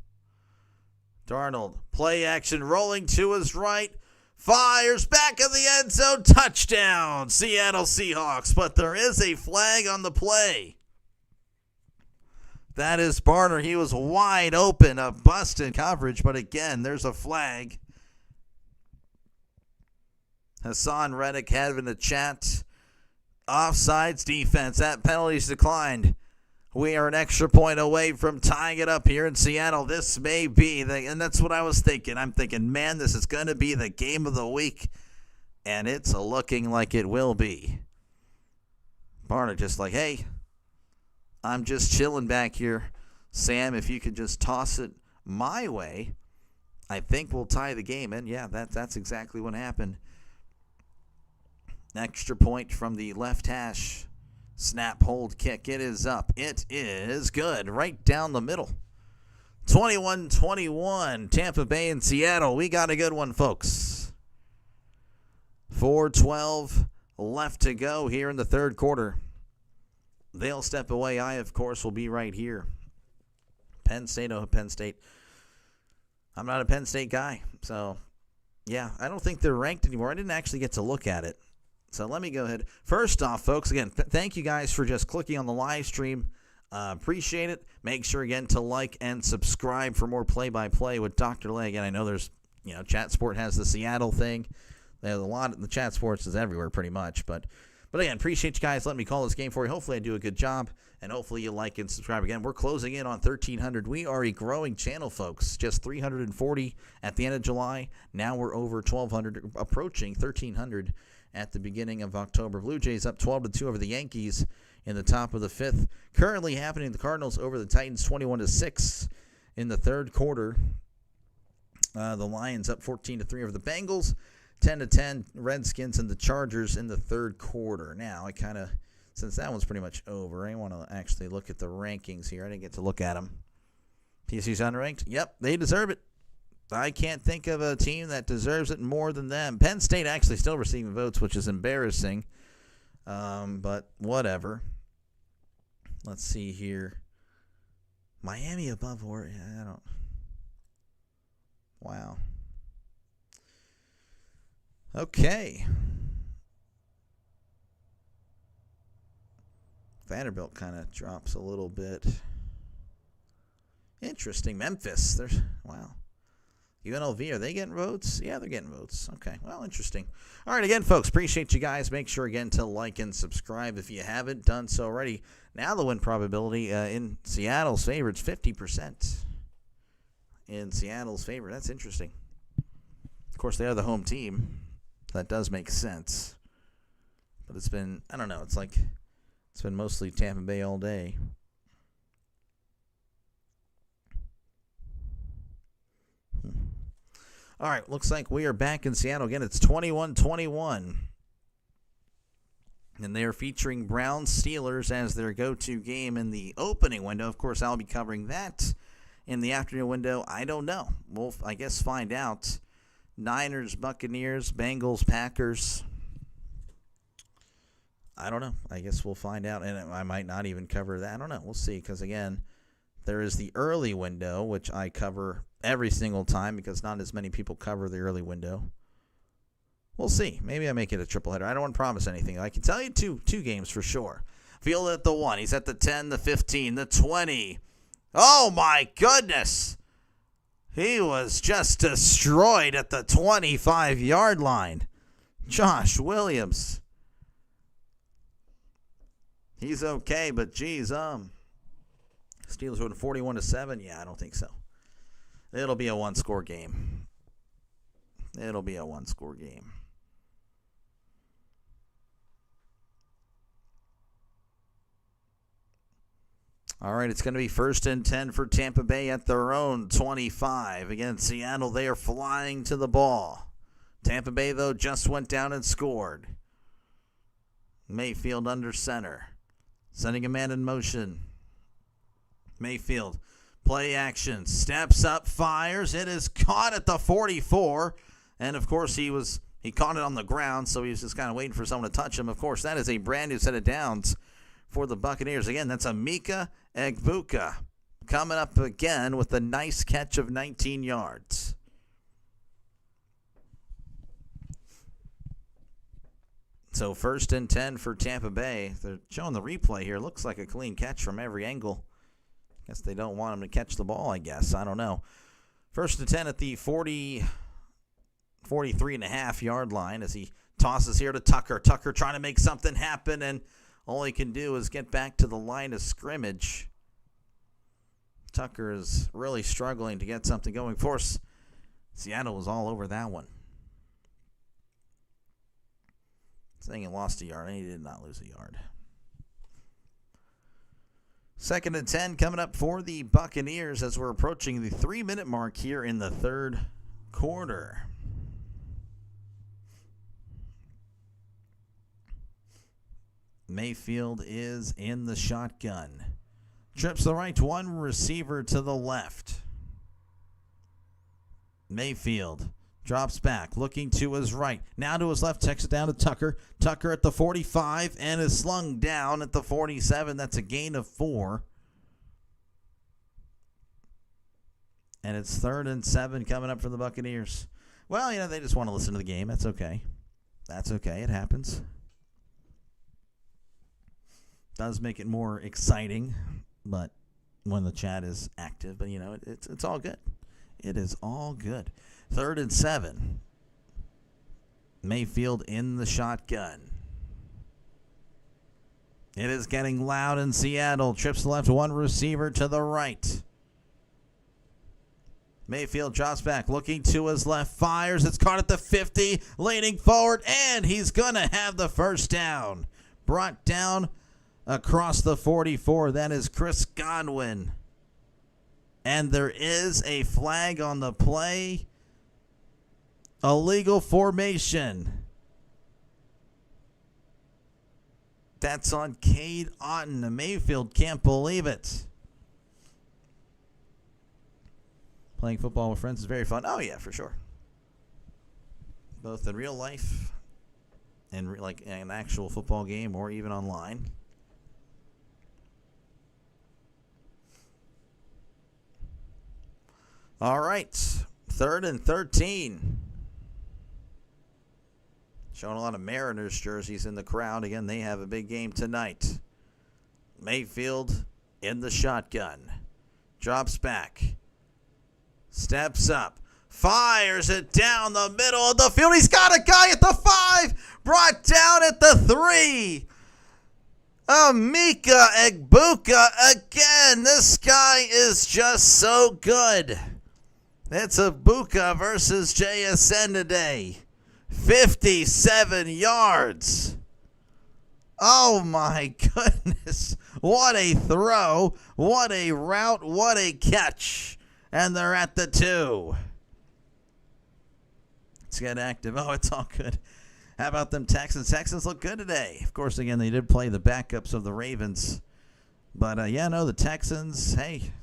Speaker 1: Darnold, play action, rolling to his right. Fires back in the end zone. Touchdown, Seattle Seahawks. But there is a flag on the play. That is Barner. He was wide open, a bust in coverage, but again, there's a flag. Hassan Reddick having the chat. Offsides defense. That penalty's declined. We are an extra point away from tying it up here in Seattle. This may be, and that's what I was thinking. I'm thinking, man, this is going to be the game of the week, and it's looking like it will be. Barner just like, hey, I'm just chilling back here. Sam, if you could just toss it my way, I think we'll tie the game. And, yeah, that's exactly what happened. Extra point from the left hash. Snap, hold, kick. It is up. It is good. Right down the middle. 21-21. Tampa Bay and Seattle. We got a good one, folks. 4:12 left to go here in the third quarter. They'll step away. I, of course, will be right here. Penn State. I'm not a Penn State guy. So, yeah, I don't think they're ranked anymore. I didn't actually get to look at it. So let me go ahead. First off, folks, again, thank you guys for just clicking on the live stream. Appreciate it. Make sure, again, to like and subscribe for more play-by-play with Dr. Lay. Again, I know there's, Chat Sport has the Seattle thing. There's a lot. The Chat Sports is everywhere pretty much. But again, appreciate you guys letting me call this game for you. Hopefully I do a good job, and hopefully you like and subscribe. Again, we're closing in on 1,300. We are a growing channel, folks. Just 340 at the end of July. Now we're over 1,200, approaching 1,300 at the beginning of October. Blue Jays up 12-2 over the Yankees in the top of the fifth. Currently happening, the Cardinals over the Titans 21-6 in the third quarter. The Lions up 14-3 over the Bengals. 10-10 Redskins and the Chargers in the third quarter. Now, since that one's pretty much over, I want to actually look at the rankings here. I didn't get to look at them. PSU's unranked? Yep, they deserve it. I can't think of a team that deserves it more than them. Penn State actually still receiving votes, which is embarrassing. But whatever. Let's see here. Miami above Oregon. I don't. Wow. Okay. Vanderbilt kind of drops a little bit. Interesting. Memphis. Wow. UNLV, are they getting votes? Yeah, they're getting votes. Okay, well, interesting. All right, again, folks, appreciate you guys. Make sure, again, to like and subscribe if you haven't done so already. Now the win probability in Seattle's favor, it's 50% in Seattle's favor. That's interesting. Of course, they are the home team. That does make sense. But it's been, I don't know, it's been mostly Tampa Bay all day. All right, looks like we are back in Seattle. Again, it's 21-21. And they are featuring Browns-Steelers as their go-to game in the opening window. Of course, I'll be covering that in the afternoon window. I don't know. We'll, I guess, find out. Niners, Buccaneers, Bengals, Packers. I don't know. I guess we'll find out. And I might not even cover that. I don't know. We'll see. Because, again, there is the early window, which I cover every single time because not as many people cover the early window. We'll see. Maybe I make it a triple header. I don't want to promise anything. I can tell you two games for sure. Field at the 1. He's at the 10, the 15, the 20. Oh, my goodness. He was just destroyed at the 25-yard line. Josh Williams. He's okay, but geez, Steelers won 41-7. Yeah, I don't think so. It'll be a one-score game. It'll be a one-score game. All right, it's going to be 1st and 10 for Tampa Bay at their own 25. Again, Seattle, they are flying to the ball. Tampa Bay, though, just went down and scored. Mayfield under center. Sending a man in motion. Mayfield, play action, steps up, fires. It is caught at the 44. And, of course, he caught it on the ground, so he was just kind of waiting for someone to touch him. Of course, that is a brand new set of downs for the Buccaneers. Again, that's Emeka Egbuka coming up again with a nice catch of 19 yards. So 1st and 10 for Tampa Bay. They're showing the replay here. Looks like a clean catch from every angle. Guess they don't want him to catch the ball, I guess. I don't know. 1st and 10 at the 43.5-yard line as he tosses here to Tucker. Tucker trying to make something happen, and all he can do is get back to the line of scrimmage. Tucker is really struggling to get something going. Of course, Seattle was all over that one. Saying he lost a yard, and he did not lose a yard. 2nd and 10 coming up for the Buccaneers as we're approaching the 3-minute mark here in the third quarter. Mayfield is in the shotgun. Trips the right, one receiver to the left. Mayfield drops back, looking to his right. Now to his left, takes it down to Tucker. Tucker at the 45 and is slung down at the 47. That's a gain of 4. And it's 3rd and 7 coming up for the Buccaneers. Well, they just want to listen to the game. That's okay. That's okay. It happens. Does make it more exciting, but when the chat is active. But, it's all good. It is all good. 3rd and 7. Mayfield in the shotgun. It is getting loud in Seattle. Trips left, one receiver to the right. Mayfield drops back, looking to his left, fires. It's caught at the 50, leaning forward, and he's going to have the first down. Brought down across the 44. That is Chris Godwin. And there is a flag on the play. Illegal formation. That's on Cade Otton. Mayfield can't believe it. Playing football with friends is very fun. Oh, yeah, for sure. Both in real life and like an actual football game or even online. All right. 3rd and 13. Showing a lot of Mariners jerseys in the crowd. Again, they have a big game tonight. Mayfield in the shotgun. Drops back. Steps up. Fires it down the middle of the field. He's got a guy at the 5. Brought down at the 3. Emeka Egbuka again. This guy is just so good. It's Egbuka versus JSN today. 57 yards. Oh my goodness. What a throw. What a route. What a catch. And they're at the 2. Let's get active. Oh, it's all good. How about them Texans? Texans look good today. Of course, again, they did play the backups of the Ravens. But, the Texans, hey,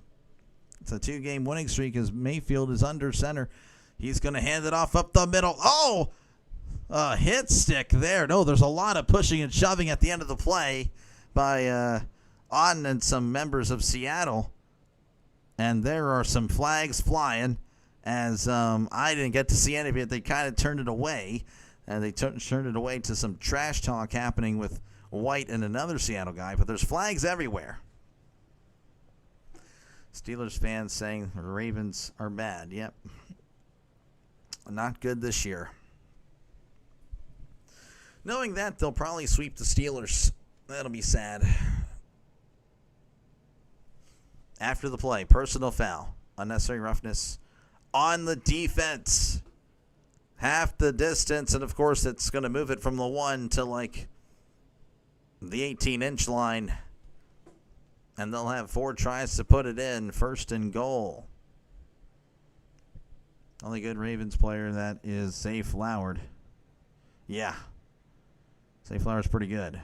Speaker 1: it's a 2-game winning streak as Mayfield is under center. He's going to hand it off up the middle. Oh, a hit stick there. No, there's a lot of pushing and shoving at the end of the play by Otton and some members of Seattle. And there are some flags flying as I didn't get to see any of it. They kind of turned it away. And they turned it away to some trash talk happening with White and another Seattle guy. But there's flags everywhere. Steelers fans saying the Ravens are bad. Yep. Not good this year. Knowing that, they'll probably sweep the Steelers. That'll be sad. After the play, personal foul. Unnecessary roughness on the defense. Half the distance, and of course it's going to move it from the 1 to like the 18-inch line. And they'll have 4 tries to put it in. 1st and goal. Only good Ravens player that is Zay Flowers. Yeah. Zay Flowers pretty good.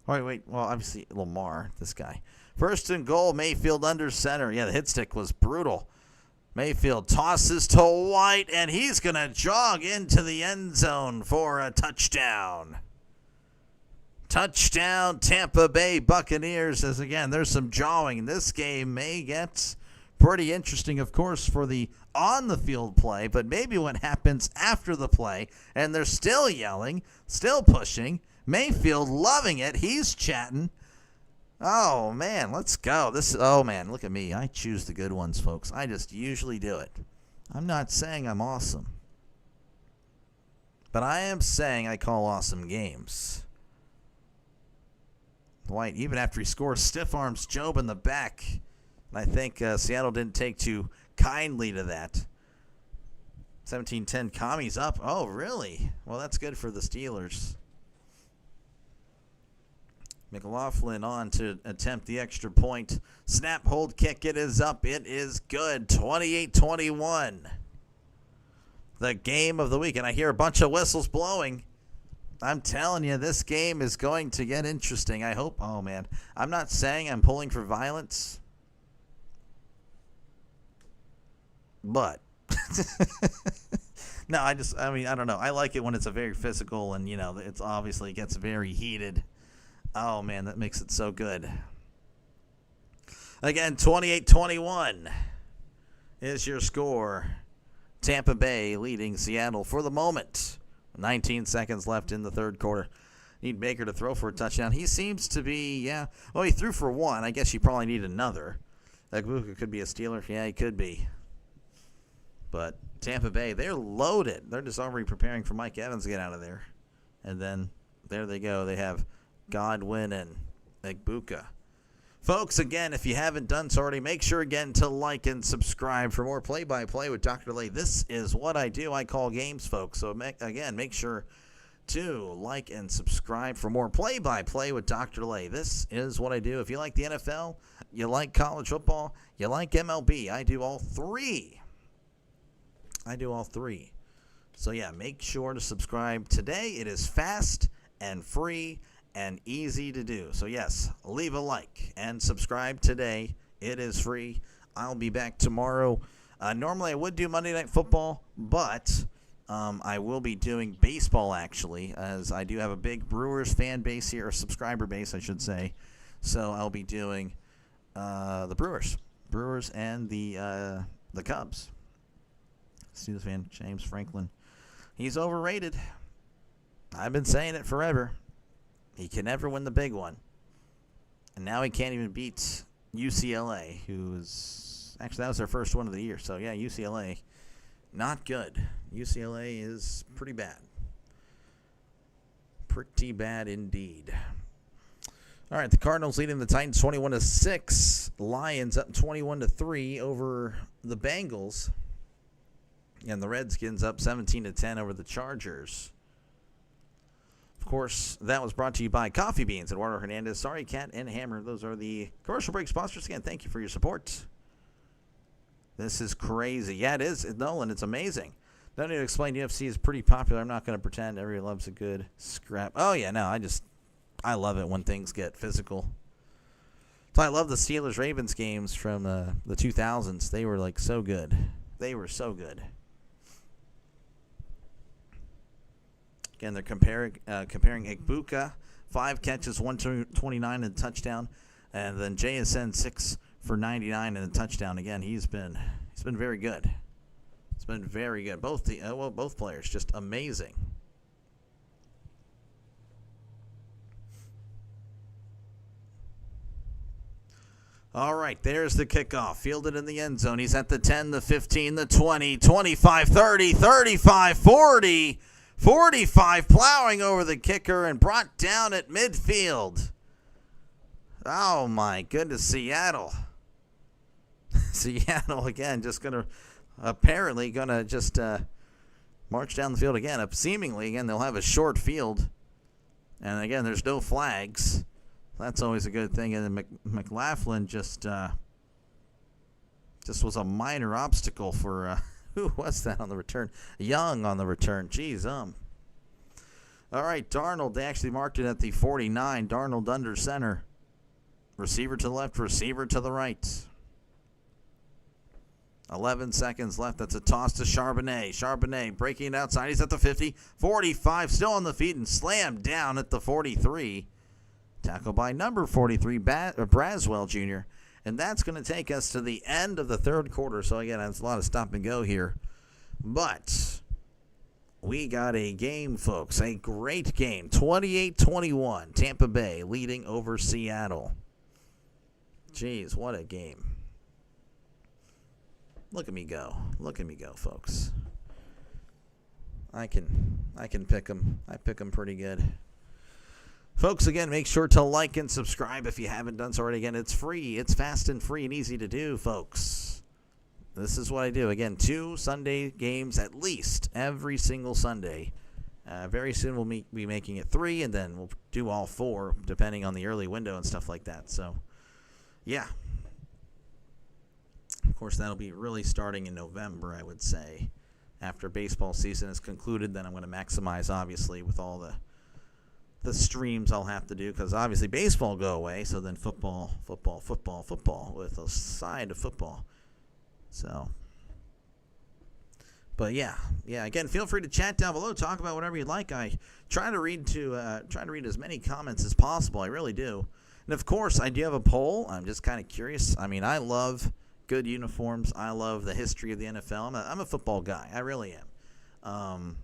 Speaker 1: Wait. Well, obviously Lamar, this guy. 1st and goal, Mayfield under center. Yeah, the hit stick was brutal. Mayfield tosses to White, and he's going to jog into the end zone for a touchdown. Touchdown, Tampa Bay Buccaneers. As again, there's some jawing. This game may get pretty interesting, of course, for the on-the-field play, but maybe what happens after the play, and they're still yelling, still pushing. Mayfield loving it. He's chatting. Oh, man, let's go. Oh, man, look at me. I choose the good ones, folks. I just usually do it. I'm not saying I'm awesome. But I am saying I call awesome games. White, even after he scores, stiff arms Job in the back. And I think Seattle didn't take too kindly to that. 17-10, Commies up. Oh, really? Well, that's good for the Steelers. McLaughlin on to attempt the extra point. Snap, hold, kick. It is up. It is good. 28-21. The game of the week. And I hear a bunch of whistles blowing. I'm telling you, this game is going to get interesting. I hope. Oh, man. I'm not saying I'm pulling for violence. But. No, I don't know. I like it when it's a very physical and, it's obviously gets very heated. Oh, man, that makes it so good. Again, 28-21 is your score. Tampa Bay leading Seattle for the moment. 19 seconds left in the third quarter. Need Baker to throw for a touchdown. He seems to be, he threw for one. I guess you probably need another. Agbuka could be a Steeler. Yeah, he could be. But Tampa Bay, they're loaded. They're just already preparing for Mike Evans to get out of there. And then there they go. They have Godwin and Agbuka. Folks, again, if you haven't done so already, make sure again to like and subscribe for more play-by-play with Dr. Lay. This is what I do. I call games, folks. So, again, make sure to like and subscribe for more play-by-play with Dr. Lay. This is what I do. If you like the NFL, you like college football, you like MLB, I do all three. So, yeah, make sure to subscribe today. It is fast and free and easy to do. So, yes, leave a like and subscribe today. It is free. I'll be back tomorrow. Normally, I would do Monday Night Football, but I will be doing baseball, actually, as I do have a big Brewers fan base here, or subscriber base, I should say. So, I'll be doing the Brewers and the Cubs. Steelers fan James Franklin. He's overrated. I've been saying it forever. He can never win the big one. And now he can't even beat UCLA, who's actually, that was their first one of the year. So, yeah, UCLA, not good. UCLA is pretty bad. Pretty bad indeed. All right, the Cardinals leading the Titans 21-6. Lions up 21-3 over the Bengals. And the Redskins up 17-10 over the Chargers. Of course, that was brought to you by Coffee Beans, Eduardo Hernandez, Sorry Cat, and Hammer. Those are the commercial break sponsors. Again, thank you for your support. This is crazy. Yeah, it is, Nolan. It's amazing. Don't need to explain. UFC is pretty popular. I'm not going to pretend. Everybody loves a good scrap. Oh, yeah, no, I love it when things get physical. So I love the Steelers-Ravens games from the 2000s. They were, so good. They were so good. Again, they're comparing Agbuka, 5 catches, 129 and a touchdown, and then JSN 6 for 99 and a touchdown. Again, he's been very good. It's been very good. Both players just amazing. All right, there's the kickoff. Fielded in the end zone. He's at the 10, the 15, the 20, 25, 30, 35, 40. 45 plowing over the kicker and brought down at midfield. Oh, my goodness, Seattle. Seattle, again, apparently going to just march down the field again. Seemingly, again, they'll have a short field. And, again, there's no flags. That's always a good thing. And then McLaughlin just was a minor obstacle for... who was that on the return? Young on the return. Jeez, All right, Darnold. They actually marked it at the 49. Darnold under center. Receiver to the left, receiver to the right. 11 seconds left. That's a toss to Charbonnet. Charbonnet breaking it outside. He's at the 50. 45, still on the feet and slammed down at the 43. Tackled by number 43, Braswell Jr., and that's going to take us to the end of the third quarter. So, again, that's a lot of stop and go here. But we got a game, folks. A great game. 28-21. Tampa Bay leading over Seattle. Jeez, what a game. Look at me go. Look at me go, folks. I can pick them. I pick them pretty good. Folks, again, make sure to like and subscribe if you haven't done so already. Again, it's free. It's fast and free and easy to do, folks. This is what I do. Again, 2 Sunday games at least every single Sunday. Very soon we'll be making it 3, and then we'll do all 4, depending on the early window and stuff like that. So, yeah. Of course, that'll be really starting in November, I would say. After baseball season is concluded, then I'm going to maximize, obviously, with all the streams I'll have to do, because obviously baseball will go away, so then football with a side of football. So, but yeah, again, feel free to chat down below, talk about whatever you'd like. I try to read as many comments as possible. I really do. And, of course, I do have a poll. I'm just kind of curious. I mean, I love good uniforms. I love the history of the NFL. I'm a football guy. I really am.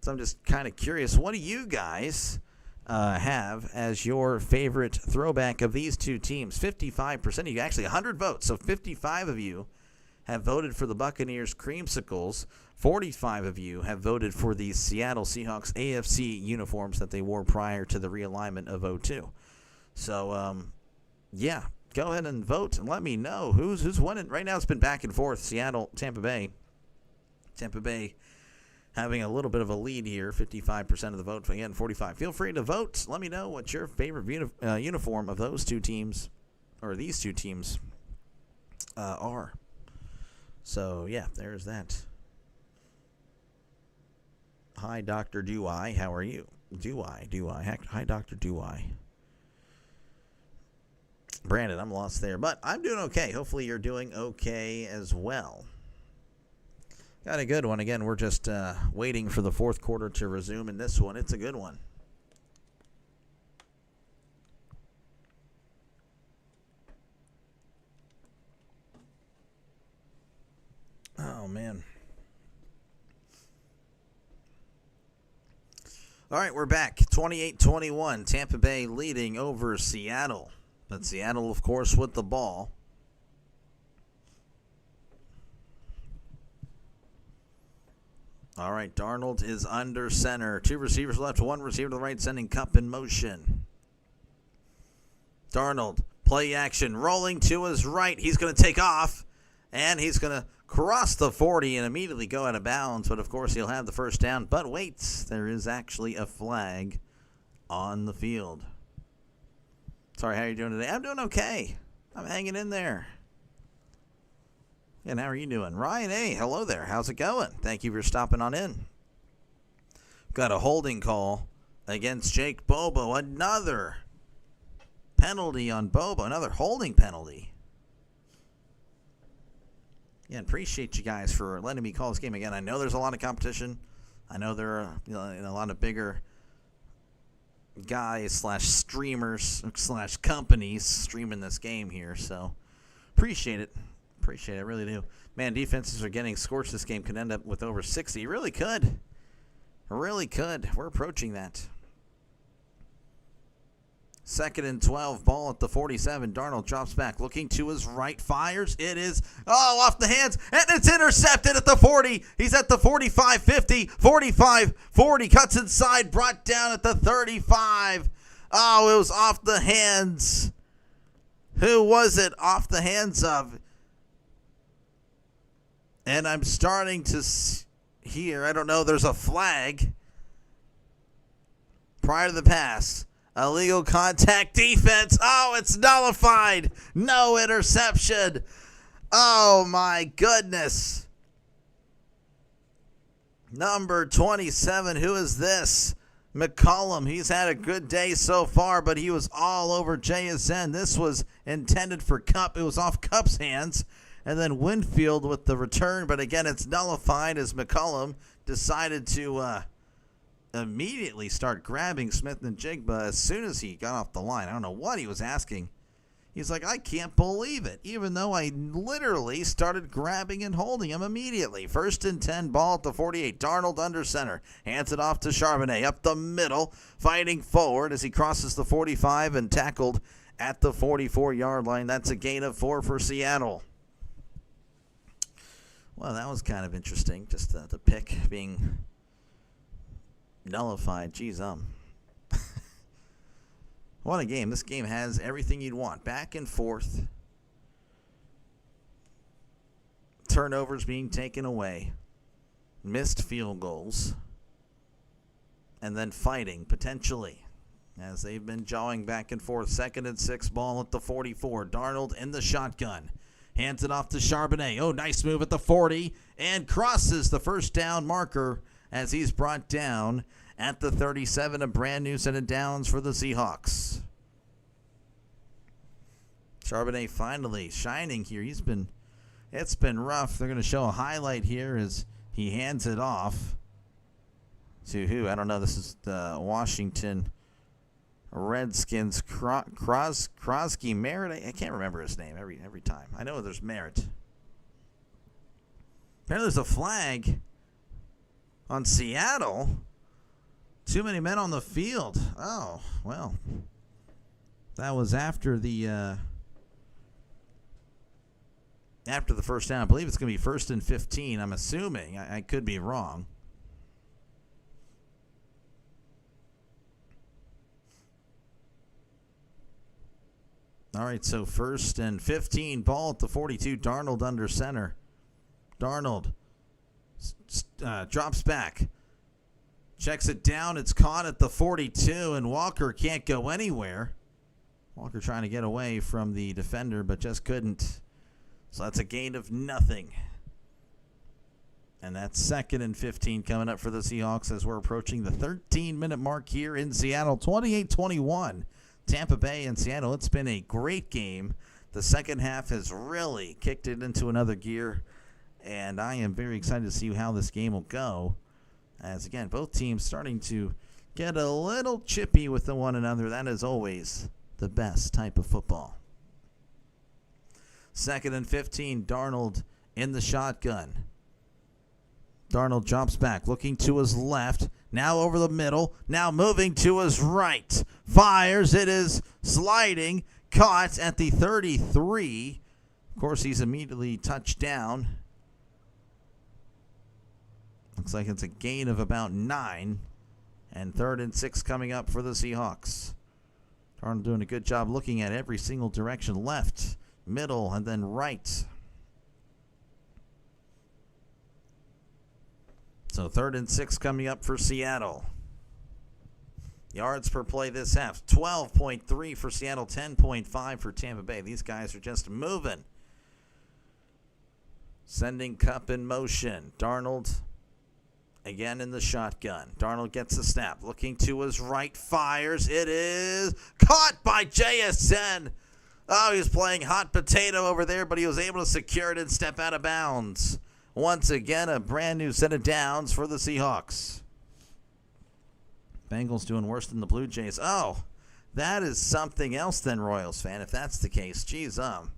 Speaker 1: So I'm just kind of curious. What do you guys have as your favorite throwback of these two teams? 55% of you, actually 100 votes. So 55 of you have voted for the Buccaneers creamsicles. 45 of you have voted for the Seattle Seahawks AFC uniforms that they wore prior to the realignment of 02. So, yeah, go ahead and vote and let me know who's winning. Right now it's been back and forth. Seattle, Tampa Bay. Tampa Bay having a little bit of a lead here, 55% of the vote. Again, 45. Feel free to vote. Let me know what your favorite uniform of those two teams, or these two teams, are. So, yeah, there's that. Hi, Dr. Do-I. How are you? Do-I. Hi, Dr. Do-I. Brandon, I'm lost there, but I'm doing okay. Hopefully you're doing okay as well. Got a good one. Again, we're just waiting for the fourth quarter to resume in this one. It's a good one. Oh, man. All right, we're back. 28-21. Tampa Bay leading over Seattle. But Seattle, of course, with the ball. All right, Darnold is under center. Two receivers left, one receiver to the right, sending Kupp in motion. Darnold, play action, rolling to his right. He's going to take off, and he's going to cross the 40 and immediately go out of bounds. But, of course, he'll have the first down. But wait, there is actually a flag on the field. Sorry, how are you doing today? I'm doing okay. I'm hanging in there. And how are you doing? Ryan, hey, hello there. How's it going? Thank you for stopping on in. Got a holding call against Jake Bobo. Another penalty on Bobo. Another holding penalty. Yeah, appreciate you guys for letting me call this game again. I know there's a lot of competition. I know there are a lot of bigger guys / streamers / companies streaming this game here. So appreciate it. I really do. Man, defenses are getting scorched. This game could end up with over 60. Really could. We're approaching that. 2nd and 12, ball at the 47. Darnold drops back, looking to his right, fires. It is, off the hands, and it's intercepted at the 40. He's at the 45, 50, 45, 40, cuts inside, brought down at the 35. Oh, it was off the hands. Who was it off the hands of? And I'm starting to hear, I don't know, there's a flag prior to the pass. Illegal contact defense. Oh, it's nullified. No interception. Oh, my goodness. Number 27, who is this? McCollum. He's had a good day so far, but he was all over JSN. This was intended for Kupp. It was off Kupp's hands. And then Winfield with the return, but again, it's nullified as McCollum decided to immediately start grabbing Smith and Jigba as soon as he got off the line. I don't know what he was asking. He's like, I can't believe it, even though I literally started grabbing and holding him immediately. 1st and 10, ball at the 48. Darnold under center. Hands it off to Charbonnet up the middle, fighting forward as he crosses the 45 and tackled at the 44-yard line. That's a gain of 4 for Seattle. Well, that was kind of interesting, just the pick being nullified. Geez, what a game. This game has everything you'd want. Back and forth. Turnovers being taken away. Missed field goals. And then fighting, potentially, as they've been jawing back and forth. 2nd and 6, ball at the 44. Darnold in the shotgun. Hands it off to Charbonnet. Oh, nice move at the 40. And crosses the first down marker as he's brought down at the 37. A brand new set of downs for the Seahawks. Charbonnet finally shining here. It's been rough. They're going to show a highlight here as he hands it off to who? I don't know. This is the Washington Redskins. Krosky Merritt. I can't remember his name every time. I know there's Merritt. Apparently there's a flag on Seattle. Too many men on the field. Oh, well. That was after the first down. I believe it's going to be 1st and 15. I'm assuming. I could be wrong. All right, so 1st and 15. Ball at the 42. Darnold under center. Darnold drops back. Checks it down. It's caught at the 42, and Walker can't go anywhere. Walker trying to get away from the defender, but just couldn't. So that's a gain of nothing. And that's 2nd and 15 coming up for the Seahawks as we're approaching the 13-minute mark here in Seattle. 28-21, Tampa Bay and Seattle. It's been a great game. The second half has really kicked it into another gear, and I am very excited to see how this game will go. As, again, both teams starting to get a little chippy with one another. That is always the best type of football. 2nd and 15, Darnold in the shotgun. Darnold drops back, looking to his left. Now over the middle. Now moving to his right. Fires. It is sliding. Caught at the 33. Of course, he's immediately touched down. Looks like it's a gain of about 9. And 3rd and 6 coming up for the Seahawks. Darnold doing a good job looking at every single direction. Left, middle, and then right. So 3rd and 6 coming up for Seattle. Yards per play this half. 12.3 for Seattle, 10.5 for Tampa Bay. These guys are just moving. Sending Cup in motion. Darnold again in the shotgun. Darnold gets the snap. Looking to his right. Fires. It is caught by JSN. Oh, he was playing hot potato over there, but he was able to secure it and step out of bounds. Once again, a brand new set of downs for the Seahawks. Bengals doing worse than the Blue Jays. Oh, that is something else then, Royals fan, if that's the case. Geez, it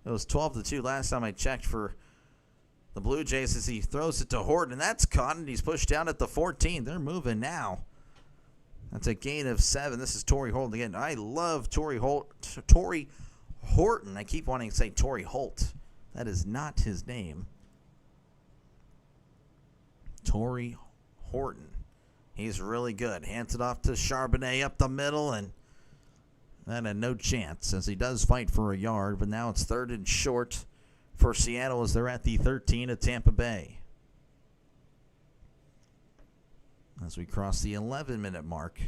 Speaker 1: was 12-2 last time I checked for the Blue Jays as he throws it to Horton, and that's caught, and he's pushed down at the 14. They're moving now. That's a gain of 7. This is Torrey Horton again. I love Torrey Horton. I keep wanting to say Torrey Holt. That is not his name. Torrey Horton. He's really good. Hands it off to Charbonnet up the middle, and that had no chance as he does fight for a yard, but now it's 3rd and short for Seattle as they're at the 13 of Tampa Bay. As we cross the 11-minute mark.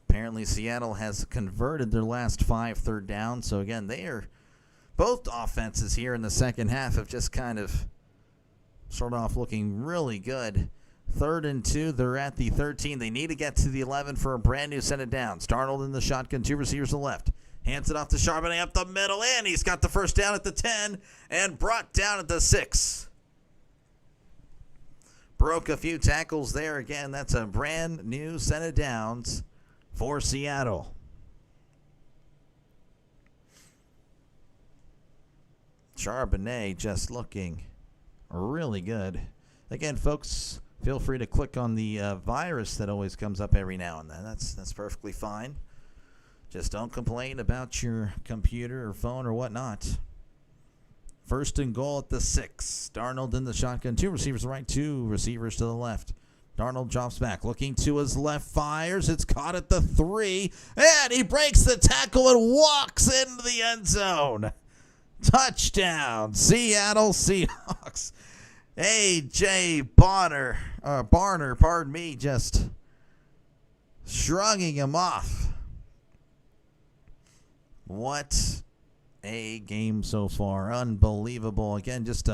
Speaker 1: Apparently Seattle has converted their last 5 third downs, so again, they are both offenses here in the second half have just kind of started off looking really good. 3rd and 2, they're at the 13. They need to get to the 11 for a brand new set of downs. Darnold in the shotgun, 2 receivers to the left. Hands it off to Charbonnet up the middle, and he's got the first down at the 10 and brought down at the 6. Broke a few tackles there. Again, that's a brand new set of downs for Seattle. Charbonnet just looking really good. Again, folks, feel free to click on the virus that always comes up every now and then. That's perfectly fine. Just don't complain about your computer or phone or whatnot. 1st and goal at the 6. Darnold in the shotgun. 2 receivers to the right, 2 receivers to the left. Darnold drops back, looking to his left, fires. It's caught at the 3, and he breaks the tackle and walks into the end zone. Touchdown, Seattle Seahawks. A.J. Barner, just shrugging him off. What a game so far. Unbelievable. Again, just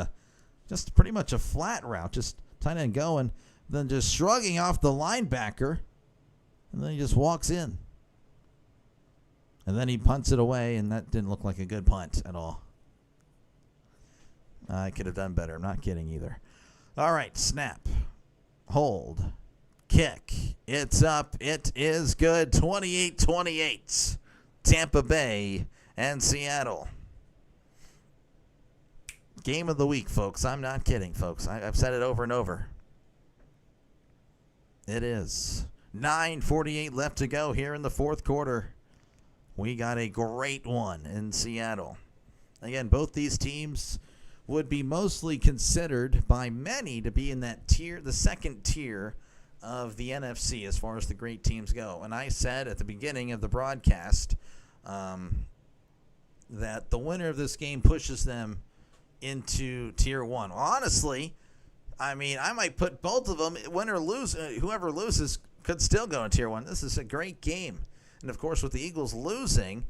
Speaker 1: pretty much a flat route. Just tight end going, then just shrugging off the linebacker, and then he just walks in. And then he punts it away, and that didn't look like a good punt at all. I could have done better. I'm not kidding either. All right, snap. hold, kick. It's up. It is good. 28-28. Tampa Bay and Seattle. Game of the week, folks. I'm not kidding, folks. I've said it over and over. It is. 9:48 left to go here in the fourth quarter. We got a great one in Seattle. Again, both these teams would be mostly considered by many to be in that tier, the second tier of the NFC as far as the great teams go. And I said at the beginning of the broadcast that the winner of this game pushes them into tier one. Honestly, I mean, I might put both of them, win or lose, whoever loses could still go in tier one. This is a great game. And of course, with the Eagles losing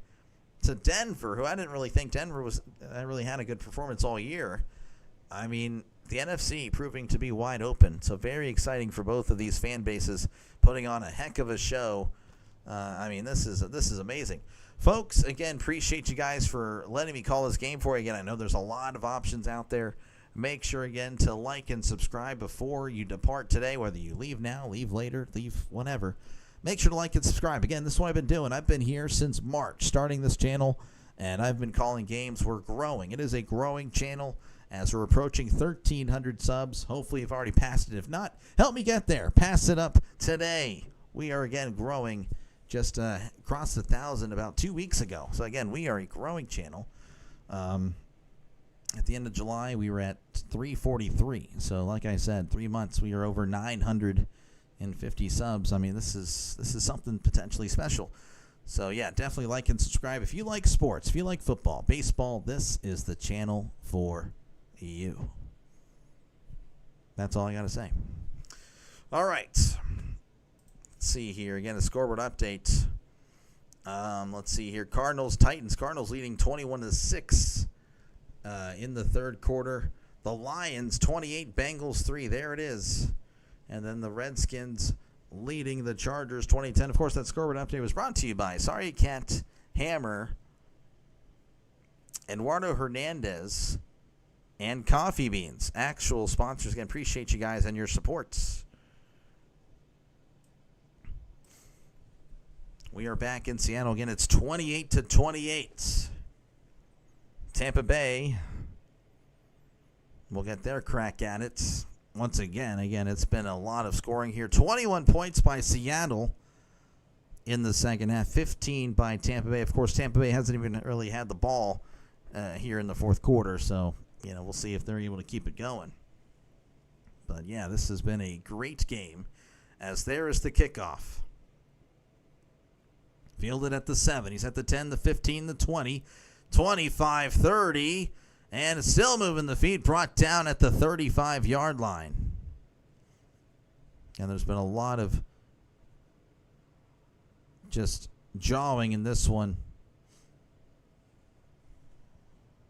Speaker 1: to Denver, who I didn't really think Denver really had a good performance all year. I mean, the NFC proving to be wide open. So very exciting for both of these fan bases, putting on a heck of a show. I mean, this is amazing. Folks, again, appreciate you guys for letting me call this game for you. Again, I know there's a lot of options out there. Make sure, again, to like and subscribe before you depart today, whether you leave now, leave later, leave whenever. Make sure to like and subscribe. Again, this is what I've been doing. I've been here since March, starting this channel, and I've been calling games. We're growing. It is a growing channel as we're approaching 1,300 subs. Hopefully, you've already passed it. If not, help me get there. Pass it up today. We are, again, growing. Just crossed 1,000 about 2 weeks ago. So, again, we are a growing channel. At the end of July, we were at 343. So, like I said, 3 months, we are over 950 subs. I mean, this is something potentially special. So, yeah, definitely like and subscribe. If you like sports, if you like football, baseball, this is the channel for you. That's all I got to say. All right. Let's see here. Again, a scoreboard update. Let's see here. Titans. Cardinals leading 21-6 in the third quarter. The Lions 28, Bengals 3. There it is. And then the Redskins leading the Chargers 20-10. Of course, that scoreboard update was brought to you by Sorry Cat Hammer, Eduardo Hernandez, and Coffee Beans. Actual sponsors. Again, appreciate you guys and your supports. We are back in Seattle. Again, it's 28-28. Tampa Bay will get their crack at it. Once again, it's been a lot of scoring here. 21 points by Seattle in the second half. 15 by Tampa Bay. Of course, Tampa Bay hasn't even really had the ball here in the fourth quarter. So, we'll see if they're able to keep it going. But, yeah, this has been a great game as there is the kickoff. Fielded at the 7. He's at the 10, the 15, the 20, 25, 30. And it's still moving the feet, brought down at the 35-yard line. And there's been a lot of just jawing in this one.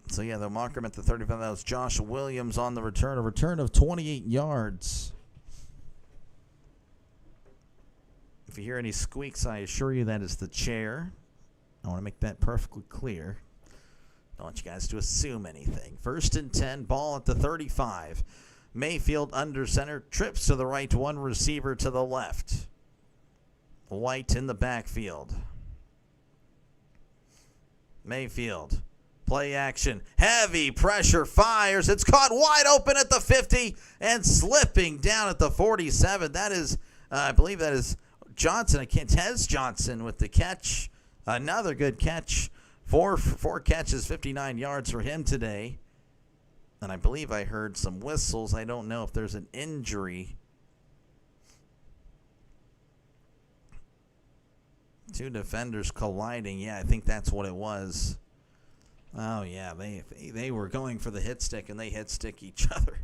Speaker 1: So, yeah, they'll mark him at the 35. That was Josh Williams on the return. A return of 28 yards. If you hear any squeaks, I assure you that is the chair. I want to make that perfectly clear. Don't want you guys to assume anything. 1st and 10, ball at the 35. Mayfield under center, trips to the right, one receiver to the left. White in the backfield. Mayfield, play action, heavy pressure, fires. It's caught wide open at the 50 and slipping down at the 47. That is, I believe that is Johnson. Tez Johnson with the catch. Another good catch. Four catches, 59 yards for him today. And I believe I heard some whistles. I don't know if there's an injury. Two defenders colliding. Yeah, I think that's what it was. Oh, yeah, they were going for the hit stick, and they hit stick each other.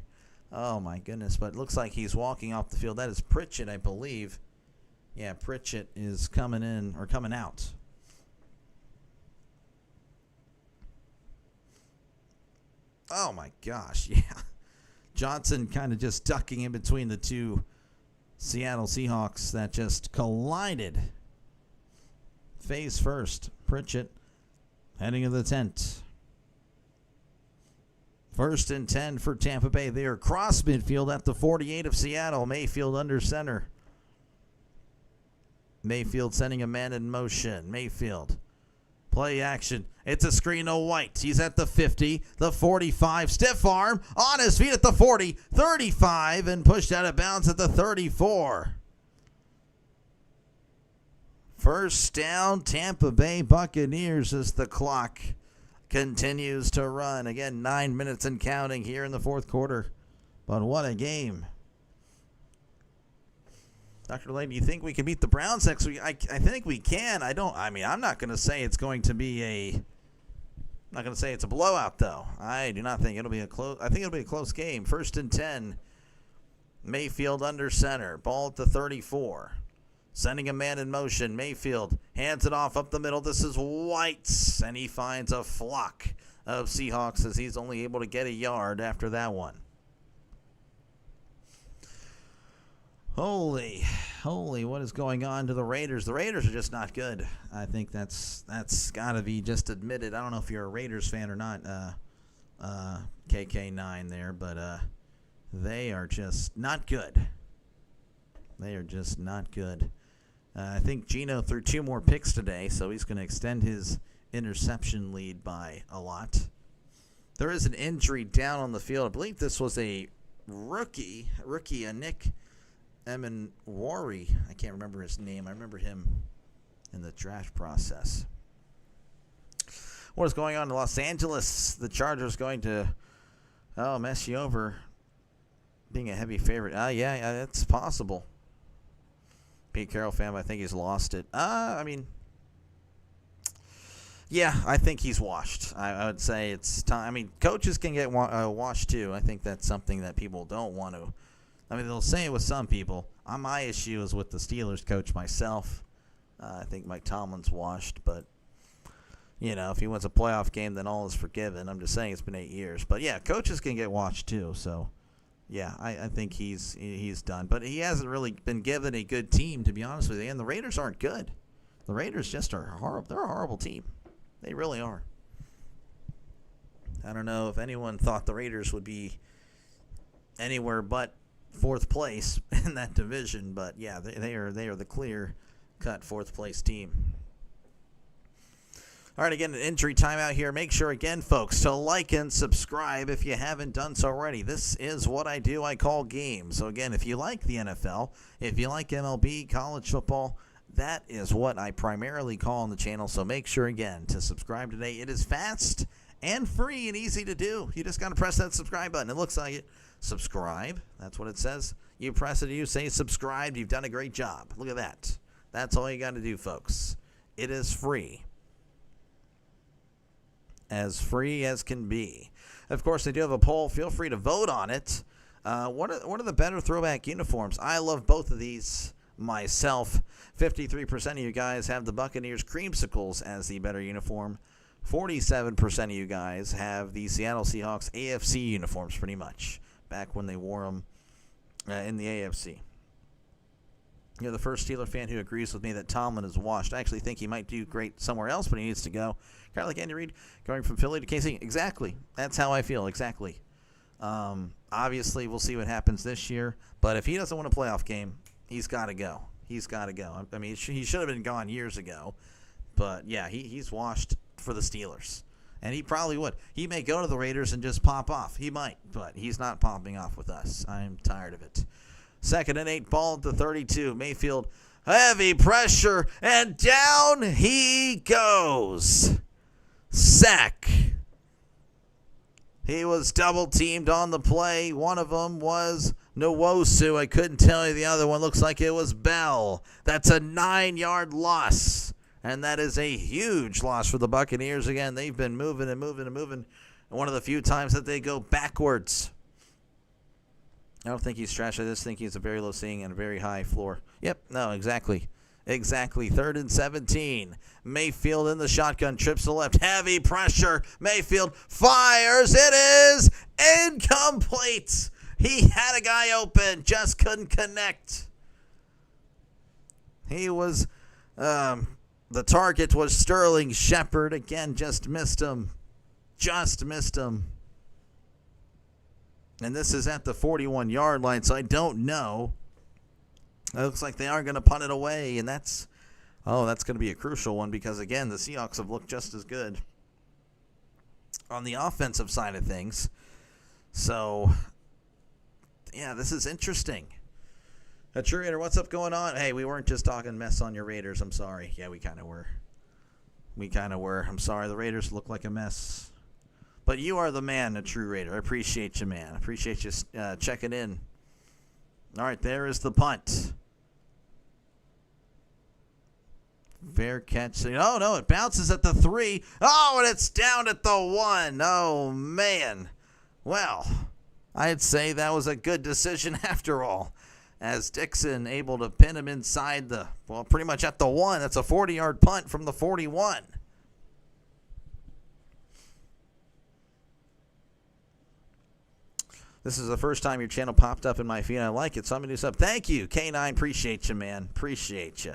Speaker 1: Oh, my goodness. But it looks like he's walking off the field. That is Pritchett, I believe. Yeah, Pritchett is coming in or coming out. Oh, my gosh, yeah. Johnson kind of just ducking in between the two Seattle Seahawks that just collided. Face first. Pritchett heading to the tent. First and 10 for Tampa Bay. They are cross midfield at the 48 of Seattle. Mayfield under center. Mayfield sending a man in motion. Mayfield. Play action. It's a screen to White. He's at the 50, the 45. Stiff arm on his feet at the 40, 35, and pushed out of bounds at the 34. First down, Tampa Bay Buccaneers as the clock continues to run. Again, 9 minutes and counting here in the fourth quarter. But what a game. Dr. Lane, do you think we can beat the Browns next week? I think we can. I'm not going to say it's going to be I'm not going to say it's a blowout, though. I do not think it'll be a close. I think it'll be a close game. First and 10. Mayfield under center. Ball at the 34. Sending a man in motion. Mayfield hands it off up the middle. This is White's, and he finds a flock of Seahawks as he's only able to get a yard after that one. Holy, what is going on to the Raiders? The Raiders are just not good. I think that's got to be just admitted. I don't know if you're a Raiders fan or not, KK9 there, but they are just not good. They are just not good. I think Geno threw 2 more picks today, so he's going to extend his interception lead by a lot. There is an injury down on the field. I believe this was a rookie, Nick Emenwari. I can't remember his name. I remember him in the draft process. What is going on in Los Angeles? The Chargers going to mess you over being a heavy favorite. Yeah, that's possible. Pete Carroll fan, I think he's lost it. Yeah, I think he's washed. I would say it's time. I mean, coaches can get washed too. I think that's something that people don't want to. I mean, they'll say it with some people. My issue is with the Steelers coach myself. I think Mike Tomlin's washed, but if he wins a playoff game, then all is forgiven. I'm just saying it's been 8 years. But yeah, coaches can get washed too. So yeah, I think he's done. But he hasn't really been given a good team, to be honest with you. And the Raiders aren't good. The Raiders just are horrible. They're a horrible team. They really are. I don't know if anyone thought the Raiders would be anywhere but fourth place in that division, but yeah, they are the clear-cut fourth-place team. All right, again, an injury timeout here. Make sure, again, folks, to like and subscribe if you haven't done so already. This is what I do. I call games. So, again, if you like the NFL, if you like MLB, college football, that is what I primarily call on the channel. So make sure, again, to subscribe today. It is fast and free and easy to do. You just got to press that subscribe button. It looks like it. Subscribe. That's what it says. You press it, you say subscribe. You've done a great job. Look at that. That's all you got to do, folks. It is free. As free as can be. Of course, they do have a poll. Feel free to vote on it. What are the better throwback uniforms? I love both of these myself. 53% of you guys have the Buccaneers creamsicles as the better uniform. 47% of you guys have the Seattle Seahawks AFC uniforms, pretty much, back when they wore them in the AFC. You're the first Steeler fan who agrees with me that Tomlin is washed. I actually think he might do great somewhere else, but he needs to go. Kind of like Andy Reid going from Philly to KC. Exactly. That's how I feel. Exactly. Obviously, we'll see what happens this year. But if he doesn't win a playoff game, he's got to go. He's got to go. I mean, he should have been gone years ago. But, yeah, he's washed for the Steelers. And he probably would. He may go to the Raiders and just pop off. He might. But he's not popping off with us. I'm tired of it. 2nd and 8, ball at the 32. Mayfield, heavy pressure, and down he goes. Sack. He was double-teamed on the play. One of them was Nwosu. I couldn't tell you the other one. Looks like it was Bell. That's a 9-yard loss. And that is a huge loss for the Buccaneers. Again, they've been moving and moving and moving. One of the few times that they go backwards. I don't think he's trash. I just think he's a very low ceiling and a very high floor. Yep, no, exactly. Exactly. 3rd and 17. Mayfield in the shotgun. Trips to the left. Heavy pressure. Mayfield fires. It is incomplete. He had a guy open. Just couldn't connect. He was, the target was Sterling Shepard. Again, just missed him. Just missed him. And this is at the 41-yard line, so I don't know. It looks like they are going to punt it away, and that's going to be a crucial one because, again, the Seahawks have looked just as good on the offensive side of things. So, yeah, this is interesting. True Raider, what's up going on? Hey, we weren't just talking mess on your Raiders. I'm sorry. Yeah, we kind of were. I'm sorry. The Raiders look like a mess. But you are the man, a true Raider. I appreciate you, man. I appreciate you checking in. All right, there is the punt. Fair catch. Oh, no, it bounces at the 3. Oh, and it's down at the 1. Oh, man. Well, I'd say that was a good decision after all, as Dixon able to pin him inside pretty much at the 1. That's a 40-yard punt from the 41. This is the first time your channel popped up in my feed. I like it, so I'm going to do something. Thank you, K9. Appreciate you, man. Appreciate you.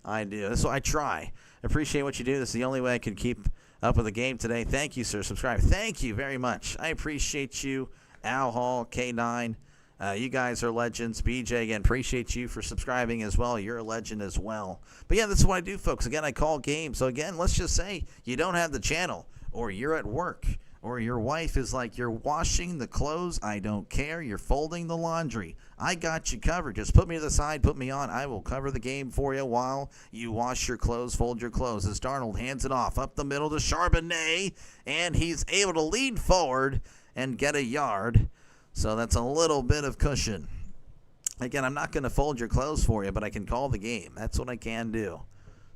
Speaker 1: I do. That's what I try. Appreciate what you do. This is the only way I can keep up with the game today. Thank you, sir. Subscribe. Thank you very much. I appreciate you, Al Hall, K9. You guys are legends. BJ, again, appreciate you for subscribing as well. You're a legend as well. But, yeah, this is what I do, folks. Again, I call games. So, again, let's just say you don't have the channel or you're at work. Or your wife is like, you're washing the clothes. I don't care. You're folding the laundry. I got you covered. Just put me to the side. Put me on. I will cover the game for you while you wash your clothes, fold your clothes. As Darnold hands it off up the middle to Charbonnet. And he's able to lean forward and get a yard. So that's a little bit of cushion. Again, I'm not going to fold your clothes for you, but I can call the game. That's what I can do.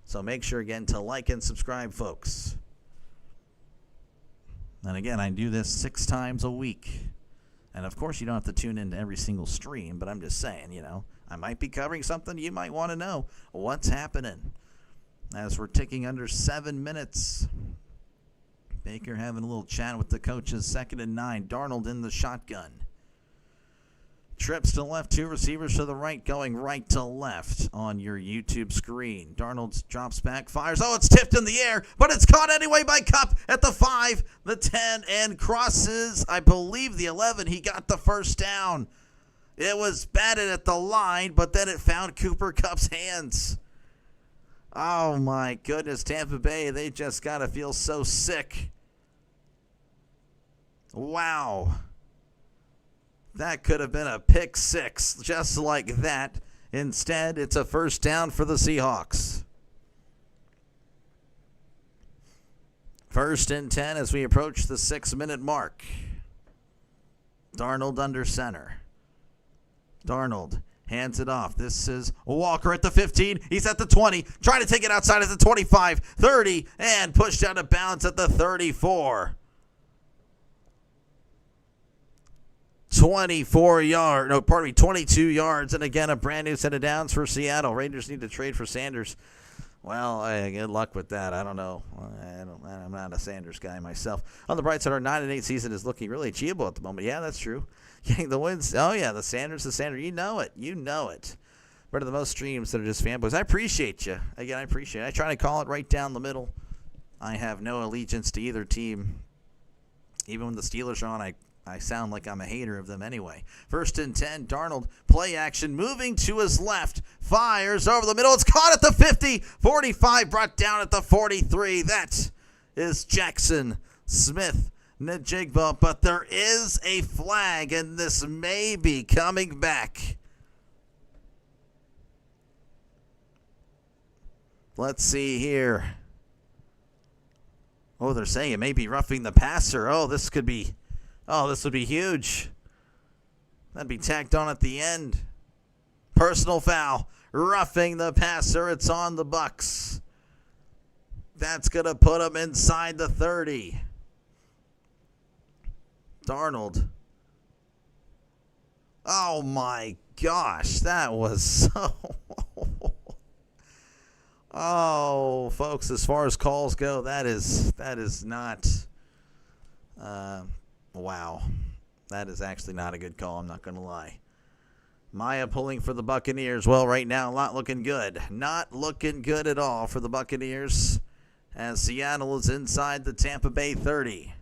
Speaker 1: So make sure, again, to like and subscribe, folks. And again, I do this 6 times a week. And of course, you don't have to tune into every single stream, but I'm just saying, I might be covering something you might want to know. What's happening? As we're ticking under 7 minutes. Baker having a little chat with the coaches. 2nd and 9. Darnold in the shotgun. Trips to the left, 2 receivers to the right, going right to left on your YouTube screen. Darnold drops back, fires. Oh, it's tipped in the air, but it's caught anyway by Kupp at the 5, the 10, and crosses, I believe, the 11. He got the first down. It was batted at the line, but then it found Cooper Kupp's hands. Oh, my goodness, Tampa Bay, they just got to feel so sick. Wow. That could have been a pick 6, just like that. Instead, it's a first down for the Seahawks. 1st and 10 as we approach the 6-minute mark. Darnold under center. Darnold hands it off. This is Walker at the 15. He's at the 20. Trying to take it outside at the 25, 30, and pushed out of bounds at the 34. 22 yards, and again, a brand new set of downs for Seattle. Raiders need to trade for Sanders. Well, good luck with that. I don't know. I'm not a Sanders guy myself. On the bright side, our 9-8 season is looking really achievable at the moment. Yeah, that's true. Getting the wins. Oh, yeah, the Sanders. You know it. One of the most streams that are just fanboys. I appreciate you. Again, I appreciate it. I try to call it right down the middle. I have no allegiance to either team. Even when the Steelers are on, I sound like I'm a hater of them anyway. 1st and 10, Darnold, play action, moving to his left, fires over the middle. It's caught at the 50, 45, brought down at the 43. That is Jackson Smith Njigba, but there is a flag, and this may be coming back. Let's see here. Oh, they're saying it may be roughing the passer. This would be huge. That'd be tacked on at the end. Personal foul. Roughing the passer. It's on the Bucs. That's going to put him inside the 30. Darnold. Oh, my gosh. That was so... Oh, folks, as far as calls go, that is not... Wow. That is actually not a good call, I'm not going to lie. Maya pulling for the Buccaneers. Well, right now, not looking good. Not looking good at all for the Buccaneers as Seattle is inside the Tampa Bay 30.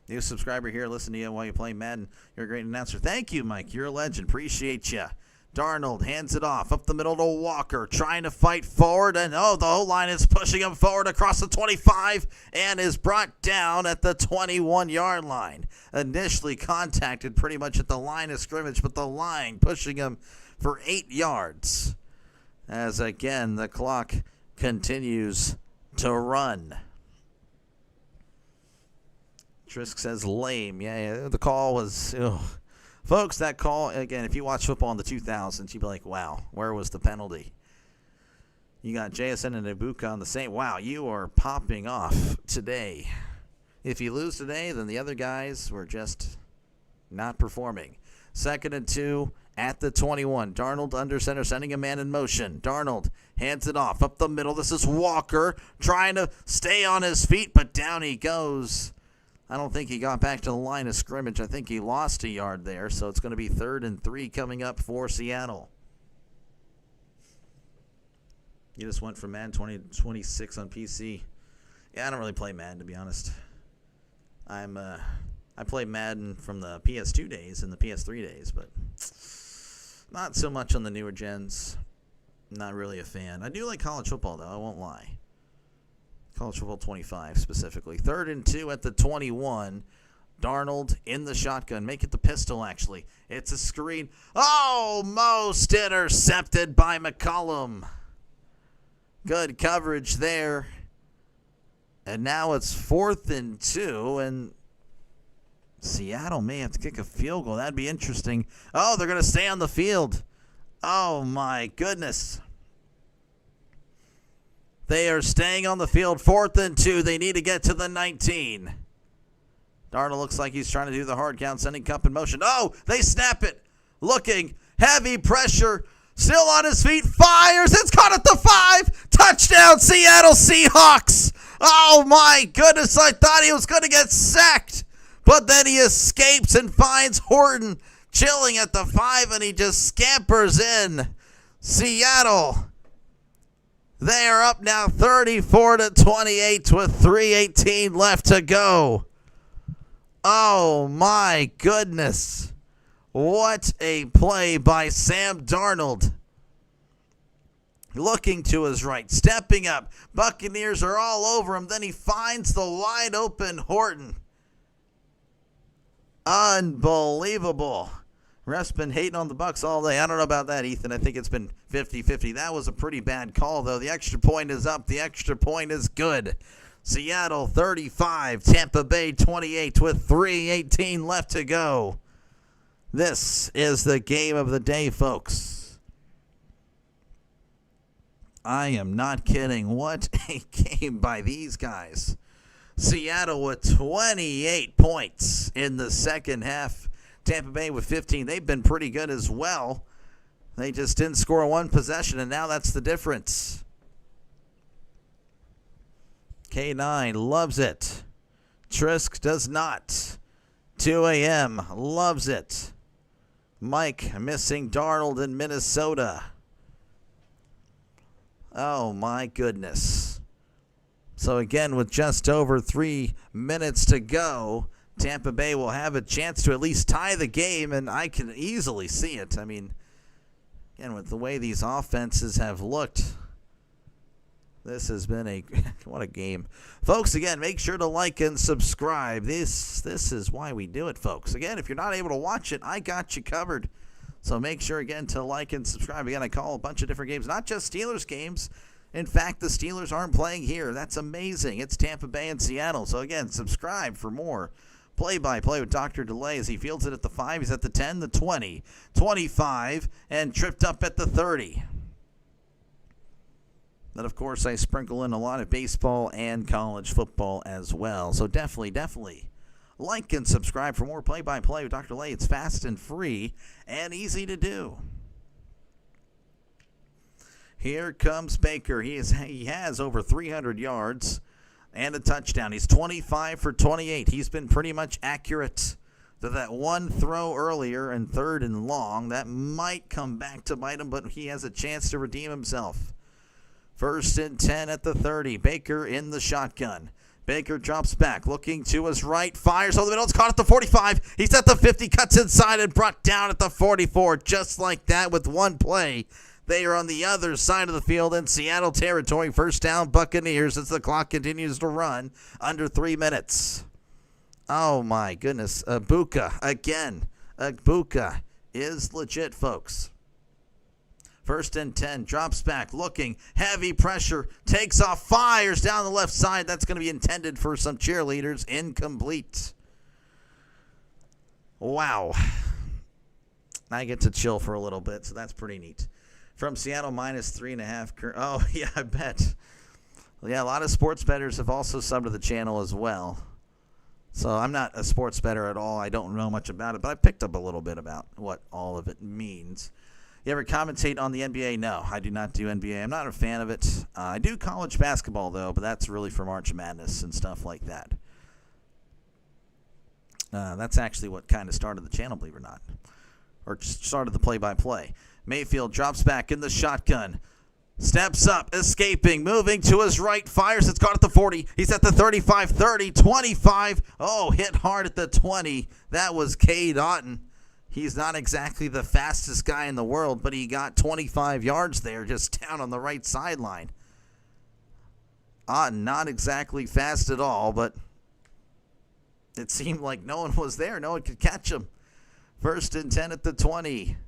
Speaker 1: New subscriber here. Listen to you while you play Madden. You're a great announcer. Thank you, Mike. You're a legend. Appreciate you. Darnold hands it off up the middle to Walker, trying to fight forward, and the O-line is pushing him forward across the 25 and is brought down at the 21-yard line. Initially contacted pretty much at the line of scrimmage, but the line pushing him for 8 yards. As again, the clock continues to run. Trisk says lame. Yeah, the call was... Ugh. Folks, that call, again, if you watch football in the 2000s, you'd be like, wow, where was the penalty? You got JSN and Ibuka on the same. Wow, you are popping off today. If you lose today, then the other guys were just not performing. 2nd and 2 at the 21. Darnold under center, sending a man in motion. Darnold hands it off up the middle. This is Walker trying to stay on his feet, but down he goes. I don't think he got back to the line of scrimmage. I think he lost a yard there, so it's going to be 3rd and 3 coming up for Seattle. You just went from Madden 2026 on PC. Yeah, I don't really play Madden, to be honest. I play Madden from the PS2 days and the PS3 days, but not so much on the newer gens. Not really a fan. I do like college football, though. I won't lie. College football 25 specifically. 3rd and 2 at the 21. Darnold in the shotgun. Make it the pistol, actually. It's a screen. Almost intercepted by McCollum. Good coverage there. And now it's 4th and 2, and Seattle may have to kick a field goal. That'd be interesting. Oh, they're going to stay on the field. Oh, my goodness. They are staying on the field. 4th and 2. They need to get to the 19. Darnold looks like he's trying to do the hard count, sending Cup in motion. Oh, they snap it. Looking. Heavy pressure. Still on his feet. Fires. It's caught at the 5. Touchdown, Seattle Seahawks. Oh, my goodness. I thought he was going to get sacked. But then he escapes and finds Horton chilling at the 5, and he just scampers in. Seattle. They are up now 34-28 with 3:18 left to go. Oh, my goodness. What a play by Sam Darnold. Looking to his right, stepping up. Buccaneers are all over him. Then he finds the wide open Horton. Unbelievable. Ref's been hating on the Bucs all day. I don't know about that, Ethan. I think it's been 50-50. That was a pretty bad call, though. The extra point is up. The extra point is good. Seattle 35, Tampa Bay 28 with 3:18 left to go. This is the game of the day, folks. I am not kidding. What a game by these guys. Seattle with 28 points in the second half. Tampa Bay with 15. They've been pretty good as well. They just didn't score one possession, and now that's the difference. K9 loves it. Trisk does not. 2 a.m. loves it. Mike missing Darnold in Minnesota. Oh, my goodness. So, again, with just over 3 minutes to go, Tampa Bay will have a chance to at least tie the game, and I can easily see it. I mean, again, with the way these offenses have looked, this has been what a game. Folks, again, make sure to like and subscribe. This is why we do it, folks. Again, if you're not able to watch it, I got you covered. So make sure, again, to like and subscribe. Again, I call a bunch of different games, not just Steelers games. In fact, the Steelers aren't playing here. That's amazing. It's Tampa Bay and Seattle. So, again, subscribe for more play-by-play with Dr. Delay as he fields it at the 5. He's at the 10, the 20, 25, and tripped up at the 30. Then, of course, I sprinkle in a lot of baseball and college football as well. So definitely like and subscribe for more play-by-play with Dr. Delay. It's fast and free and easy to do. Here comes Baker. He has over 300 yards and a touchdown. He's 25 for 28. He's been pretty much accurate to that one throw earlier in 3rd and long. That might come back to bite him, but he has a chance to redeem himself. 1st and 10 at the 30. Baker in the shotgun. Baker drops back, looking to his right, fires over the middle. It's caught at the 45. He's at the 50, cuts inside, and brought down at the 44. Just like that with one play. They are on the other side of the field in Seattle territory. First down, Buccaneers, as the clock continues to run under 3 minutes. Oh, my goodness. Ibuka again. Ibuka is legit, folks. First and 10, drops back, looking, heavy pressure, takes off, fires down the left side. That's going to be intended for some cheerleaders. Incomplete. Wow. I get to chill for a little bit, so that's pretty neat. From Seattle, -3.5. Oh, yeah, I bet. Well, yeah, a lot of sports bettors have also subbed to the channel as well. So I'm not a sports bettor at all. I don't know much about it, but I picked up a little bit about what all of it means. You ever commentate on the NBA? No, I do not do NBA. I'm not a fan of it. I do college basketball, though, but that's really for March Madness and stuff like that. That's actually what kind of started the channel, believe it or not. Or started the play-by-play. Mayfield drops back in the shotgun. Steps up, escaping, moving to his right, fires. It's caught at the 40. He's at the 35, 30, 25. Oh, hit hard at the 20. That was Cade Otton. He's not exactly the fastest guy in the world, but he got 25 yards there just down on the right sideline. Otton, not exactly fast at all, but it seemed like no one was there. No one could catch him. First and 10 at the 20.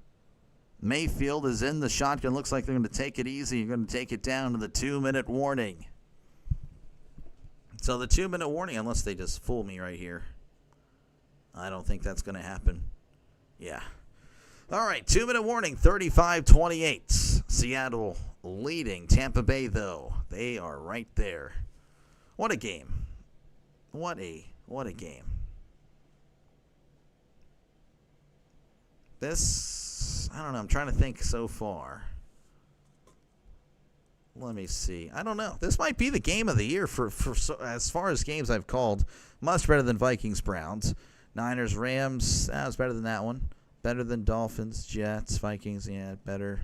Speaker 1: Mayfield is in the shotgun. Looks like they're going to take it easy. You're going to take it down to the 2-minute warning. So the 2-minute warning, unless they just fool me right here. I don't think that's going to happen. Yeah. All right, 2-minute warning, 35-28. Seattle leading. Tampa Bay, though, they are right there. What a game. What a game. This, I don't know, I'm trying to think so far. Let me see. I don't know. This might be the game of the year for as far as games I've called. Much better than Vikings-Browns. Niners, Rams, that was better than that one. Better than Dolphins, Jets, Vikings, yeah, better.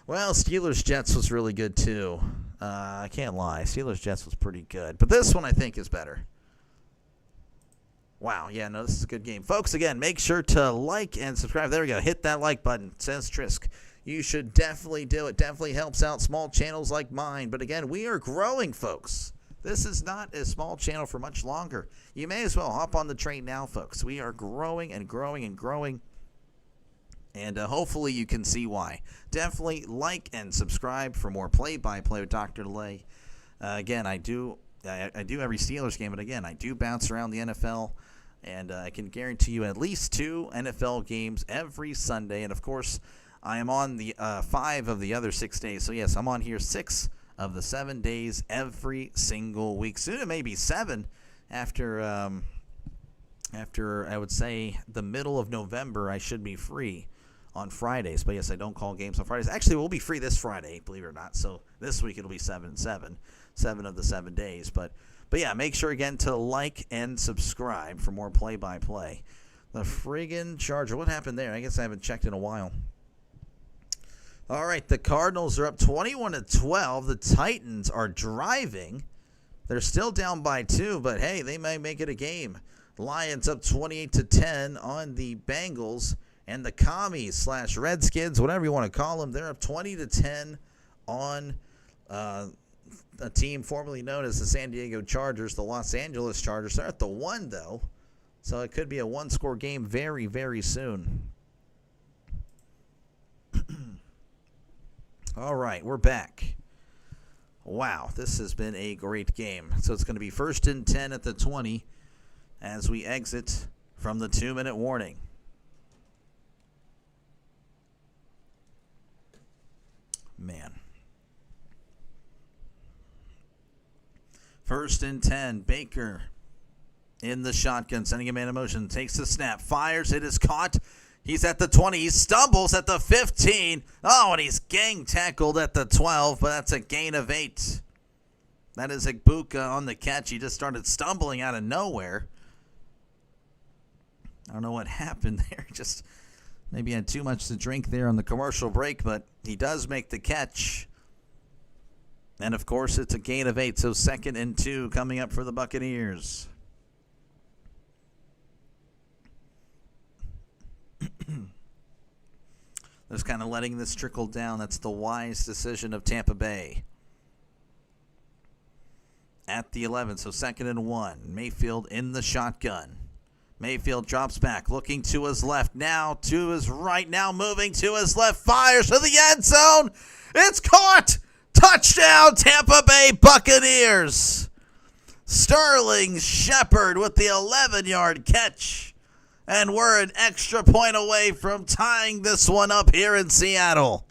Speaker 1: Well, Steelers-Jets was really good, too. I can't lie. Steelers-Jets was pretty good. But this one, I think, is better. Wow, yeah, no, this is a good game. Folks, again, make sure to like and subscribe. There we go. Hit that like button. Says Trisk. You should definitely do it. Definitely helps out small channels like mine. But, again, we are growing, folks. This is not a small channel for much longer. You may as well hop on the train now, folks. We are growing and growing and growing. And hopefully you can see why. Definitely like and subscribe for more play-by-play with Dr. DeLay. Again, I do every Steelers game, but again, I do bounce around the NFL, and I can guarantee you at least 2 NFL games every Sunday. And, of course, I am on the 5 of the other 6 days. So, yes, I'm on here 6 of the 7 days every single week. Soon it may be 7 after I would say the middle of November. I should be free on Fridays. But, yes, I don't call games on Fridays. Actually, we'll be free this Friday, believe it or not. So this week it'll be 7 of the 7 days. But yeah, make sure, again, to like and subscribe for more play-by-play. The friggin' Charger. What happened there? I guess I haven't checked in a while. All right, the Cardinals are up 21-12. The Titans are driving. They're still down by 2, but, hey, they may make it a game. Lions up 28-10 on the Bengals. And the Commies/Redskins, whatever you want to call them, they're up 20-10 on a team formerly known as the San Diego Chargers, the Los Angeles Chargers. They're at the 1, though, so it could be a 1-score game very, very soon. All right, we're back. Wow, this has been a great game. So it's going to be 1st and 10 at the 20 as we exit from the 2-minute warning. Man. 1st and 10. Baker in the shotgun, sending a man in motion. Takes the snap. Fires. It is caught. He's at the 20. He stumbles at the 15. Oh, and he's gang tackled at the 12, but that's a gain of 8. That is Ibuka on the catch. He just started stumbling out of nowhere. I don't know what happened there. Just maybe had too much to drink there on the commercial break, but he does make the catch. And, of course, it's a gain of 8, so 2nd and 2 coming up for the Buccaneers. Just kind of letting this trickle down. That's the wise decision of Tampa Bay. At the 11, so 2nd and 1. Mayfield in the shotgun. Mayfield drops back, looking to his left, now to his right, now moving to his left, fires to the end zone. It's caught! Touchdown, Tampa Bay Buccaneers! Sterling Shepard with the 11-yard catch. And we're an extra point away from tying this one up here in Seattle.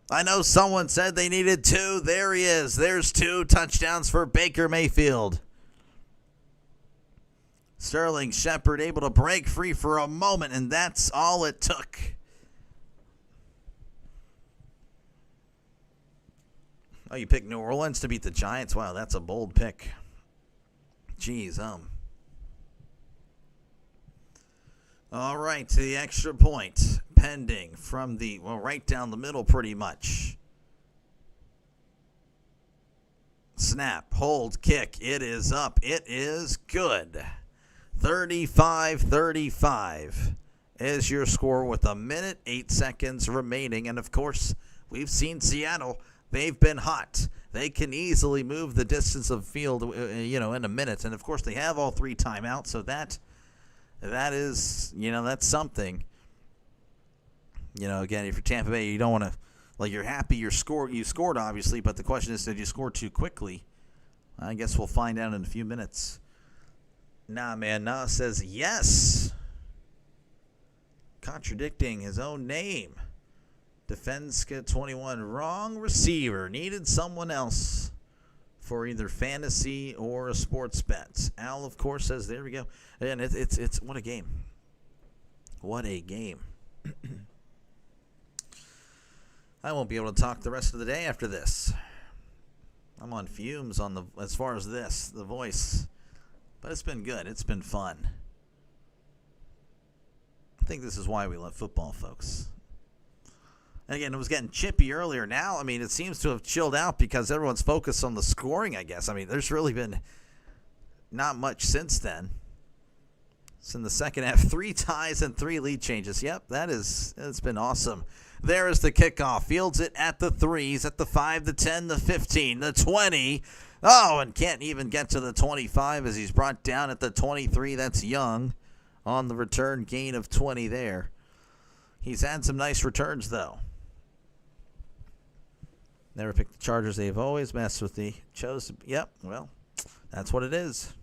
Speaker 1: I know someone said they needed 2. There he is. There's 2 touchdowns for Baker Mayfield. Sterling Shepard able to break free for a moment, and that's all it took. Oh, you picked New Orleans to beat the Giants? Wow, that's a bold pick. Jeez, All right, to the extra point, pending from the, right down the middle pretty much. Snap, hold, kick. It is up. It is good. 35-35 is your score with 1 minute, 8 seconds remaining. And, of course, we've seen Seattle. They've been hot. They can easily move the distance of field, in a minute. And, of course, they have all 3 timeouts, so that is, that's something. Again, if you're Tampa Bay, you don't want to, you're happy you scored, obviously, but the question is, did you score too quickly? I guess we'll find out in a few minutes. Nah, man, Nah says yes. Contradicting his own name. Defense 21, wrong receiver. Needed someone else for either fantasy or a sports bet. Al, of course, says, there we go. And it's what a game. What a game. I won't be able to talk the rest of the day after this. I'm on fumes as far as the voice. But it's been good. It's been fun. I think this is why we love football, folks. And again, it was getting chippy earlier. Now, it seems to have chilled out because everyone's focused on the scoring, I guess. There's really been not much since then. It's in the second half. 3 ties and 3 lead changes. Yep, it's been awesome. There is the kickoff. Fields it at the 3s, at the 5, the 10, the 15, the 20. Oh, and can't even get to the 25 as he's brought down at the 23. That's Young on the return, gain of 20 there. He's had some nice returns, though. Never picked the Chargers. They've always messed with the Yep, well, that's what it is.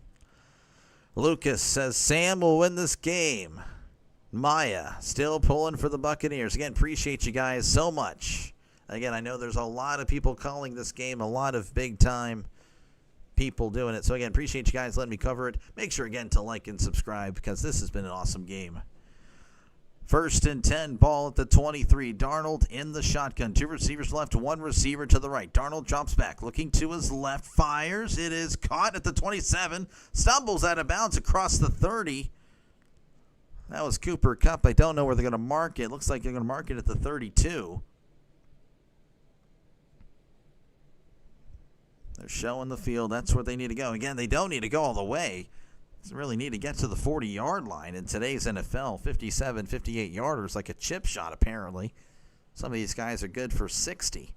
Speaker 1: Lucas says Sam will win this game. Maya still pulling for the Buccaneers. Again, appreciate you guys so much. Again, I know there's a lot of people calling this game, a lot of big-time people doing it. So, again, appreciate you guys letting me cover it. Make sure, again, to like and subscribe because this has been an awesome game. 1st and 10, ball at the 23. Darnold in the shotgun. 2 receivers left, 1 receiver to the right. Darnold drops back, looking to his left, fires. It is caught at the 27. Stumbles out of bounds across the 30. That was Cooper Kupp. I don't know where they're going to mark it. Looks like they're going to mark it at the 32. They're showing the field. That's where they need to go. Again, they don't need to go all the way. They really need to get to the 40-yard line in today's NFL. 57, 58-yarders, like a chip shot, apparently. Some of these guys are good for 60.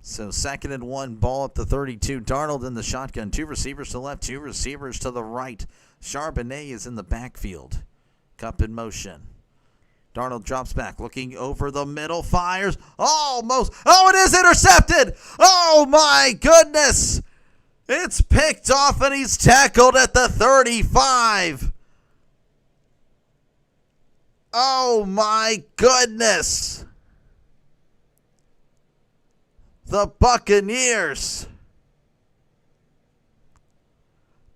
Speaker 1: So 2nd and 1, ball at the 32. Darnold in the shotgun. 2 receivers to the left, 2 receivers to the right. Charbonnet is in the backfield. Kupp in motion. Darnold drops back, looking over the middle, fires. Almost. Oh, it is intercepted. Oh, my goodness. It's picked off, and he's tackled at the 35. Oh, my goodness. The Buccaneers.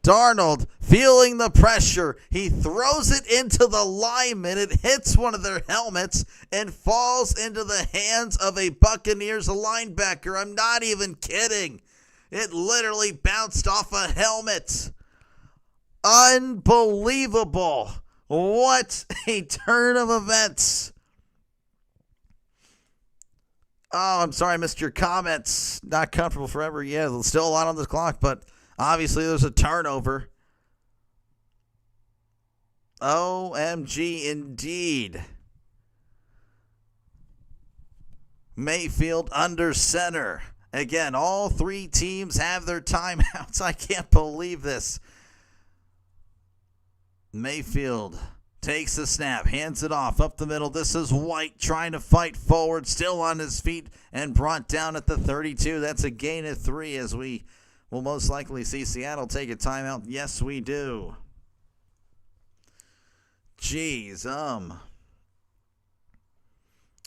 Speaker 1: Darnold feeling the pressure. He throws it into the lineman. It hits one of their helmets and falls into the hands of a Buccaneers linebacker. I'm not even kidding. It literally bounced off a helmet. Unbelievable. What a turn of events. Oh, I'm sorry I missed your comments. Not comfortable forever. Yeah, there's still a lot on this clock, but obviously there's a turnover. OMG indeed. Mayfield under center. Again, all three teams have their timeouts. I can't believe this. Mayfield takes the snap, hands it off up the middle. This is White trying to fight forward, still on his feet, and brought down at the 32. That's a gain of 3 as we will most likely see Seattle take a timeout. Yes, we do. Jeez,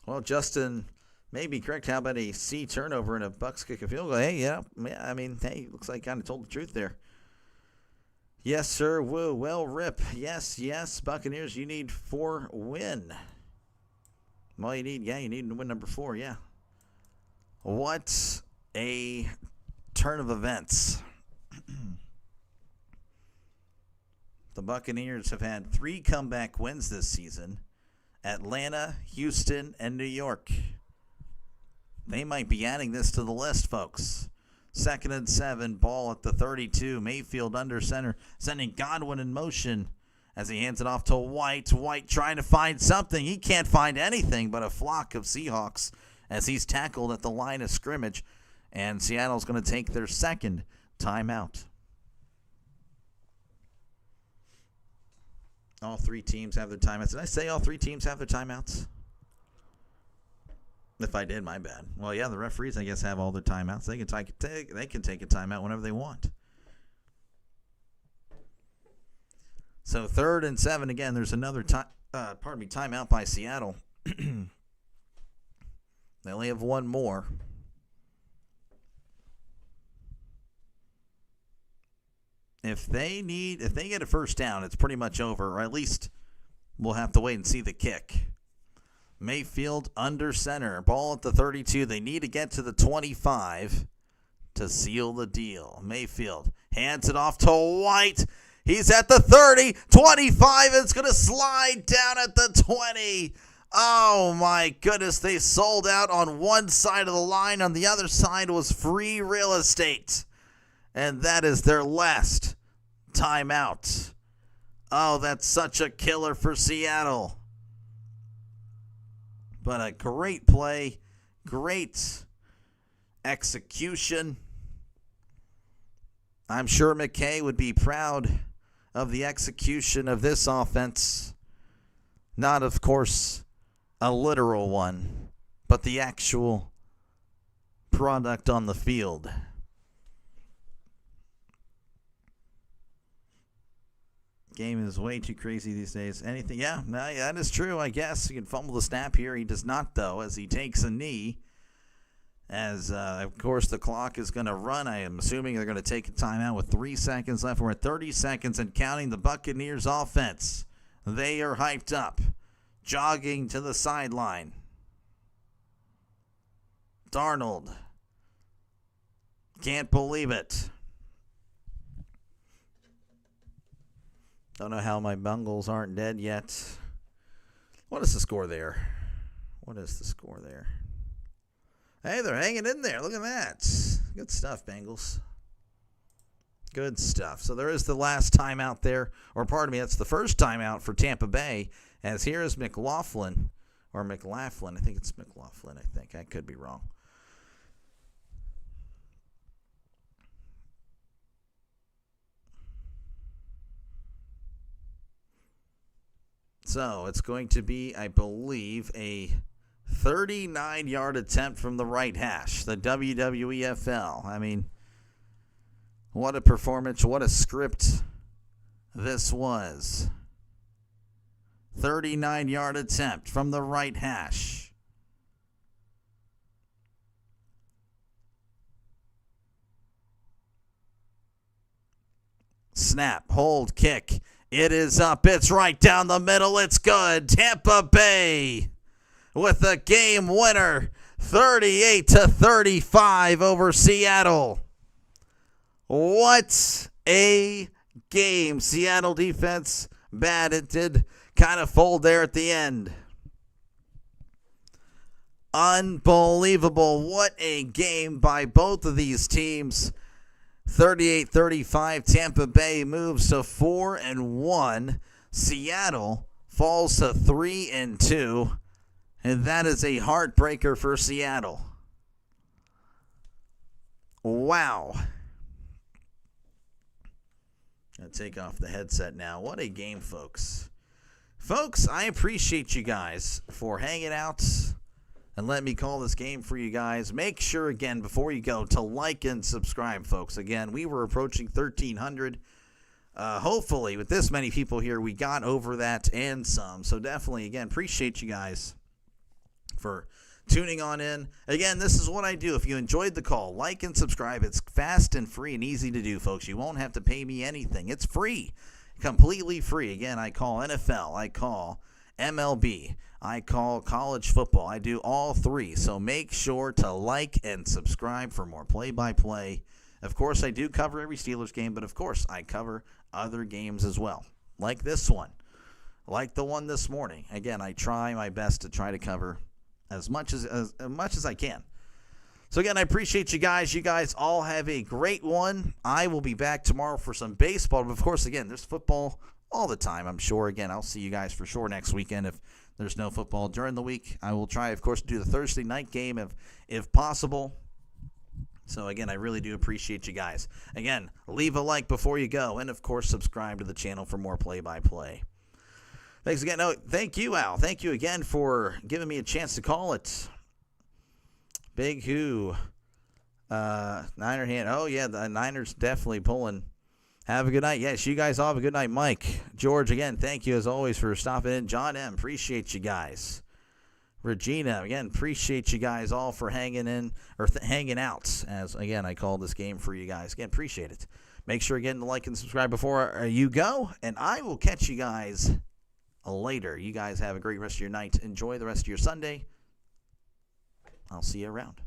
Speaker 1: well, Justin may be correct. How about a C turnover and a Bucs kick a field goal? Hey, yeah, I mean, hey, looks like kind of told the truth there. Yes, sir. Woo. Well, Rip. Yes. Buccaneers, you need 4 win. Well, you need to win number 4, yeah. What a turn of events. The Buccaneers have had 3 comeback wins this season. Atlanta, Houston, and New York. They might be adding this to the list, folks. 2nd and 7, ball at the 32. Mayfield under center, sending Godwin in motion as he hands it off to White. White trying to find something. He can't find anything but a flock of Seahawks as he's tackled at the line of scrimmage. And Seattle's going to take their second timeout. All 3 teams have their timeouts. Did I say all 3 teams have their timeouts? If I did, my bad. Well, yeah, the referees, I guess, have all their timeouts. They can take a timeout whenever they want. So 3rd and 7 again. There's another timeout by Seattle. They only have 1 more. If they get a first down, it's pretty much over, or at least we'll have to wait and see the kick. Mayfield under center. Ball at the 32. They need to get to the 25 to seal the deal. Mayfield hands it off to White. He's at the 30. 25. It's going to slide down at the 20. Oh, my goodness. They sold out on one side of the line. On the other side was free real estate. And that is their last timeout. Oh, that's such a killer for Seattle. But a great play, great execution. I'm sure McKay would be proud of the execution of this offense. Not, of course, a literal one, but the actual product on the field. Game is way too crazy these days. Anything? Yeah, no, that is true, I guess. He can fumble the snap here. He does not, though, as he takes a knee. As, of course, the clock is going to run. I am assuming they're going to take a timeout with 3 seconds left. We're at 30 seconds and counting. The Buccaneers offense. They are hyped up. Jogging to the sideline. Darnold. Can't believe it. Don't know how my Bungles aren't dead yet. What is the score there? Hey, they're hanging in there. Look at that. Good stuff, Bengals. Good stuff. So there is the last timeout there. Or pardon me, that's the first timeout for Tampa Bay. As here is McLaughlin. Or McLaughlin. I think it's McLaughlin, I think. I could be wrong. So it's going to be, I believe, a 39-yard attempt from the right hash, the WWEFL. I mean, what a performance, what a script this was. 39-yard attempt from the right hash. Snap, hold, kick. It is up. It's right down the middle. It's good. Tampa Bay with a game winner, 38-35 over Seattle. What a game. Seattle defense, bad. It did kind of fold there at the end. Unbelievable. What a game by both of these teams. 38-35, Tampa Bay moves to 4-1. Seattle falls to 3-2. And that is a heartbreaker for Seattle. Wow. I'll take off the headset now. What a game, folks. Folks, I appreciate you guys for hanging out and let me call this game for you guys. Make sure, again, before you go, to like and subscribe, folks. Again, we were approaching 1,300. Hopefully, with this many people here, we got over that and some. So definitely, again, appreciate you guys for tuning on in. Again, this is what I do. If you enjoyed the call, like and subscribe. It's fast and free and easy to do, folks. You won't have to pay me anything. It's free, completely free. Again, I call NFL, I call MLB, I call college football. I do all three. So make sure to like and subscribe for more play-by-play. Of course, I do cover every Steelers game, but of course, I cover other games as well, like this one, like the one this morning. Again, I try my best to try to cover as much as I can. So again, I appreciate you guys. You guys all have a great one. I will be back tomorrow for some baseball. But of course, again, there's football all the time, I'm sure. Again, I'll see you guys for sure next weekend. If there's no football during the week, I will try, of course, to do the Thursday night game if possible. So again, I really do appreciate you guys. Again, leave a like before you go. And of course, subscribe to the channel for more play-by-play. Thanks again. No, thank you, Al. Thank you again for giving me a chance to call it. Big Who. Niner hand. Oh, yeah, the Niners definitely pulling. Have a good night. Yes, you guys all have a good night. Mike, George, again, thank you as always for stopping in. John M., appreciate you guys. Regina, again, appreciate you guys all for hanging in or hanging out. As, again, I call this game for you guys. Again, appreciate it. Make sure, again, to like and subscribe before you go. And I will catch you guys later. You guys have a great rest of your night. Enjoy the rest of your Sunday. I'll see you around.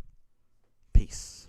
Speaker 1: Peace.